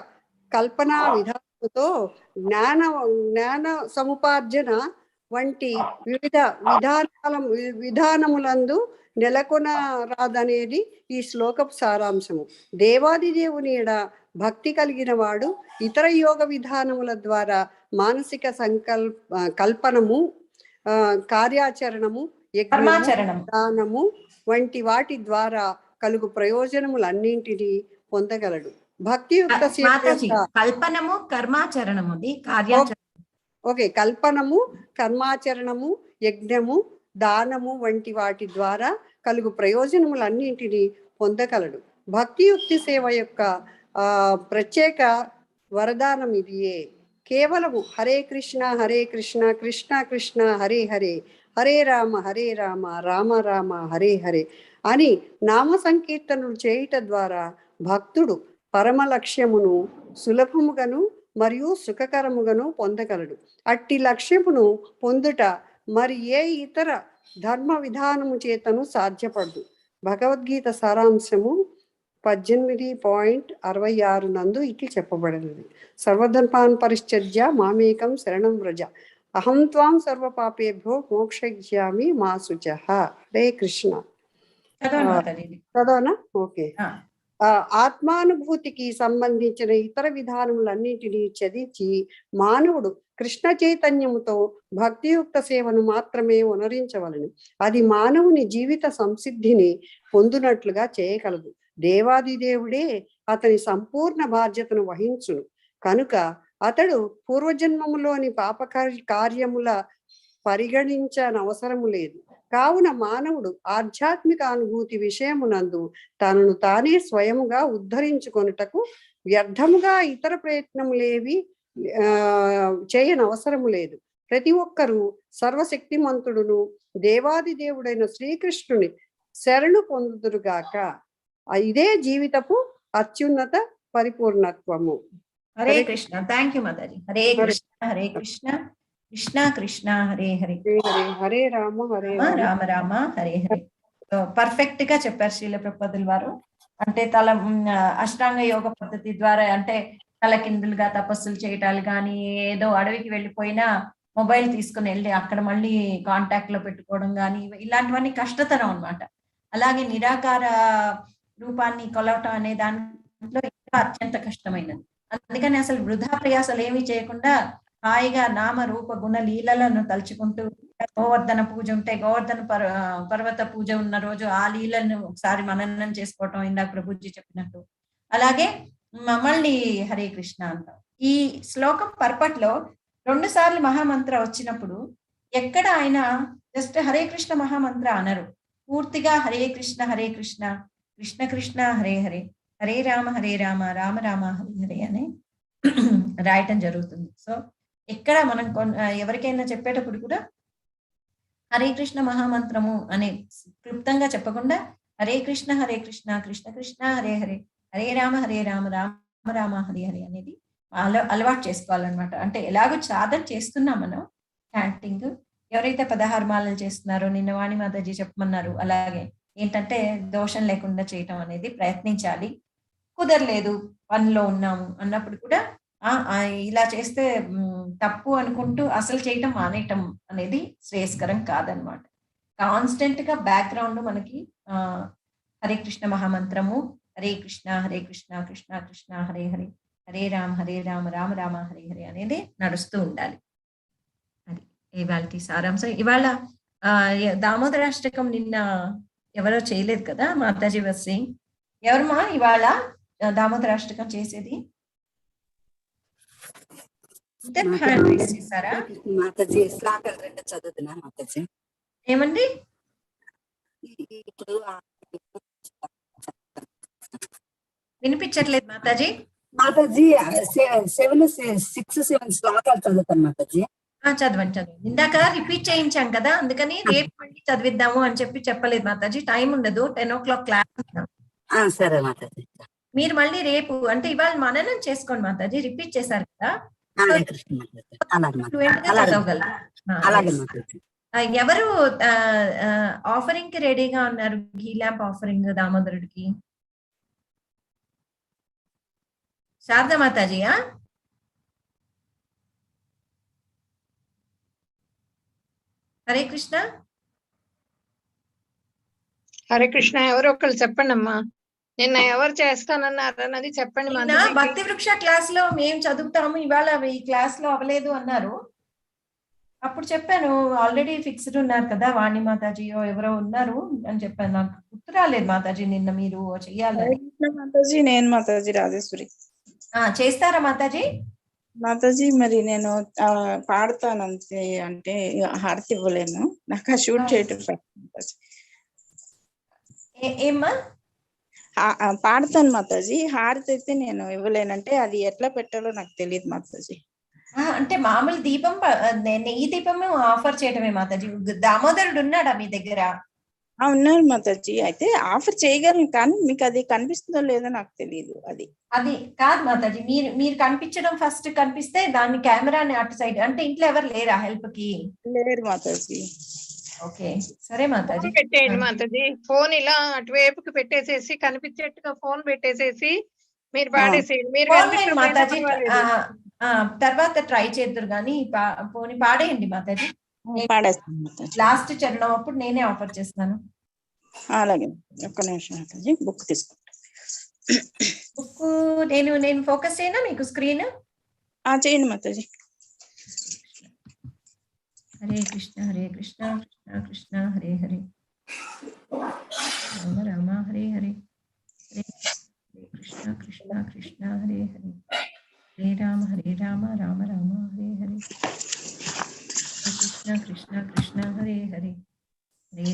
కల్పనా విధానంతో జ్ఞాన సముపార్జన వంటి వివిధ విధానములందు నెలకొన రాదనేది ఈ శ్లోకపు సారాంశము. దేవాది దేవుని ఎడ భక్తి కలిగిన వాడు ఇతర యోగ విధానముల ద్వారా మానసిక కల్పనము, కార్యాచరణము, యజ్ఞము, దానము వంటి వాటి ద్వారా కలుగు ప్రయోజనములన్నింటినీ పొందగలడు. భక్తియుక్త కల్పనము, కర్మాచరణము, ఓకే, కల్పనము, కర్మాచరణము, యజ్ఞము, దానము వంటి వాటి ద్వారా కలుగు ప్రయోజనములన్నింటినీ పొందగలడు. భక్తియుక్తి సేవ యొక్క ప్రత్యేక వరదానం ఇదియే. కేవలము హరే కృష్ణ కృష్ణ కృష్ణ హరే హరే, హరే రామ రామ రామ హరే హరే అని నామ సంకీర్తనలు చేయుట ద్వారా భక్తుడు పరమ లక్ష్యమును సులభముగాను మరియు సుఖకరముగాను పొందగలడు. అట్టి లక్ష్యమును పొందుట మరి ఏ ఇతర ధర్మ విధానము చేతను సాధ్యపడదు. భగవద్గీత సారాంశము 18.66 నందు ఇట్లు చెప్పబడినది. సర్వధర్మాన్ పరిత్యజ్య మామేకం శరణం వ్రజ, అహం త్వాం సర్వ పాపేభ్యో మోక్షయిష్యామి మా శుచః. హరే కృష్ణ. చదవనా? ఓకే. ఆత్మానుభూతికి సంబంధించిన ఇతర విధానములన్నింటినీ చదివి మానవుడు కృష్ణ చైతన్యముతో భక్తియుక్త సేవను మాత్రమే ఉనరించవలను. అది మానవుని జీవిత సంసిద్ధిని పొందునట్లుగా చేయగలదు. దేవాది దేవుడే అతని సంపూర్ణ బాధ్యతను వహించును కనుక అతడు పూర్వజన్మములోని పాప కార్యముల పరిగణించనవసరము లేదు. కావున మానవుడు ఆధ్యాత్మిక అనుభూతి విషయమునందు తనను తానే స్వయముగా ఉద్ధరించుకొనుటకు వ్యర్థముగా ఇతర ప్రయత్నములేవి చేయనవసరము లేదు. ప్రతి ఒక్కరూ సర్వశక్తిమంతుడును దేవాది దేవుడైన శ్రీకృష్ణుని శరణు పొందుదురుగాక. ఇదే జీవితపు అత్యున్నత పరిపూర్ణత్వము. హరే కృష్ణ. థ్యాంక్ యూ మాతాజీ. హరే కృష్ణ కృష్ణ కృష్ణ హరే హరే, హరే రామ రామ రామ హరే హరే. పర్ఫెక్ట్ గా చెప్పారు శ్రీల ప్రభుపాదుల వారు. అంటే అష్టాంగ యోగ పద్ధతి ద్వారా అంటే తలకిందులుగా తపస్సులు చేయటాలు కానీ, ఏదో అడవికి వెళ్ళిపోయినా మొబైల్ తీసుకుని వెళ్ళి అక్కడ మళ్ళీ కాంటాక్ట్ లో పెట్టుకోవడం కానీ, ఇలాంటివన్నీ కష్టతరం అన్నమాట. అలాగే నిరాకార రూపాన్ని కొలవటం అనే దాంట్లో ఇంకా అత్యంత కష్టమైనది. అందుకని అసలు వృధా ప్రయాసాలు ఏమీ చేయకుండా హాయిగా నామ రూప గుణ లీలలను తలుచుకుంటూ, గోవర్ధన పూజ ఉంటే గోవర్ధన పర్వత పూజ ఉన్న రోజు ఆ లీలను ఒకసారి మననం చేసుకోవటం, ఇందాక ప్రభుజీ చెప్పినట్టు. అలాగే మళ్ళీ హరే కృష్ణ అంటాం. ఈ శ్లోకం పర్పట్లో 2 సార్లు మహామంత్ర వచ్చినప్పుడు ఎక్కడ ఆయన జస్ట్ హరే కృష్ణ మహామంత్ర అనరు. పూర్తిగా హరే కృష్ణ కృష్ణ కృష్ణ హరే హరే, హరే రామ రామ రామ హరే హరే అని రాయటం జరుగుతుంది. సో ఎక్కడ మనం ఎవరికైనా చెప్పేటప్పుడు కూడా హరే కృష్ణ మహామంత్రము అనే క్లుప్తంగా చెప్పకుండా హరే కృష్ణ కృష్ణ కృష్ణ హరే హరే, హరే రామ రామ రామ హరే హరే అనేది అలవాటు చేసుకోవాలన్నమాట. అంటే ఎలాగో సాధన చేస్తున్నాం మనం చాంటింగ్. ఎవరైతే 16 మాలలు చేస్తున్నారో నిన్న వాణి మాతాజీ చెప్పమన్నారు, అలాగే ఏంటంటే దోషం లేకుండా చేయటం అనేది ప్రయత్నించాలి. కుదరలేదు, పనిలో ఉన్నాము అన్నప్పుడు కూడా ఇలా చేస్తే తప్పు అనుకుంటూ అసలు చేయటం మానేయటం అనేది శ్రేయస్కరం కాదనమాట. కాన్స్టెంట్ గా బ్యాక్గ్రౌండ్ మనకి హరే కృష్ణ మహామంత్రము, హరే కృష్ణ కృష్ణ కృష్ణ హరే హరే, హరే రామ రామ రామ హరే హరే అనేది నడుస్తూ ఉండాలి. అది ఇవాళ సారాంశం. ఇవాళ దామోదరాష్టకం నిన్న ఎవరో చేయలేదు కదా మాతాజీ వస్తే, ఎవరమ్మా ఇవాళ దామోదరాష్టకం చేసేది? మాతాజీ శ్లోకాలు 2 చదువుతున్నా మాతాజీ. ఏమండి? వినిపించట్లేదు మాతాజీ. మాతాజీ 6-7 శ్లోకాలు చదువుతాను మాతాజీ. చదవండి. ఇందాక రిపీట్ చేయించాం కదా, అందుకని రేపు మళ్ళీ చదివిద్దాము అని చెప్పలేదు మాతాజీ. టైం ఉండదు, 10 o'clock క్లాస్. సరే మాతాజీ. మీరు మళ్ళీ రేపు అంటే ఇవాళ మననం చేసుకోండి మాతాజీ. రిపీట్ చేశారు కదా, చదవగలరు. ఎవరు ఆఫరింగ్ కి రెడీగా ఉన్నారు? ఘీ ల్యాంప్ ఆఫరింగ్ దామోదరుడికి. శారదా మాతాజీయా? హరే కృష్ణ. హరే కృష్ణ. ఎవరో ఒకళ్ళు చెప్పండి అమ్మా, నిన్న ఎవరు చేస్తానన్నారు అన్నది చెప్పండి. నిన్న భక్తి వృక్ష క్లాస్ లో మేము చదువుతాము, ఇవాళ ఈ క్లాస్ లో అవ్వలేదు అన్నారు. అప్పుడు చెప్పాను ఆల్రెడీ ఫిక్స్డ్ ఉన్నారు కదా, వాణి మాతాజీయో ఎవరో ఉన్నారు అని చెప్పాను. నాకు గుర్తు రాలేదు మాతాజీ నిన్న మీరు చెయ్యాలని. మాతాజీ నేను మాతాజీ రాజేశ్వరి. చేస్తారా మాతాజీ? మాతాజీ మరి నేను పాడతాను అంతే, అంటే హారతి ఇవ్వలేను, నాకు ఆ షూట్ చేయటం ఏమ్మా పాడతాను మాతాజీ, హారతి అయితే నేను ఇవ్వలేనంటే అది ఎట్లా పెట్టాలో నాకు తెలియదు మాతాజీ. అంటే మామూలు దీపం, నెయ్యి దీపం ఆఫర్ చేయటమే మాతాజీ. దామోదరుడు ఉన్నాడా మీ దగ్గర? ఉన్నారు మాతాజీ, అయితే ఆఫర్ చేయగలను, కానీ మీకు అది కనిపిస్తుందో లేదో నాకు తెలియదు. అది కాదు మాతాజీ, మీరు కనిపించడం ఫస్ట్ కనిపిస్తే దాన్ని కెమెరాని అటు సైడ్, అంటే ఇంట్లో ఎవరు లేరా హెల్ప్ కి? లేరు మాతాజీ. ఓకే సరే మాతాజీ. పెట్టేయండి మాతాజీ, ఫోన్ ఇలా అటువైపుకి పెట్టేసేసి కనిపించేట్టుగా ఫోన్ పెట్టేసేసి మీరు పాడేసేయండి. మీరు మాతాజీ తర్వాత ట్రై చేద్దరు కానీ పోనీ పాడేయండి మాతాజీ. లాస్ట్ చరణం అప్పుడు నేనే ఆఫర్ చేస్తాను. అలాగే, ఒక్క నిమిషం మాతాజీ, బుక్ తీసుకుంటా. బుక్ నేను ఫోకస్ చేయనా మీకు స్క్రీన్? చేయండి మాతాజీ. హరే కృష్ణ హరే కృష్ణ కృష్ణ కృష్ణ హరే హరే, రామ రామ హరే హరే, హరే కృష్ణ కృష్ణ కృష్ణ హరే హరే, హరే రామ రామ రామ హరే హరే, కృష్ణ కృష్ణ కృష్ణ హరే హరే, హరే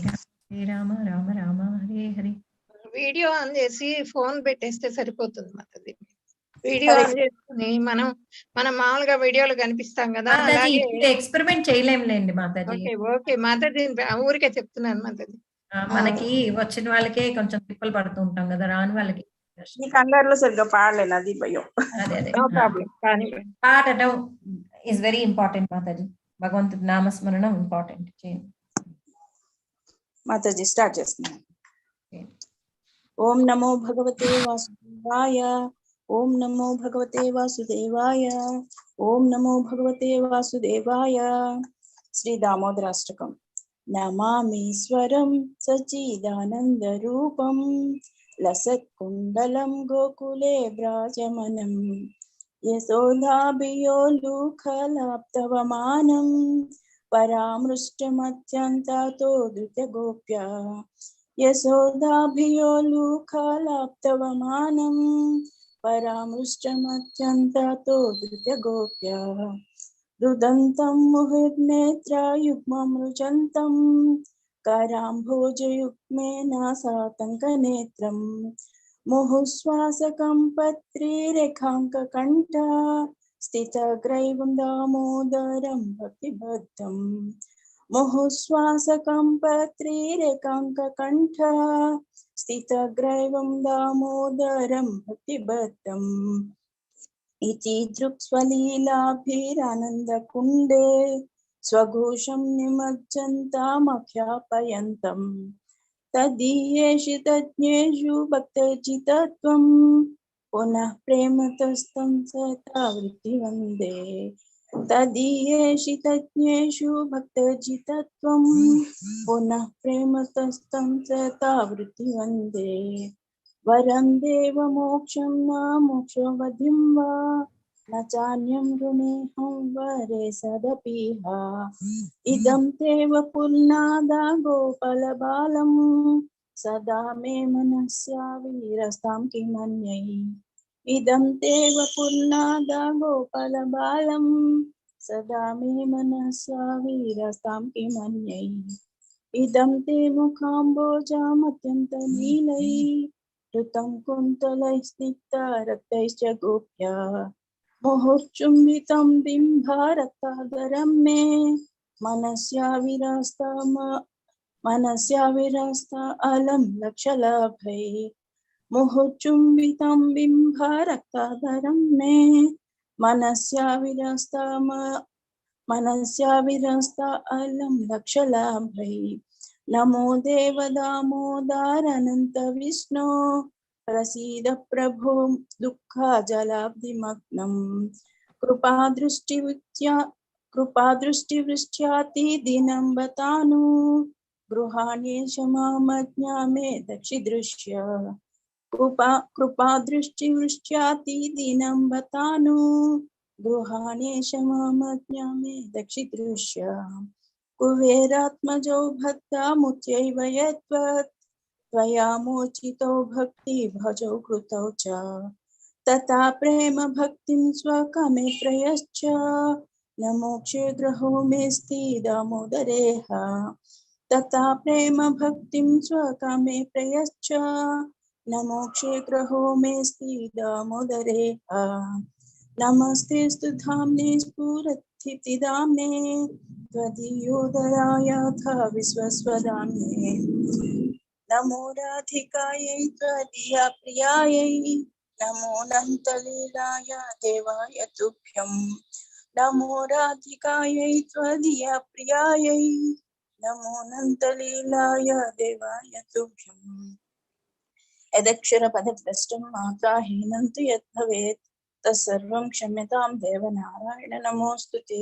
రామ రామ రామ హరే హరే. వీడియో ఆన్ చేసి ఫోన్ పెట్టేస్తే సరిపోతుంది మాతాజీ. వీడియో ఆన్ చేసుకుని మనం మామూలుగా వీడియోలు కనిపిస్తాం కదా, ఎక్స్పెరిమెంట్ చేయలేంలేండి మాతాజీ. ఓకే మాతాజీ, ఊరికే చెప్తున్నాను మాతాజీ. మనకి వచ్చిన వాళ్ళకే కొంచెం తిప్పలు పడుతూ ఉంటాం కదా, రాని వాళ్ళకి ఈ కంగారులో సరిగ్గా పాడలేను, అది భయం. పాడటం ఇస్ వెరీ ఇంపార్టెంట్ మాతాజీ. భగవంతుడి నామస్మరణం ఇంపార్టెంట్. చేయండి మాతాజీ, స్టార్ట్ చేస్తున్నాను. ఓం నమో భగవతే వాసుదేవాయ, ఓం నమో భగవతే వాసుదేవాయ, ఓం నమో భగవతే వాసుదేవాయ. శ్రీ దామోదరాష్టకం. నమామీశ్వరం సచిదానంద రూపం, లసత్కుండలం గోకులే వ్రాజమనం, యశోదాభియోలుఖలాప్తవమానం, పరామృష్టమత్యంతాతో ధృతగోప్య, యశోదాభియోలుఖలాప్తవమానం, పరామృష్టమత్యంతాతో ధృతగోప్య, రుదంతం ముహుర్నేత్రయుగ్మం రుచంతం, కరాంభోజయుగ్మేన సాతంకనేత్రం, ముహుశ్వాసకం పత్రిరేఖాంకకంఠ, స్థితగ్రైవం దామోదరం భక్తిబద్ధం, ముహుశ్వాసకం పత్రిరేఖాంకకంఠ, స్థితగ్రైవం దామోదరం భక్తిబద్ధం. ఇతి దృక్స్వలీలాభిరానందకుండే, స్వఘోషం నిమజ్జంతామఖ్యాపయంతం, తదీయేషు తజ్ఞేషు భక్తజితత్వం, పునః ప్రేమతస్తం సతావృత్తి వందే, తదీయేషు తజ్ఞేషు భక్తజితత్వం, పునః ప్రేమతస్తం సతావృత్తి వందే. వరం దేవ మోక్షం నా మోక్షవధిం వా, న చాన్యం రుణేహం వరే సదపీహ, ఇదం తేవ పుల్నాదా గోపాల బాలం, సదా మే మనస్యా వీరస్తాం కిమన్యై, ఇదం తేవ పుల్నాదా గోపాల బాలం, సదా మే మనస్యా వీరస్తాం కిమన్యై, ఇదం తే ముఖాంబోజామత్యంత నీలై, ఋతం కుంతలైస్నిగ్ధ రక్తైశ్చ గోప్య, ముహుర్చుంబితం బింబారక్తాధరం మే, మనస్యా విరస్త అలం లక్షలాభై, ముహుర్చుంబితం బింబారక్తాధరం మే, మనస్యా విరస్త అలం లక్షలాభై. నమో దేవ దామోదరానంత విష్ణో, ప్రసీద ప్రభో దుఃఖ జలాబ్ధిమగ్నం, కృపాదృష్టి कृपादृष्टिवृष्ट्याति दीनं बतानु गृहाणि क्षमामज्ञा मे दक्षिदृश्य कृपादृष्टिवृष्ट्याति दीनं बतानु गृहाणि क्षमामज्ञा मे दक्षिदृश्य कुबेरात्मजो भक्तामुच्चैव यत्त्वत् त्वया मोचितो भक्ति भजौ कृतौ च तथा प्रेम भक्तिं स्वकामे प्रयश्च न मोक्षे ग्रहो मेस्ति दामोदरेह तथा प्रेम भक्तिं स्वकामे प्रयश्च न मोक्षे ग्रहो मेस्ति दामोदरेह नमस्तेस्तु धाम्ने स्फुरत्स्थितिधाम्ने त्वदीयोदरायाथा विश्वस्वधाम्ने नमो राधिकायै त्वदीया प्रियायै नमो अनन्तलीलाय देवाय तुभ्यं नमो राधिकायै त्वदीया प्रियायै नमो अनन्तलीलाय देवाय तुभ्यम् यदक्षरपदभ्रष्टं मात्राहीनं तु यद्भवेत् तत्सर्वं क्षम्यतां देवनारायण नमोऽस्तु ते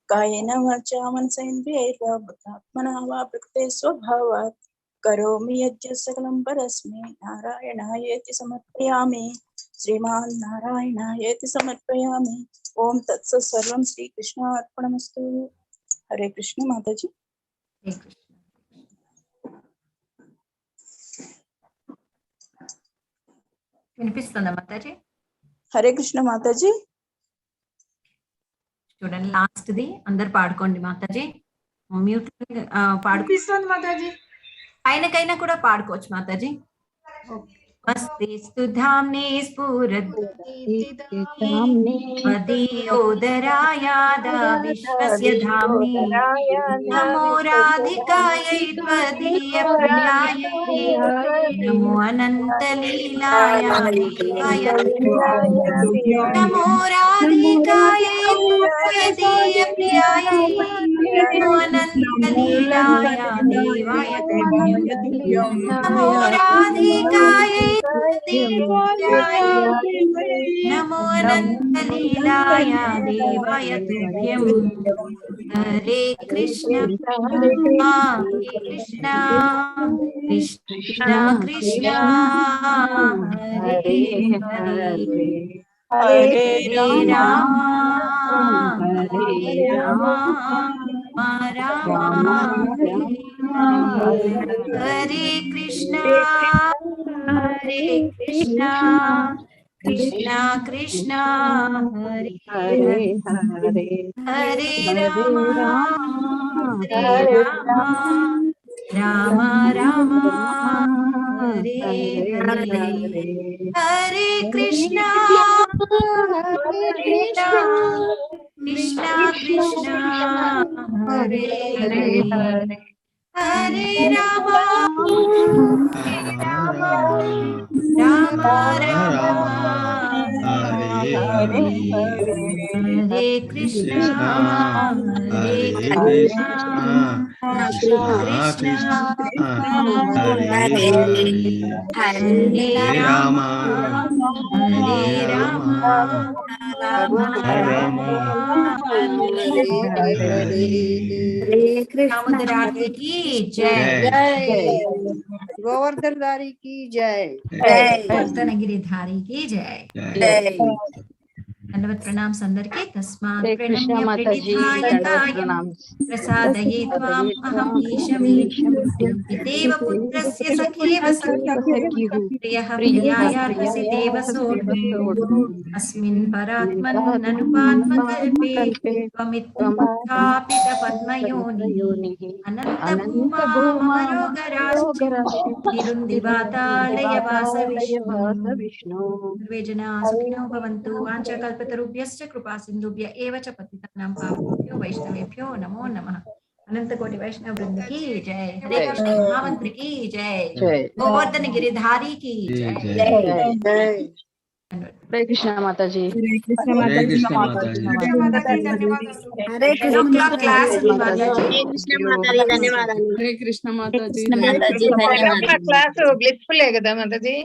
कायेन वाचा मनसेन्द्रियैर्वा बुद्ध्यात्मना वा प्रकृते स्वभावात् करोमि यज्ञ सकलं परस्मै नारायणायेति समर्पयामि श्रीमान् नारायणायेति समर्पयामि ओम तत्सत् सर्वं श्रीकृष्णार्पणमस्तु हरे कृष्ण माताजी వినిపిస్తుందా మాతాజీ? హరే కృష్ణ మాతాజీ. చూడండి లాస్ట్ ది అందరు పాడుకోండి మాతాజీ. మ్యూట్ పాడుపిస్తుంది మాతాజీ. ఆయనకైనా కూడా పాడుకోవచ్చు మాతాజీ. మస్తేస్తు ధామ్నే స్ఫురద్దీయోదరాయాద విశ్వస్య ధామ్నే నమో రాధికాయై త్వదీయ ప్రియాయై నమో అనంతలీలాయ దేవాయ నమో రాధికాయై త్వదీయ ప్రియాయై నమో అనంతలీలాయ దేవాయ నమో రాధికాయై नमो अनन्तलीलाय देवाय तुभ्यं हरे कृष्ण कृष्ण कृष्ण कृष्ण हरे हरे हरे राम हरे राम राम हरे कृष्ण हरे कृष्णा कृष्णा कृष्णा हरे हरे हरे राम राम राम हरे हरे हरे कृष्णा कृष्णा कृष्णा कृष्णा हरे हरे हरे राम राम राम राम हरे कृष्णा हरे कृष्णा कृष्णा हरे राम हरे राम दामोदर की जय गोवर्धन धारी की जय गोवर्धन गिरिधारी की जय धन्यवाद प्रणाम संदर्के तस्मात् प्रणम्य प्रणिधाय कायं प्रसादये त्वाम् अहम् ईशमीशम् पितेव पुत्रस्य सखेव सख्युः प्रियः प्रियायार्हसि देव सोढुम् अस्मिन् परात्मन्ननुपात्मकल्पे त्वमित्थापितपद्मयोनिः अनन्तभूमामरोगराश्च निरुन्दिवातालयवासविष्णु सर्वे जनाः सुखिनो भवन्तु वाञ्छाकल्पतरुभ्यश्च कृपासिन्धुभ्य एव च पतितानां पावनेभ्यो वैष्णवेभ्यो नमो नमः। अनंत कोटि वैष्णव वृंद की जय। हरे कृष्ण महामंत्र की जय। गोवर्धन गिरिधारी की जय। हरे कृष्ण माताजी। हरे कृष्ण माताजी। हरे कृष्ण क्लास ధన్యవాదాలు. హరే కృష్ణ మాతాజీ. క్లాస్ బ్లిస్ఫుల్ కదా మాతాజీ?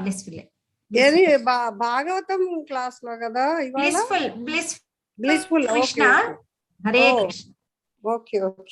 బ్లిస్ఫుల్. ఏది భాగవతం క్లాస్ లో కదా ఇవాళ? Bliss blissful. Krishna Hare Krishna. Okay okay.